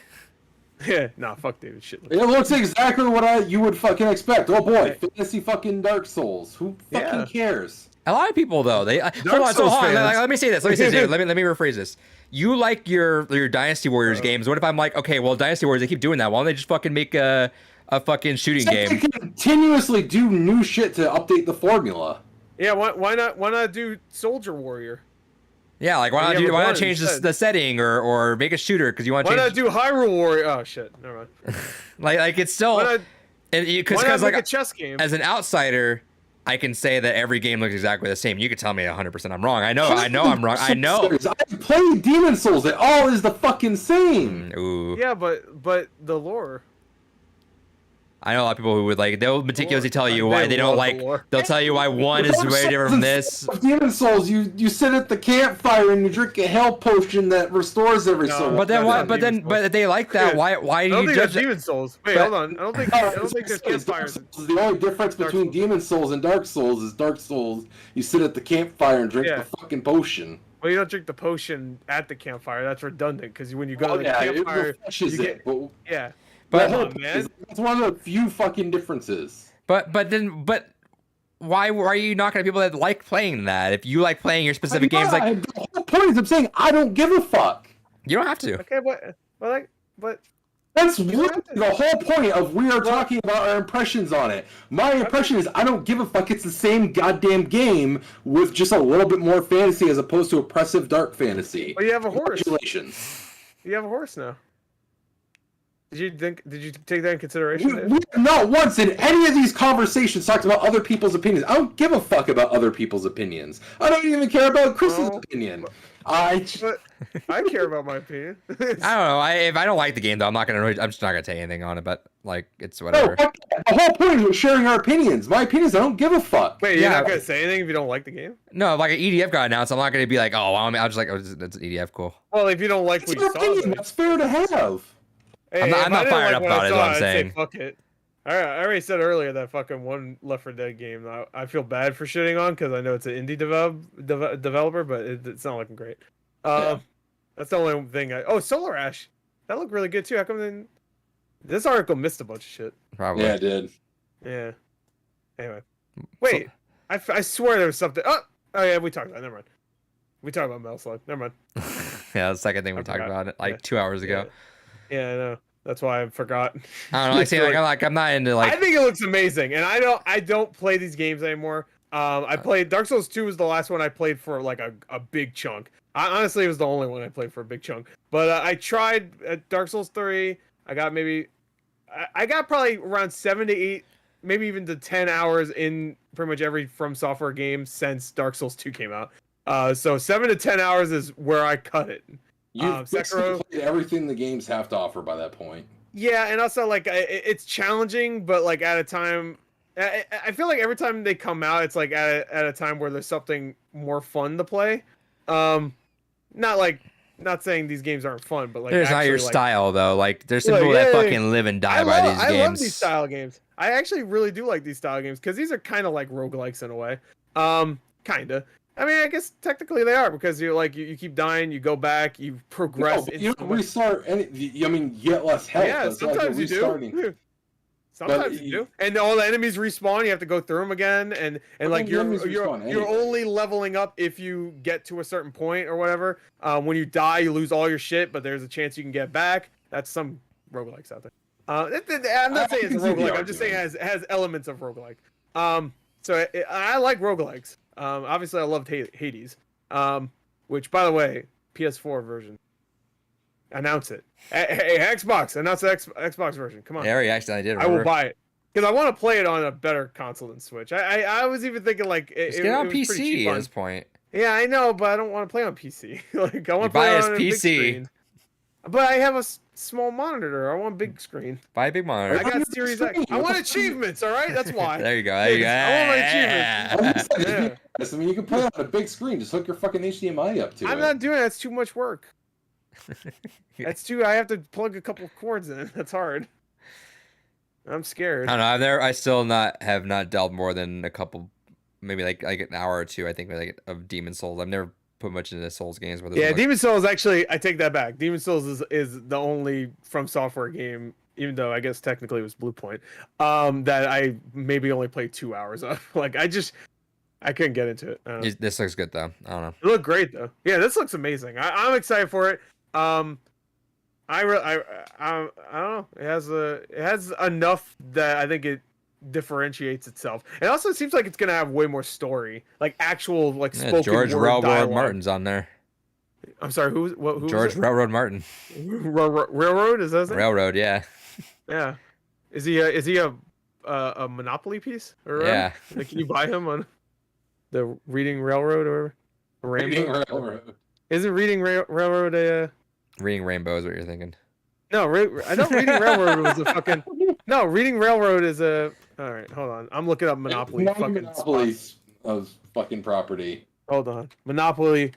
Yeah, nah, fuck David. Shit looks sick. It looks exactly what you would fucking expect. Oh boy, fantasy fucking Dark Souls. Who fucking cares? A lot of people, though. Hold on. Let me say this. Let me rephrase this. You like your Dynasty Warriors games. What if I'm okay, well, Dynasty Warriors, they keep doing that. Why don't they just fucking make a fucking shooting game? They continuously do new shit to update the formula. Yeah, why not do Soldier Warrior? Yeah, why not change the setting or make a shooter because you want to change. Why not do Hyrule Warrior? Oh shit, never mind. It's still why not make a chess game? As an outsider, I can say that every game looks exactly the same. You could tell me 100% I'm wrong. I know I'm wrong. I know. I played Demon Souls. It all is the fucking same. Ooh. Yeah, but the lore. I know a lot of people who would they'll meticulously tell you why they don't they'll tell you why one is way different from this. Demon Souls, you sit at the campfire and you drink a hell potion that restores every soul. But they like that. Why do you judge Demon Souls? Wait, hold on. I don't think there's campfires. The only difference between Demon Souls and Dark Souls is Dark Souls, you sit at the campfire and drink the fucking potion. Well, you don't drink the potion at the campfire. That's redundant because when you go to the campfire, yeah. But man, that's one of the few fucking differences. But why are you knocking at people that like playing that? If you like playing your specific games, like the whole point is I'm saying I don't give a fuck. you don't have to. Okay, but That's literally the whole point of we are talking about our impressions on it. My impression is I don't give a fuck. It's the same goddamn game with just a little bit more fantasy as opposed to oppressive dark fantasy. Well, you have a horse. Congratulations. You have a horse now. Did you take that in consideration? We not once in any of these conversations talked about other people's opinions. I don't give a fuck about other people's opinions. I don't even care about Chris's opinion. But I care about my opinion. I don't know. If I don't like the game, though, I'm just not gonna say anything on it. But like, it's whatever. No, the whole point is we're sharing our opinions. My opinions, I don't give a fuck. Wait, you're not gonna say anything if you don't like the game? No, if like an EDF got announced, I'm not gonna be like, oh, I'm just like, oh, that's EDF, cool. Well, if you don't like what you saw, that's fair to have. Hey, I'm not fired up about it. Is what I'm saying. Fuck it. I already said earlier that fucking one Left 4 Dead game. I feel bad for shitting on because I know it's an indie developer, but it's not looking great. That's the only thing. Solar Ash. That looked really good too. How come this article missed a bunch of shit? Probably. Yeah, it did. Yeah. Anyway, wait. I swear there was something. Oh yeah, we talked about it. Never mind. We talked about Metal Slug. Never mind. Yeah, the second thing we talked about it like 2 hours ago. Yeah, I know. That's why I forgot. I don't know. I'm not into like. I think it looks amazing, and I don't play these games anymore. I played Dark Souls 2 was the last one I played for like a big chunk. Honestly, it was the only one I played for a big chunk. But I tried Dark Souls 3. I got probably around 7 to 8, maybe even to 10 hours in pretty much every From Software game since Dark Souls 2 came out. So 7 to 10 hours is where I cut it. You've basically played everything the games have to offer by that point. Yeah, and also like it's challenging, but like at a time, I feel like every time they come out, it's like at a time where there's something more fun to play. Not saying these games aren't fun, but like there's not your style though. Like there's some people that fucking live and die by these games. I love these style games. I actually really do like these style games because these are kind of like roguelikes in a way. Kinda. I mean, I guess technically they are because you keep dying, you go back, you progress. No, you don't restart any. I mean, you get less health. Yeah, sometimes you do. Sometimes you do. And all the enemies respawn. You have to go through them again, and like you're only leveling up if you get to a certain point or whatever. When you die, you lose all your shit, but there's a chance you can get back. That's some roguelikes out there. I'm not saying it's a roguelike. I'm just saying it has elements of roguelike. So I like roguelikes. Obviously, I loved Hades, which, by the way, PS4 version. Announce it. Hey, Xbox, announce the Xbox version. Come on. Yeah, I did. I will buy it because I want to play it on a better console than Switch. I was even thinking like get on PC at this point. Yeah, I know, but I don't want to play on PC. Like I want to buy play it on a PC. big screen. But I have a small monitor. I want a big screen. Buy a big monitor. I got Series X. I want achievements, all right? That's why. There you go. I want my achievements. Yeah. I mean, you can play on a big screen. Just hook your fucking HDMI up to it. I'm not doing that. It's too much work. I have to plug a couple cords in. That's hard. I'm scared. I don't know. I still have not delved more than a couple, maybe like an hour or two. I think like of Demon Souls. I've never put much into Souls games. Demon Souls actually. I take that back. Demon Souls is the only From Software game, even though I guess technically it was Bluepoint, that I maybe only played 2 hours of. Like I couldn't get into it. This looks good though. I don't know. It looked great though. Yeah, this looks amazing. I'm excited for it. I don't know. It has enough that I think it differentiates itself. It also seems like it's gonna have way more story, like actual like spoken George word Railroad dialogue. Martin's on there. I'm sorry. Who? George Railroad Martin. Railroad is that his name? Railroad, yeah. Yeah. Is he a Monopoly piece? Or yeah. Like, can you buy him on the Reading Railroad or Reading Railroad? Isn't Reading Railroad a? Reading Rainbow is what you're thinking. No, I know Reading Railroad was a fucking. No, Reading Railroad is a. All right, hold on. I'm looking up Monopoly. Monopolies of fucking property. Hold on, Monopoly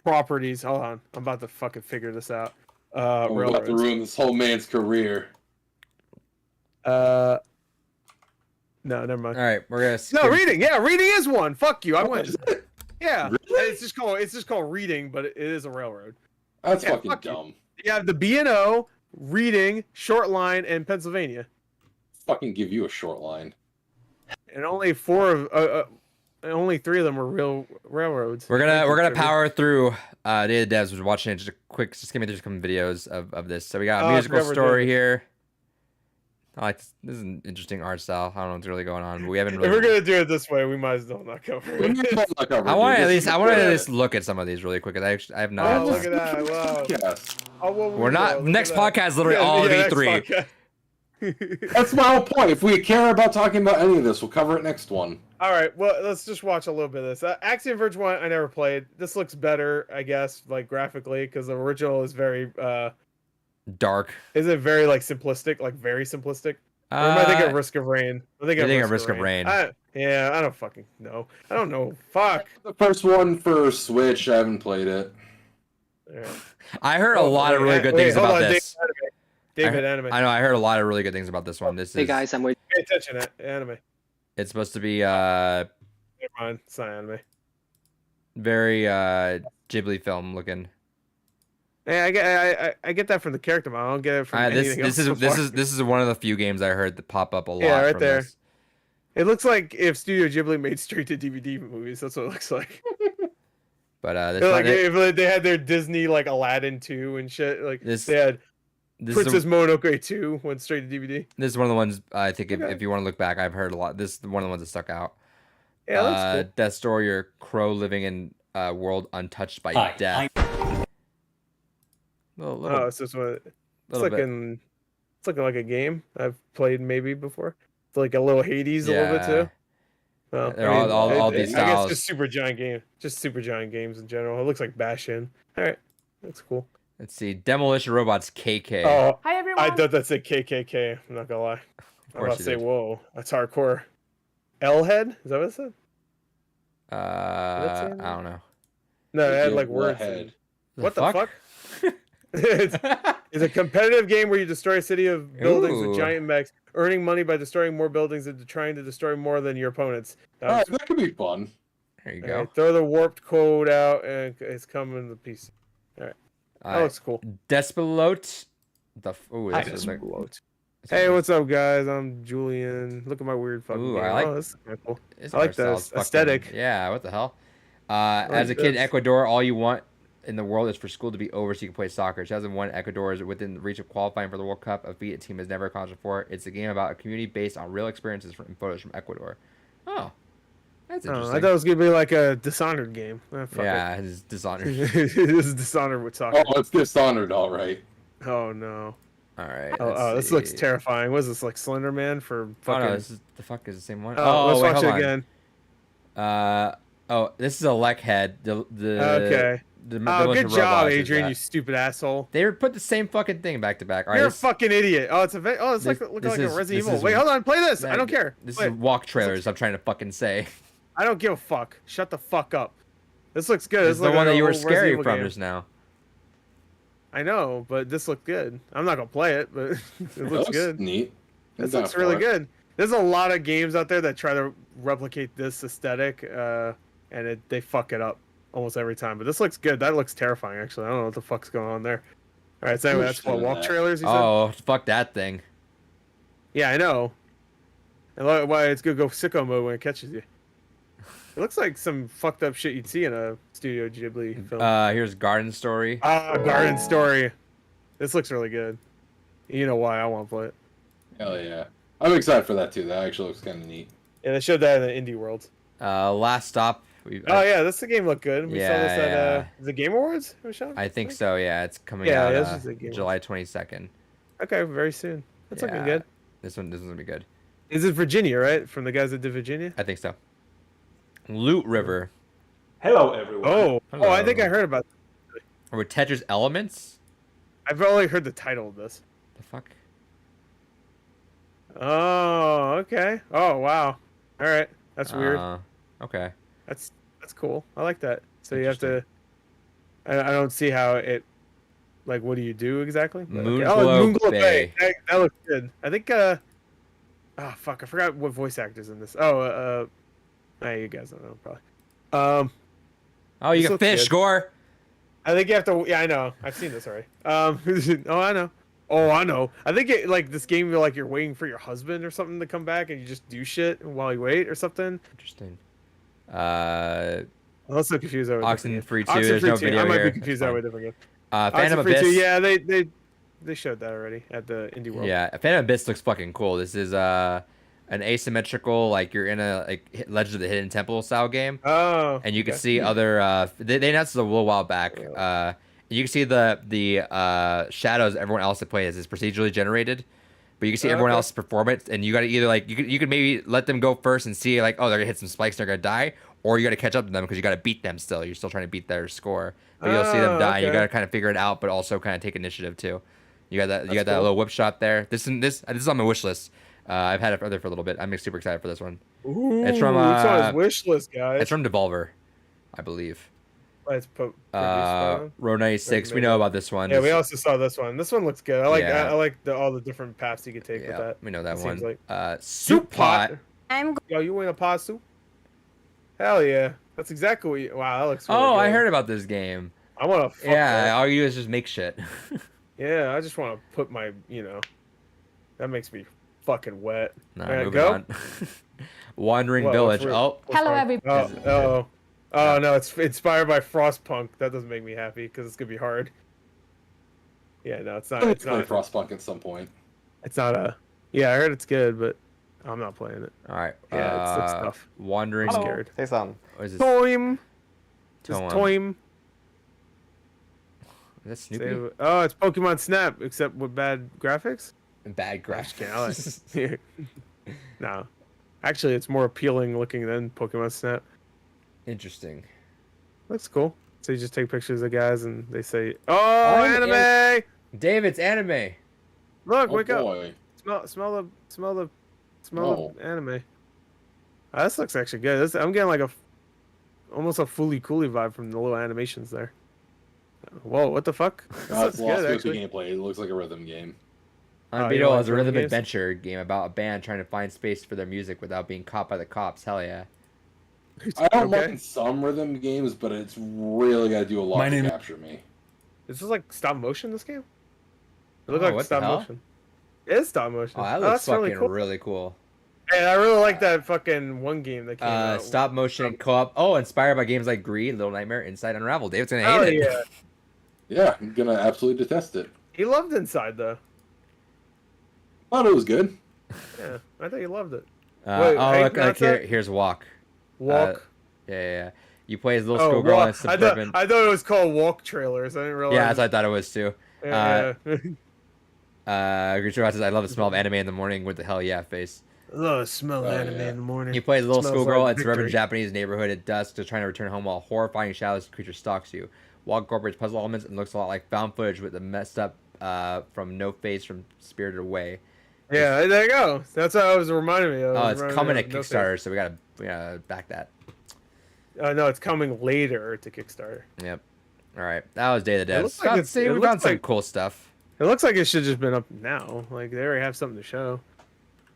properties. Hold on, I'm about to fucking figure this out. I'm about to ruin this whole man's career. No, never mind. All right, we're gonna. No, Reading. Yeah, Reading is one. Fuck you. I went. Yeah, really? It's just called Reading, but it is a railroad. That's fucking dumb. You have the B&O, Reading, Short Line, and Pennsylvania. Fucking give you a short line. And only only 3 of them were real railroads. We're gonna power through Day of the Devs. Was watching it just give me through some videos of this. So we got a musical story here. I like this is an interesting art style. I don't know what's really going on, but we haven't really. If we're gonna do it this way, we might as well not cover it. I want to at least look at some of these really quick. I have not. Oh, look at that! Wow. Yes. Oh, well, We're not. Next podcast is literally all of E3. That's my whole point. If we care about talking about any of this, we'll cover it next one. All right, well, let's just watch a little bit of this. Axiom Verge 1, I never played. This looks better, I guess, like graphically, because the original is very dark. Is it very like simplistic, like very simplistic? Or am I thinking of Risk of Rain? I think of Risk of Rain. Yeah, I don't fucking know. I don't know. Fuck. The first one for Switch, I haven't played it. Yeah. I heard a lot of really good things about this. David, anime. I know. I heard a lot of really good things about this one. Hey guys, I'm waiting. Pay attention to anime. It's supposed to be Never mind, it's not anime. very Ghibli film looking. Hey, I get that from the character model. I don't get it from anything else. This is one of the few games I heard that pop up a lot. Yeah, right from there. This. It looks like if Studio Ghibli made straight to DVD movies. That's what it looks like. But if they had their Disney like Aladdin 2 and shit, like they had Princess Mononoke 2 went straight to DVD. This is one of the ones I think if you want to look back, I've heard a lot. This is one of the ones that stuck out. Yeah, that's cool. Death Story, your crow living in a world untouched by death. It's looking like a game I've played maybe before. It's like a little Hades a little bit too. Well, they're all these styles. I guess just super giant games in general. It looks like Bastion. All right, that's cool. Let's see, Demolition Robots KK. Oh, hi everyone. I thought that said KKK. I'm not gonna lie. I'm about to say, whoa, that's hardcore. L head? Is that what it said? I don't know. No, it had like words. What the fuck? It's a competitive game where you destroy a city of buildings with giant mechs, earning money by destroying more buildings and trying to destroy more than your opponents. That could be fun. There you go. Right, throw the warped code out, and it's coming in the piece. All right, that looks cool. Despilote. Hey, what's up, guys? I'm Julian. Look at my weird fucking game. This is kind of cool. I like this aesthetic. Yeah, what the hell? As a kid in Ecuador, all you want in the world is for school to be over so you can play soccer. 2001, Ecuador is within the reach of qualifying for the World Cup, a feat a team has never accomplished before. It's a game about a community based on real experiences and photos from Ecuador. Oh, that's interesting. I thought it was going to be like a Dishonored game. It's Dishonored. This is Dishonored with soccer. Oh, it's Dishonored, all right. Oh, no. All right. This looks terrifying. What is this, like Slender Man for fucking... Oh, no, this is the same one. Let's watch it again. This is a lek head. Okay. Good job, Adrian, you stupid asshole. They put the same fucking thing back to back. All right, You're a fucking idiot. It's looking like a Resident Evil. Wait, hold on, play this. I don't care. This is walk trailers. I'm trying to fucking say. I don't give a fuck. Shut the fuck up. This looks good. This is the one that you were scary from just now. I know, but this looked good. I'm not gonna play it, but it looks good. Neat. This looks really good. There's a lot of games out there that try to replicate this aesthetic, and they fuck it up almost every time. But this looks good. That looks terrifying, actually. I don't know what the fuck's going on there. All right, so anyway, that's what walk trailers. You said? Oh, fuck that thing. Yeah, I know. And why it's good to go sicko mode when it catches you. It looks like some fucked up shit you'd see in a Studio Ghibli film. Here's Garden Story. Garden Story. This looks really good. You know why I want to play it. Hell yeah. I'm excited for that too. That actually looks kind of neat. Yeah, they showed that in the Indie World. Last Stop. Yeah, this game looked good. We saw this at the Game Awards. I think so. Yeah, it's coming out July 22nd. Okay, very soon. That's looking good. This one's gonna be good. Is it Virginia, right? From the guys that did Virginia? I think so. Loot River. Hello, everyone. Oh, I think I heard about that. Or with Tetris Elements? I've only heard the title of this. The fuck? Oh, okay. Oh, wow. All right. That's weird. Okay. That's cool. I like that. So you have to... I don't see how it... Like, what do you do exactly? Moonglow Bay. That looks good. I think... Oh, fuck. I forgot what voice actor's in this. You guys don't know, probably. Oh, you can fish, good. Gore. I think you have to... Yeah, I know. I've seen this already. I know. Oh, I know. I think like this game, you're like you're waiting for your husband or something to come back, and you just do shit while you wait or something. Interesting. I'm so confused over Oxen Free 2. Oxen There's Free no 2. video I might here. be confused over a different game. Phantom Oxen Free 2. Abyss. Yeah, they showed that already at the Indie World. Yeah, Phantom Abyss looks fucking cool. This is an asymmetrical, like you're in a like Legend of the Hidden Temple style game. Oh. And you can see other. They announced this a little while back. You can see the shadows everyone else that plays is procedurally generated, but you can see everyone else perform it, and you got to either like you could maybe let them go first and see like, oh, they're gonna hit some spikes, they're gonna die, or you got to catch up to them because you got to beat them still. You're still trying to beat their score, but you'll see them die. You got to kind of figure it out, but also kind of take initiative too. You got that. You got that little whip shot there. This is on my wish list. I've had it for a little bit. I'm super excited for this one. Ooh, it's from it's on his wish list, guys. It's from Devolver, I believe. It's Row 96. We know about this one. Yeah, we also saw this one. This one looks good. I like all the different paths you could take with that. We know that one. Like... Soup pot. Yo, you win a pot soup? Hell yeah. That's exactly what you... Wow, that looks really good. I heard about this game. I want to all you do is just make shit. Yeah, I just want to put my, that makes me fucking wet. Nah, moving on. Wandering Village. Hello, everybody. Oh no, it's inspired by Frostpunk. That doesn't make me happy because it's gonna be hard. Yeah, no, it's not. It's not Frostpunk at some point. It's not a. Yeah, I heard it's good, but I'm not playing it. All right. Yeah, it's tough. Wandering. I'm scared. Say something. What is this? Toim. Just Toim. Is that Snoopy? Oh, it's Pokemon Snap, except with bad graphics. Bad graphics. No, actually, it's more appealing looking than Pokemon Snap. Interesting. Looks cool. So you just take pictures of guys and they say, "Oh, anime!" David's anime. Look, wake up! Smell the anime. This looks actually good. I'm getting like almost a Fooly Cooly vibe from the little animations there. Whoa, what the fuck? It's lost gameplay. It looks like a rhythm game. Unbeatable is a rhythm adventure game about a band trying to find space for their music without being caught by the cops. Hell yeah. I don't mind some rhythm games, but it's really got to do a lot to capture me. This is like stop motion, this game? It looks like stop motion. It is stop motion. Oh, that looks fucking really cool. Hey, I really like that fucking one game that came out. Stop motion co-op. Oh, inspired by games like Greed, Little Nightmare, Inside Unravel. David's going to hate it. Yeah. Yeah, I'm going to absolutely detest it. He loved Inside, though. Thought it was good. Yeah, I think he loved it. Look, here's Walk. Walk. Yeah. You play as a little schoolgirl in suburban. I thought it was called Walk Trailers. I didn't realize. Yeah, that's what I thought it was too. Yeah. says, I love the smell of anime in the morning with the hell yeah face. I love the smell of anime in the morning. You play as a little schoolgirl in suburban Japanese neighborhood at dusk to trying to return home while horrifying shadows creature stalks you. Walk incorporates puzzle elements and looks a lot like found footage with the messed up from No Face from Spirited Away. Yeah, there you go. That's how it was reminding me of. Oh, it's coming to Kickstarter, so we gotta back that. No, it's coming later to Kickstarter. Yep. All right, that was Day of the Dead. We found some cool stuff. It looks like it should just been up now. Like they already have something to show.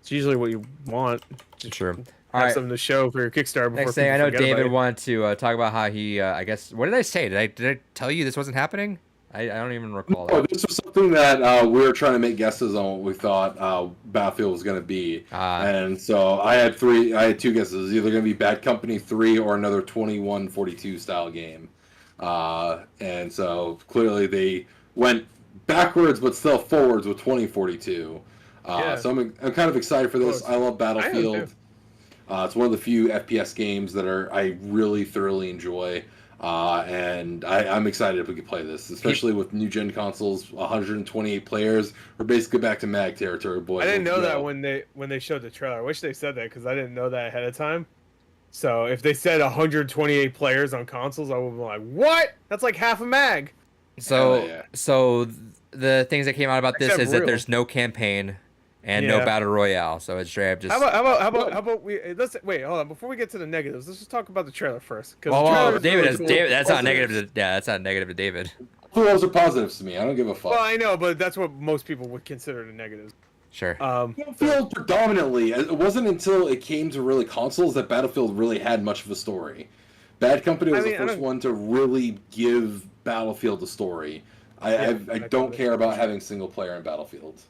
It's usually what you want. Just sure. Have something to show for your Kickstarter. Before Next thing I know, David wanted to talk about how he. I guess. What did I say? Did I tell you this wasn't happening? I don't even recall. No, this was something that we were trying to make guesses on what we thought Battlefield was going to be, and so I had two guesses. Either going to be Bad Company 3 or another 2142 style game, and so clearly they went backwards but still forwards with 2042. So I'm kind of excited for this. I love Battlefield. It's one of the few FPS games that I really thoroughly enjoy. And I'm excited if we could play this, especially with new gen consoles, 128 players. We're basically back to mag territory, boys. I didn't know that when they showed the trailer. I wish they said that because I didn't know that ahead of time. So if they said 128 players on consoles, I would be like, "What? That's like half a mag." So the things that came out about this is that there's no campaign and no battle royale. So it's straight up just. How about we wait? Hold on. Before we get to the negatives, let's just talk about the trailer first. David, that's not negative. That's not negative to David. Well, those are positives to me. I don't give a fuck. Well, I know, but that's what most people would consider the negatives. Sure. Battlefield predominantly. It wasn't until it came to really consoles that Battlefield really had much of a story. Bad Company was the first one to really give Battlefield a story. I don't care about having single player in Battlefield.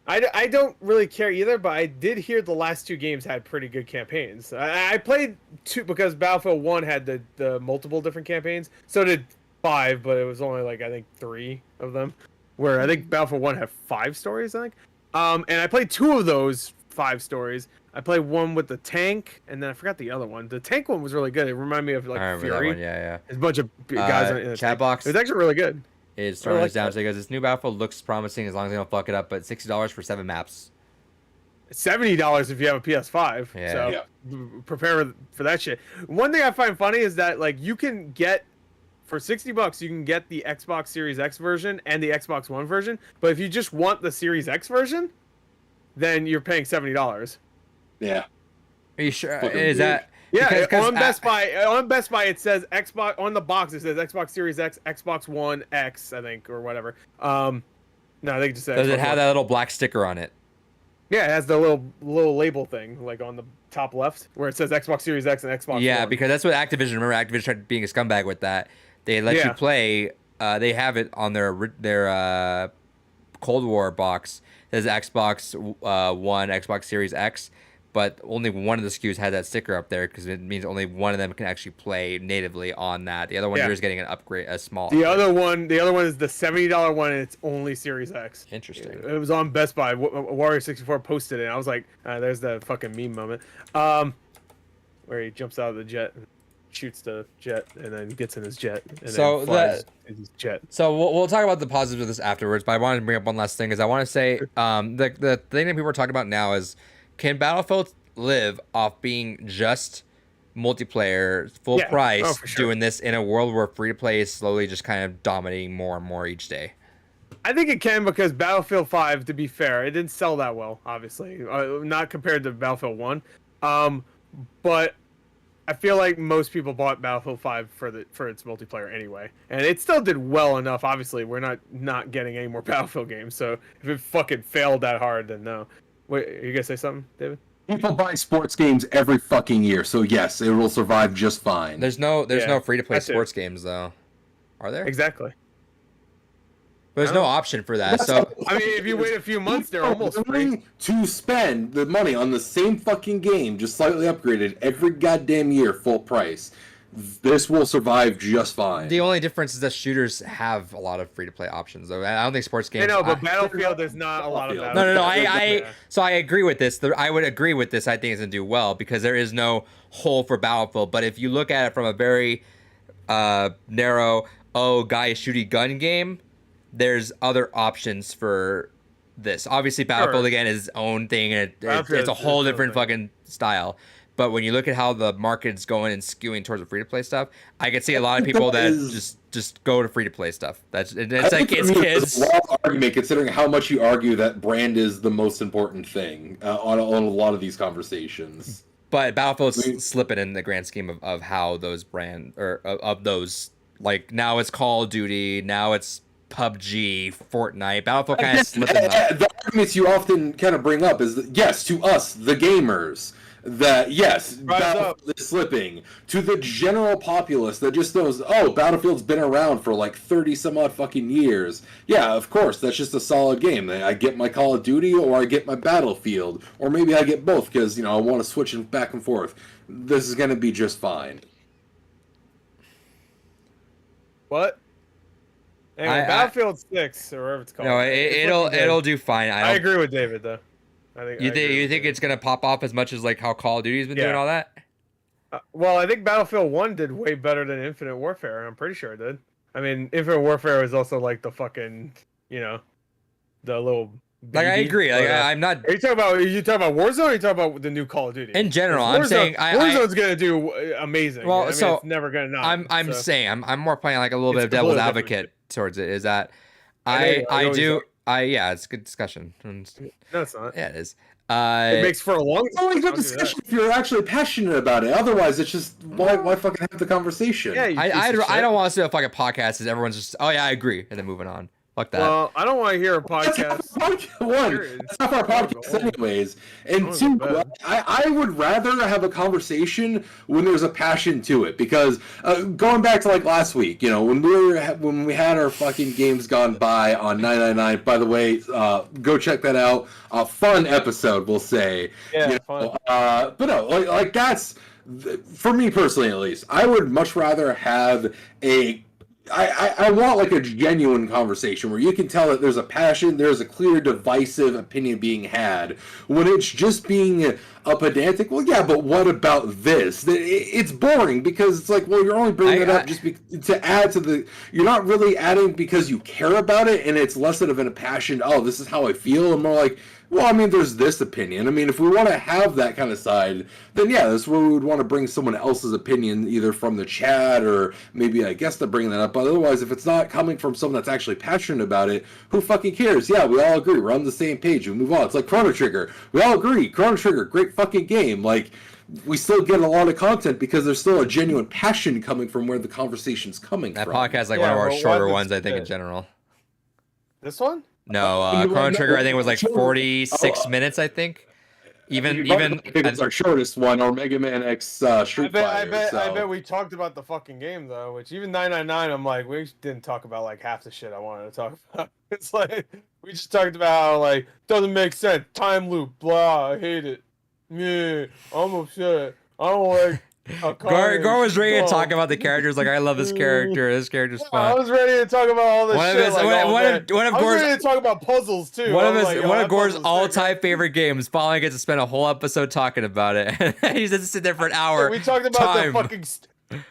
I don't really care either, but I did hear the last 2 games had pretty good campaigns. I played 2 because Battlefield 1 had the multiple different campaigns. So did 5, but it was only like I think 3 of them. Where I think Battlefield 1 had 5 stories, I think. And I played 2 of those 5 stories. I played one with the tank, and then I forgot the other one. The tank one was really good. It reminded me of like Fury. One, yeah. There's a bunch of guys in the chat box. It was actually really good. Is throwing us down. So he goes, this new Battlefield looks promising as long as they don't fuck it up, but $60 for 7 maps. $70 if you have a PS5. Yeah. So prepare for that shit. One thing I find funny is that like you can get for $60 you can get the Xbox Series X version and the Xbox One version, but if you just want the Series X version, then you're paying $70. Yeah. Are you sure? Is that? Yeah, on Best Buy it says Xbox on the box. It says Xbox Series X, Xbox One X, I think, or whatever. No, I think it just says. Does it have that little black sticker on it? Yeah, it has the little label thing, like on the top left, where it says Xbox Series X and Xbox Yeah, One. because that's what Activision. Remember, Activision tried being a scumbag with that. They let you play. They have it on their Cold War box. It says Xbox One, Xbox Series X. But only one of the SKUs has that sticker up there because it means only one of them can actually play natively on that. The other one you're just getting an upgrade, a small. The other one is the $70 one, and it's only Series X. Interesting. It was on Best Buy. Warrior64 posted it. And I was like, there's the fucking meme moment, where he jumps out of the jet and shoots the jet, and then gets in his jet, and then flies his jet. So we'll talk about the positives of this afterwards. But I wanted to bring up one last thing, is I want to say the thing that people are talking about now is, can Battlefield live off being just multiplayer, full price, doing this in a world where free to play is slowly just kind of dominating more and more each day? I think it can, because Battlefield 5, to be fair, it didn't sell that well, obviously, not compared to Battlefield 1. But I feel like most people bought Battlefield 5 for its multiplayer anyway, and it still did well enough. Obviously, we're not getting any more Battlefield games, so if it fucking failed that hard, then no. Wait, you gonna say something, David? People buy sports games every fucking year, so yes, it will survive just fine. There's no free to play sports games though, are there? Exactly. There's no option for that. So I mean, if you wait a few months, they're almost free. To spend the money on the same fucking game, just slightly upgraded every goddamn year, full price. This will survive just fine. The only difference is that shooters have a lot of free-to-play options, though. I don't think sports games. I know, but Battlefield, there's not a lot of No. Battlefield. So I agree with this. I would agree with this. I think it's gonna do well because there is no hole for Battlefield. But if you look at it from a very narrow, guy shooty gun game, there's other options for this. Obviously, Battlefield again is its own thing, and it's a whole different fucking style. But when you look at how the market's going and skewing towards the free-to-play stuff, I could see a lot of people that just go to free-to-play stuff. It's like it's kids. It's a long argument, considering how much you argue that brand is the most important thing on a lot of these conversations. But Battlefield's slipping in the grand scheme of how those of those, like, now it's Call of Duty, now it's PUBG, Fortnite. Battlefield kind of slipping up. The arguments you often kind of bring up is that, yes, to us, the gamers, that yes, Battlefield is slipping. To the general populace that just knows, Battlefield's been around for like 30 some odd fucking years. Yeah, of course, that's just a solid game. I get my Call of Duty or I get my Battlefield, or maybe I get both because I want to switch back and forth. This is going to be just fine. What? Anyway, Battlefield 6 or whatever it's called. No, it'll do fine. I agree with David though. You think it's gonna pop off as much as like how Call of Duty's been doing all that? Well, I think Battlefield 1 did way better than Infinite Warfare. I'm pretty sure it did. I mean, Infinite Warfare was also like the fucking, the little. Like, I agree. Like, I'm not. Are you talking about Warzone? Or are you talking about the new Call of Duty? In general, I'm saying Warzone's gonna do amazing. Well, so it's never gonna not. I'm saying I'm more playing like a little bit of devil's advocate towards it. Is that it's a good discussion. No, it's not. Yeah, it is. It makes for a long. It's only good discussion if you're actually passionate about it. Otherwise, it's just why fucking have the conversation? Yeah, I don't want to see a fucking podcast as everyone's just I agree and then moving on. Fuck that. Well, I don't want to hear a podcast. That's not our podcast anyways. And two, I would rather have a conversation when there's a passion to it, because going back to like last week, you know, when we had our fucking games gone by on 999. By the way, go check that out. A fun episode, we'll say. Yeah, you know, fun. But no, like that's for me personally, at least. I would much rather have I want like a genuine conversation where you can tell that there's a passion, there's a clear divisive opinion being had. When it's just being a pedantic, well, yeah, but what about this? It's boring, because it's like, well, you're only bringing it up just to add to the. You're not really adding because you care about it, and it's less of a passion. Oh, this is how I feel, and more like, well, I mean, there's this opinion. I mean, if we want to have that kind of side, then yeah, that's where we would want to bring someone else's opinion, either from the chat or maybe a guest to bring that up. But otherwise, if it's not coming from someone that's actually passionate about it, who fucking cares? Yeah, we all agree. We're on the same page. We move on. It's like Chrono Trigger. We all agree. Chrono Trigger, great fucking game. Like, we still get a lot of content because there's still a genuine passion coming from where the conversation's coming from. That podcast is like one of our shorter ones, I think, in general. This one? No, Chrono Trigger, I think, was like 46 minutes, I think. Even it's our shortest one, or Mega Man X Street Fighter. I bet we talked about the fucking game though, which even 999, I'm like, we didn't talk about like half the shit I wanted to talk about. It's like we just talked about how, like, doesn't make sense, time loop, blah, I hate it. Yeah, I'm upset. I don't like. Gore was ready to talk about the characters. Like, I love this character. This character's fun. I was ready to talk about all this shit. I was ready to talk about puzzles too. One of Gore's all-time favorite games. Finally gets to spend a whole episode talking about it. He just sit there for an hour. We talked about the fucking.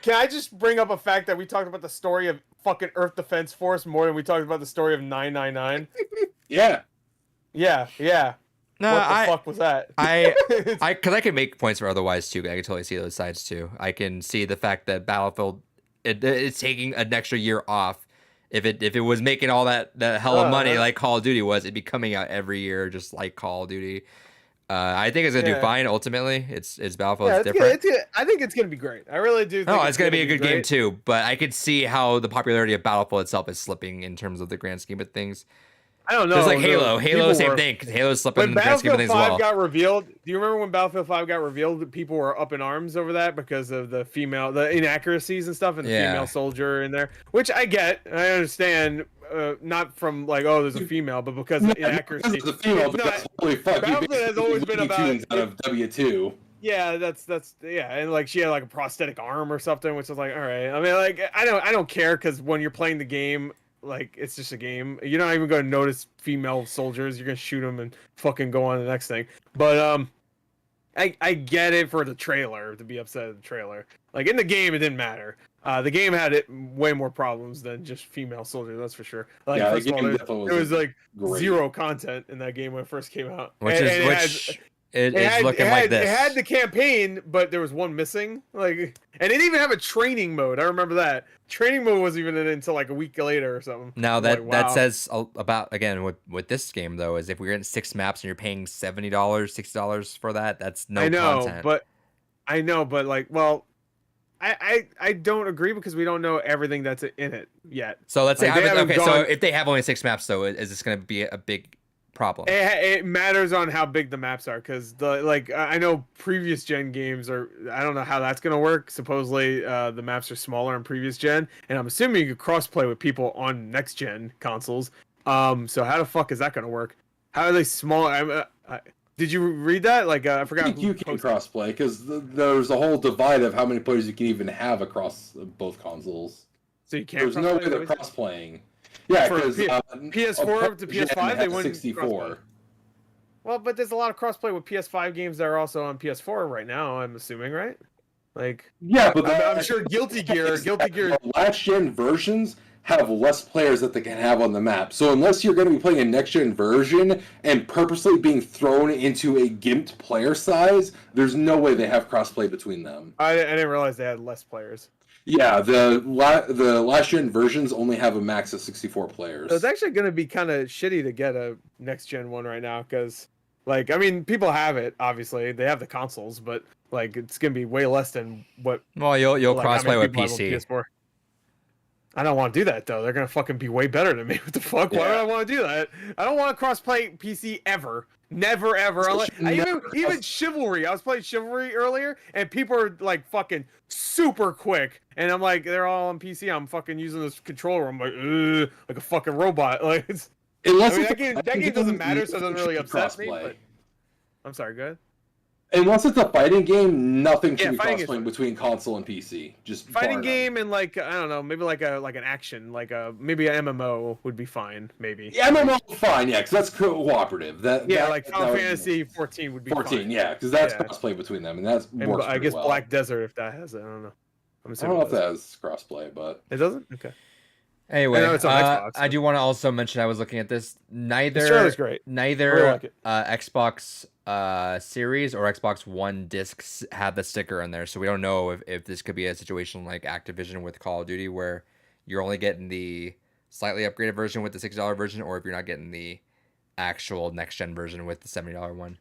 Can I just bring up a fact that we talked about the story of fucking Earth Defense Force more than we talked about the story of 999? Yeah. Yeah. No, what the fuck was that? Because I can make points for otherwise too. I can totally see those sides too. I can see the fact that Battlefield it's taking an extra year off. If it was making all that hell of money like Call of Duty was, it'd be coming out every year just like Call of Duty. I think it's gonna do fine. Ultimately, it's Battlefield. It's different. I think it's gonna be great. I really do. No, it's gonna be a good game too. But I could see how the popularity of Battlefield itself is slipping in terms of the grand scheme of things. I don't know. It's like Halo. Halo, same thing. Halo's slipping in the grand scheme of things as well. When Battlefield 5 got revealed, do you remember when Battlefield 5 got revealed? People were up in arms over that because of the inaccuracies and stuff, and the female soldier in there, which I get. I understand. Not from like, oh, there's a female, but because of inaccuracy. Because of the female, because holy fuck, Battlefield has always been about out of W2. Yeah, that's and like she had like a prosthetic arm or something, which was like, all right. I mean, like I don't care, because when you're playing the game, like, it's just a game. You're not even going to notice female soldiers. You're going to shoot them and fucking go on to the next thing. But I get it for the trailer, to be upset at the trailer. Like, in the game, it didn't matter. The game had way more problems than just female soldiers, that's for sure. Like, yeah, first of all, there was like zero content in that game when it first came out. It's looking like this. It had the campaign, but there was one missing. Like, and it didn't even have a training mode. I remember that. Training mode wasn't even in until like a week later or something. Now that says about, again, with this game though, is if we're in 6 maps and you're paying $70, $60 for that, that's no content. I know, but like, well, I don't agree, because we don't know everything that's in it yet. So let's say, so if they have only 6 maps though, is this going to be a big problem? It matters on how big the maps are, because I know previous gen games are, I don't know how that's gonna work. Supposedly the maps are smaller in previous gen, and I'm assuming you could cross-play with people on next gen consoles. So how the fuck is that gonna work? How are they small? Did you read that? Like, I forgot. I think you can cross-play, because there's a whole divide of how many players you can even have across both consoles. So you can't. There's no way they're cross-playing. Yeah, because PS4 to PS5, they wouldn't 64. Well, but there's a lot of crossplay with PS5 games that are also on PS4 right now, I'm assuming, right? Like, yeah, but I'm sure Guilty Gear. Last gen versions have less players that they can have on the map. So unless you're going to be playing a next gen version and purposely being thrown into a gimped player size, there's no way they have crossplay between them. I didn't realize they had less players. Yeah, the last gen versions only have a max of 64 players. So it's actually going to be kind of shitty to get a next gen one right now, because, like, I mean, people have it, obviously. They have the consoles, but, like, it's going to be way less than what... Well, you'll crossplay with PC. I don't want to do that though. They're gonna fucking be way better than me. What the fuck? Why would I want to do that? I don't want to cross-play PC ever. Never ever. Even Chivalry. I was playing Chivalry earlier, and people are like fucking super quick, and I'm like, they're all on PC. I'm fucking using this controller. I'm like, ugh, like a fucking robot. Like, that game doesn't matter, so it doesn't really upset me. But I'm sorry. Go ahead. Unless it's a fighting game, nothing should be fighting crossplay between console and PC. Just fighting game and like I don't know, maybe like an action, maybe an MMO would be fine, maybe. Yeah, MMO fine, yeah, because that's cooperative. Like Final Fantasy 14 would be 14, fine. yeah, because that's crossplay between them, and that's works I guess well. Black Desert, if that has it, I don't know. I don't know if that has crossplay, but it doesn't. Okay. Anyway, it's on Xbox, I do want to also mention I was looking at this. Neither great. Neither like Xbox Series or Xbox One discs have the sticker in there, so we don't know if this could be a situation like Activision with Call of Duty, where you're only getting the slightly upgraded version with the $60 version, or if you're not getting the actual next gen version with the $70 one.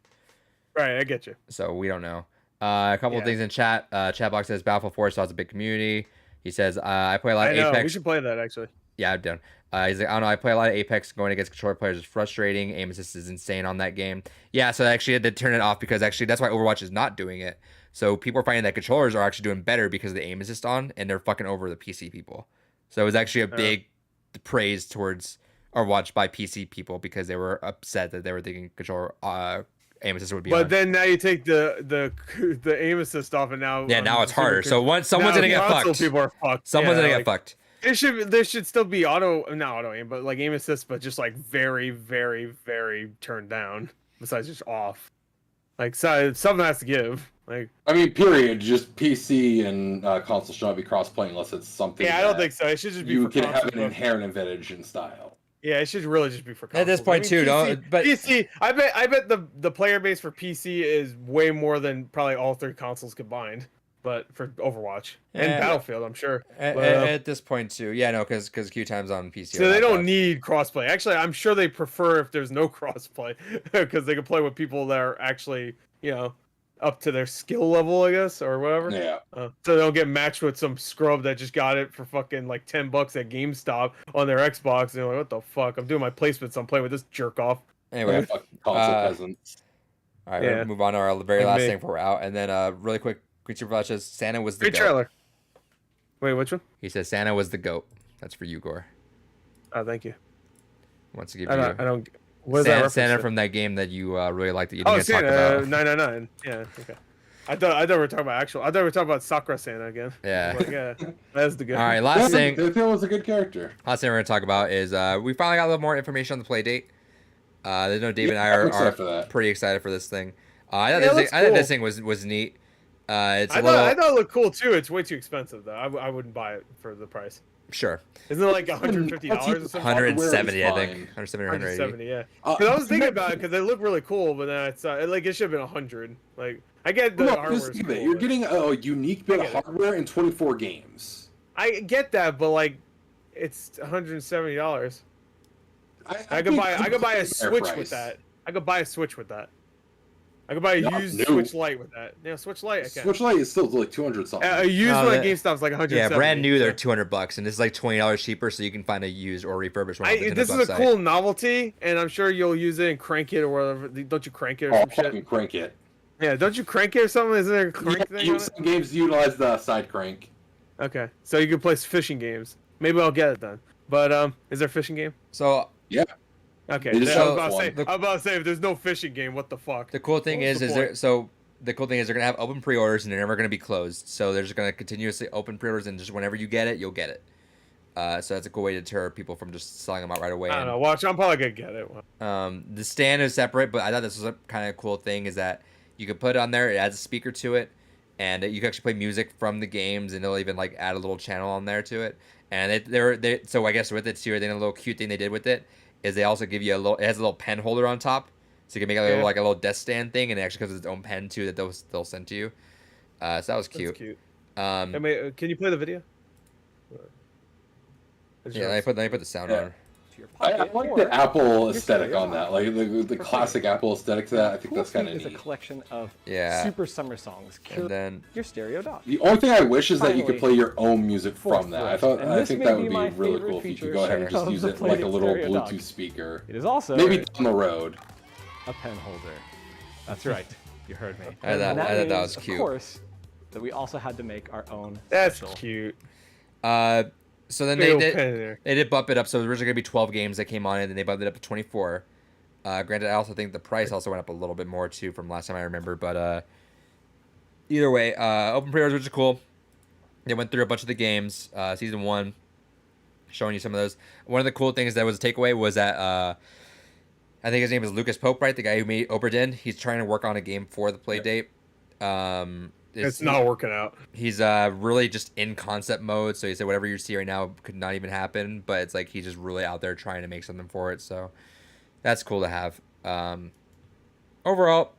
Right, I get you. So we don't know. A couple of things in chat. Chat box says Battlefield 4 still has a big community. He says, I play a lot of Apex. We should play that, actually. Yeah, I'm down. He's like, I don't know, I play a lot of Apex. Going against controller players is frustrating. Aim assist is insane on that game. Yeah, so I actually had to turn it off because actually that's why Overwatch is not doing it. So people are finding that controllers are actually doing better because of the aim assist on, and they're fucking over the PC people. So it was actually a big praise towards Overwatch by PC people because they were upset that they were thinking controller aim assist would be But on. then now you take the aim assist off, and now now it's harder. So someone's gonna get fucked. People are fucked. Someone's gonna get fucked. There should still be not auto aim, but like aim assist, but just like very, very, very turned down. Besides just off. Like something has to give. Like I mean, period. Just PC and console should not be cross-playing unless it's something. Yeah, I don't think so. It should just be. You for can console, have an inherent advantage in style. Yeah, it should really just be for console. At this point, too, but PC. I bet the player base for PC is way more than probably all three consoles combined. But for Overwatch and Battlefield, I'm sure. At this point too, yeah, no, because queue times on PC. So they don't need crossplay. Actually, I'm sure they prefer if there's no crossplay because they can play with people that are actually, up to their skill level, I guess, or whatever. Yeah. So they don't get matched with some scrub that just got it for fucking like $10 at GameStop on their Xbox. And they're like, what the fuck? I'm doing my placements. I'm playing with this jerk off. Anyway, console peasants. All right, we'll move on to our very last thing before we're out, and then really quick. Creature Flash says Santa was the goat. Trailer. Wait, which one? He says Santa was the goat. That's for you, Gore. Oh, thank you. Wants to give I don't. What is that Santa from that game that you really liked that you didn't get talked about. 999. Yeah. Okay. I thought we were talking about I thought we were talking about Sakura Santa again. Yeah. Like, yeah. That's the good. All right. Last thing. That was a good character. Last thing we're gonna talk about is we finally got a little more information on the Playdate. I know Dave and I are pretty excited for this thing. I thought this thing was neat. I thought it looked cool too. It's way too expensive though. I wouldn't buy it for the price. Sure. Isn't it like $150 or something? 170, I think. 170 or 180. Yeah. Because I was thinking about it because they look really cool, but then it's like it should have been 100. Like I get the hardware. Cool, you're getting a unique bit of hardware in 24 games. I get that, but like, it's $170. I could buy a Switch with that. I could buy a Switch with that. I could buy a used Switch Lite with that. Yeah, Switch Lite. I can. Switch Lite is still like 200 something. A used one at GameStop is like 170. Yeah, brand new they're $200, and this is like $20 cheaper, so you can find a used or refurbished one. This is a cool novelty, and I'm sure you'll use it and crank it or whatever. Don't you crank it or some shit? Crank it. Yeah, don't you crank it or something? Isn't there a crank thing on it? Some games utilize the side crank. Okay, so you can play fishing games. Maybe I'll get it then. But is there a fishing game? So yeah. Okay, I was about to say if there's no fishing game, what the fuck? The cool thing is they're gonna have open pre-orders and they're never gonna be closed. So they're just gonna continuously open pre-orders and just whenever you get it, you'll get it. So that's a cool way to deter people from just selling them out right away. I don't know. Watch, I'm probably gonna get it. The stand is separate, but I thought this was a kind of cool thing is that you can put it on there. It adds a speaker to it, and you can actually play music from the games, and they'll even like add a little channel on there to it. And so I guess with it too, I think a little cute thing they did with it is they also give you it has a little pen holder on top, so you can make it like a little desk stand thing, and it actually comes with its own pen too that they'll send to you. So that was cute. That's cute. Can you play the video? Yeah, let me put the sound on. to your I pocket. like or the Apple aesthetic stereo on that, dock. like the classic Apple aesthetic to that. I think Cool that's kind of Suite is neat. a collection of Yeah. super summer songs. And then Your stereo dock. The only thing I wish is that you could Finally, play your own music from that. fourth, and I this think may that be would be my really favorite cool if you feature could go ahead and just of use the it like a Playdate little stereo dock. Bluetooth speaker. It is also Maybe down the road. a pen holder. That's right. You heard me. I thought And that means, was cute. Of course, that we also had to make our own. That's special. cute. So then Big they old did, pen there. they did bump it up. So it was originally going to be 12 games that came on, and then they bumped it up to 24. Granted, I also think the price also went up a little bit more, too, from last time I remember. But either way, open pre-orders, which is cool. They went through a bunch of the games. Season 1, showing you some of those. One of the cool things that was a takeaway was that I think his name is Lucas Pope, right? The guy who made Oberdin. He's trying to work on a game for the Playdate. It's not working out. He's really just in concept mode. So he said whatever you see right now could not even happen. But it's like he's just really out there trying to make something for it. So that's cool to have. Overall,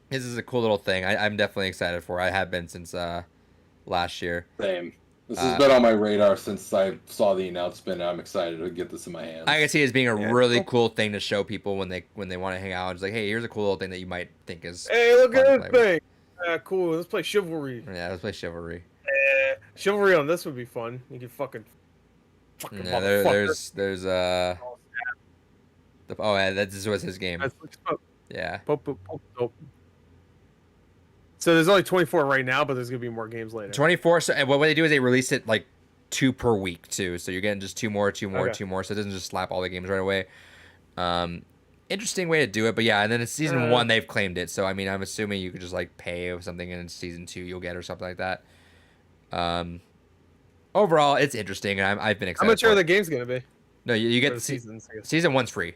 this is a cool little thing. I'm definitely excited for it. I have been since last year. Same. This has been on my radar since I saw the announcement. I'm excited to get this in my hands. I can see it as being a really cool thing to show people when they want to hang out. It's like, hey, here's a cool little thing that you might think is. Hey, look fun to at play this thing. Cool. Let's play Chivalry. Yeah, let's play Chivalry. Chivalry on this would be fun. You can fucking Yeah, motherfucker. there's yeah, this was his game. Yeah. So there's only 24 right now, but there's gonna be more games later. 24. So and what they do is they release it like 2 per week too. So you're getting just 2 more. So it doesn't just slap all the games right away. Interesting way to do it, but yeah. And then in season 1 they've claimed it. So I mean, I'm assuming you could just like pay something, and in season 2 you'll get or something like that. Overall, it's interesting, and I've been excited. How much for are it. the games gonna be? No, you get the seasons. I guess. Season 1's free.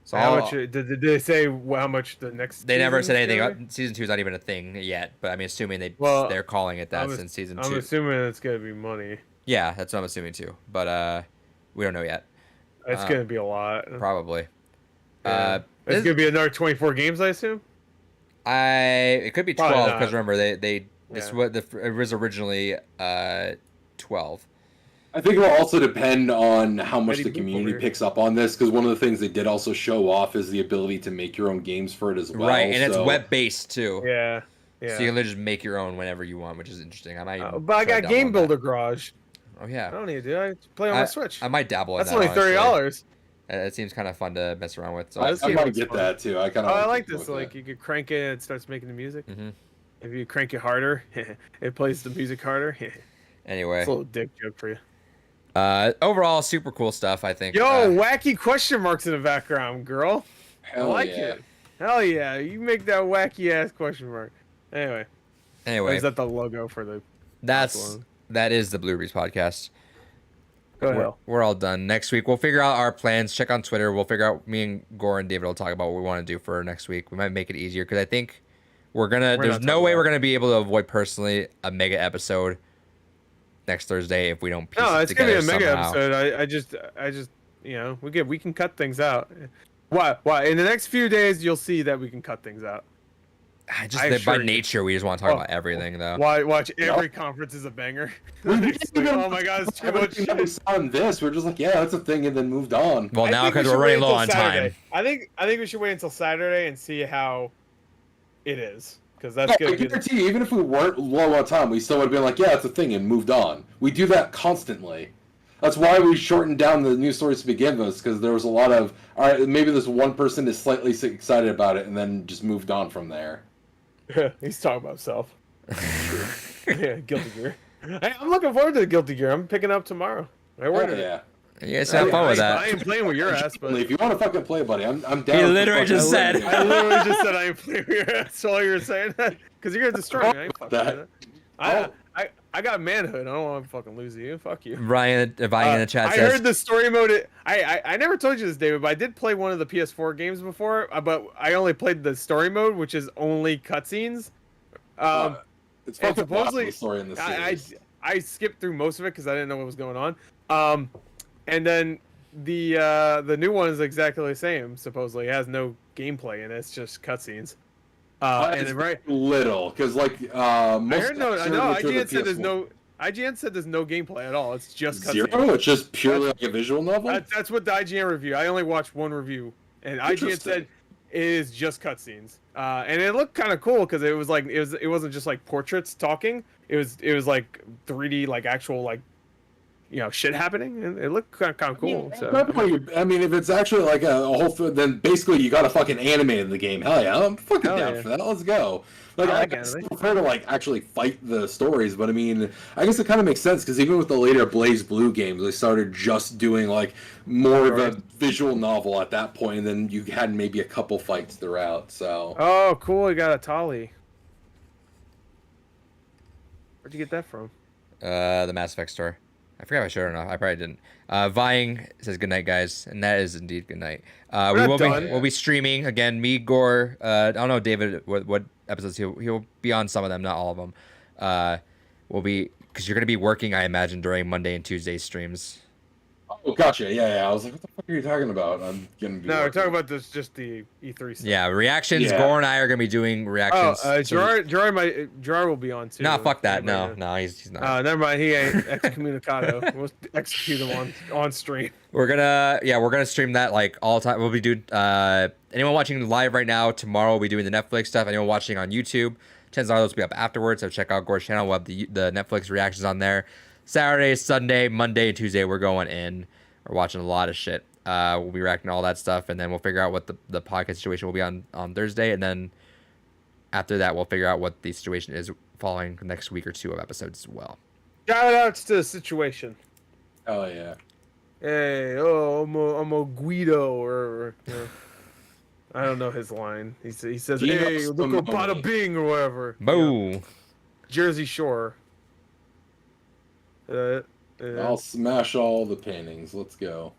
So How much did they say? How much the next? They never said season's gonna anything. Season 2 is not even a thing yet, but I'm assuming Well, they're calling it that I'm since season 2. I'm assuming it's gonna be money. Yeah, that's what I'm assuming too, but we don't know yet. It's gonna be a lot. Probably. Yeah. It's gonna be another 24 games, I assume. It could be Probably 12 not. because remember it was originally 12. I think it will also depend on how much Betty the Boop community over here. picks up on this, because one of the things they did also show off is the ability to make your own games for it as well. Right, and it's so- web-based too. Yeah. So you can literally just make your own whenever you want, which is interesting. I might. But I got Game Builder Garage. Oh yeah. I don't need to do. I play on my Switch. I might dabble in That's that. only honestly. $30. It seems kind of fun to mess around with. So I game might looks get fun. that too. I kind Oh, of. I like this. Like you could crank it, it starts making the music. Mhm. If you crank it harder, it plays the music harder. It's Anyway, a little dick joke for you. overall, super cool stuff. I think. Yo, wacky question marks in the background, girl. Hell I like yeah. it. Hell yeah, you make that wacky ass question mark. Anyway, Anyway, is that the logo for the? that is the Blueberries podcast. Go ahead. We're all done. Next week, we'll figure out our plans. Check on Twitter. We'll figure out. Me and Gore and David will talk about what we want to do for next week. We might make it easier because I think there's not no talking way about we're gonna be able to avoid personally a mega episode next Thursday if we don't piece No, it it's gonna be together a mega somehow. episode. I just, we can cut things out. Why? In the next few days, you'll see that we can cut things out. I By assure you. nature, we just want to talk about everything, though. Watch every conference is a banger. It's like, oh my god, it's too much Everything that we shit. saw in this, we're just like, yeah, that's a thing, and then moved on. Well, I now think we because should we're running wait low on until Saturday. time. I think we should wait until Saturday and see how it is, because that's I good. guarantee you, even if we weren't low on time, we still would have been like, yeah, it's a thing, and moved on. We do that constantly. That's why we shortened down the news stories to begin with, because there was a lot of, all right, maybe this one person is slightly excited about it, and then just moved on from there. He's talking about himself. Yeah, Guilty Gear. I'm looking forward to the Guilty Gear. I'm picking up tomorrow. I ordered it. Yeah. You guys have fun with I that. ain't playing with your ass, but If you want to fucking play, buddy, I'm down. He for literally fucking just said- playing. I literally just said I ain't playing with your ass. That's all you were saying. Because you're gonna destroy me. I ain't fucking That- with that. I got manhood. I don't want to fucking lose to you. Fuck you. Ryan in the chat I says, heard the story mode. I never told you this, David, but I did play one of the PS4 games before. But I only played the story mode, which is only cutscenes. It's and fucking supposedly the story in the series. I skipped through most of it because I didn't know what was going on. And then the new one is exactly the same. Supposedly, it has no gameplay and it's just cutscenes. It's And right, little, because like most. I heard no. I know. which are the IGN said there's PS1. no. IGN said there's no gameplay at all. It's just cutscenes. Zero? It's just purely like a visual novel? That's what the IGN review. I only watched one review, and IGN said it is just cutscenes. And it looked kind of cool because it was like it wasn't just like portraits talking. It was like 3D, like actual like shit happening, and it looked kind of cool. I mean, if it's actually like a whole, then basically you got to fucking animate in the game. Hell yeah, I'm fucking down for that. Let's go. Like I prefer to like actually fight the stories, but I mean, I guess it kind of makes sense because even with the later Blaze Blue games, they started just doing like more of a visual novel at that point, and then you had maybe a couple fights throughout. So. Oh, cool! You got a Tolly. Where'd you get that from? The Mass Effect store. I forgot if I showed it or not. I probably didn't. Vying says good night, guys, and that is indeed good night. We'll be streaming again. Me, Gore. I don't know, David. What episodes he'll be on? Some of them, not all of them. We'll be because you're gonna be working, I imagine, during Monday and Tuesday streams. Oh, gotcha. Yeah. I was like, what the fuck are you talking about? I'm gonna be. No, we're talking about just the E3 stuff. Yeah, reactions. Yeah. Gore and I are gonna be doing reactions. Oh, Gerard will be on too. No, fuck that. No, he's not. Never mind. He ain't excommunicado. We'll execute him on stream. We're gonna stream that like all the time. We'll be doing. Anyone watching live right now, tomorrow we'll be doing the Netflix stuff. Anyone watching on YouTube, chances are those will be up afterwards. So check out Gore's channel. We'll have the Netflix reactions on there. Saturday, Sunday, Monday, and Tuesday, we're going in. We're watching a lot of shit. We'll be reacting to all that stuff, and then we'll figure out what the podcast situation will be on Thursday, and then after that, we'll figure out what the situation is following the next week or two of episodes as well. Shout outs to the situation. Oh yeah. Hey, I'm a Guido, or I don't know his line. He says, "Hey, look a bada bing," or whatever. Boo. Jersey Shore. I'll smash all the paintings. Let's go.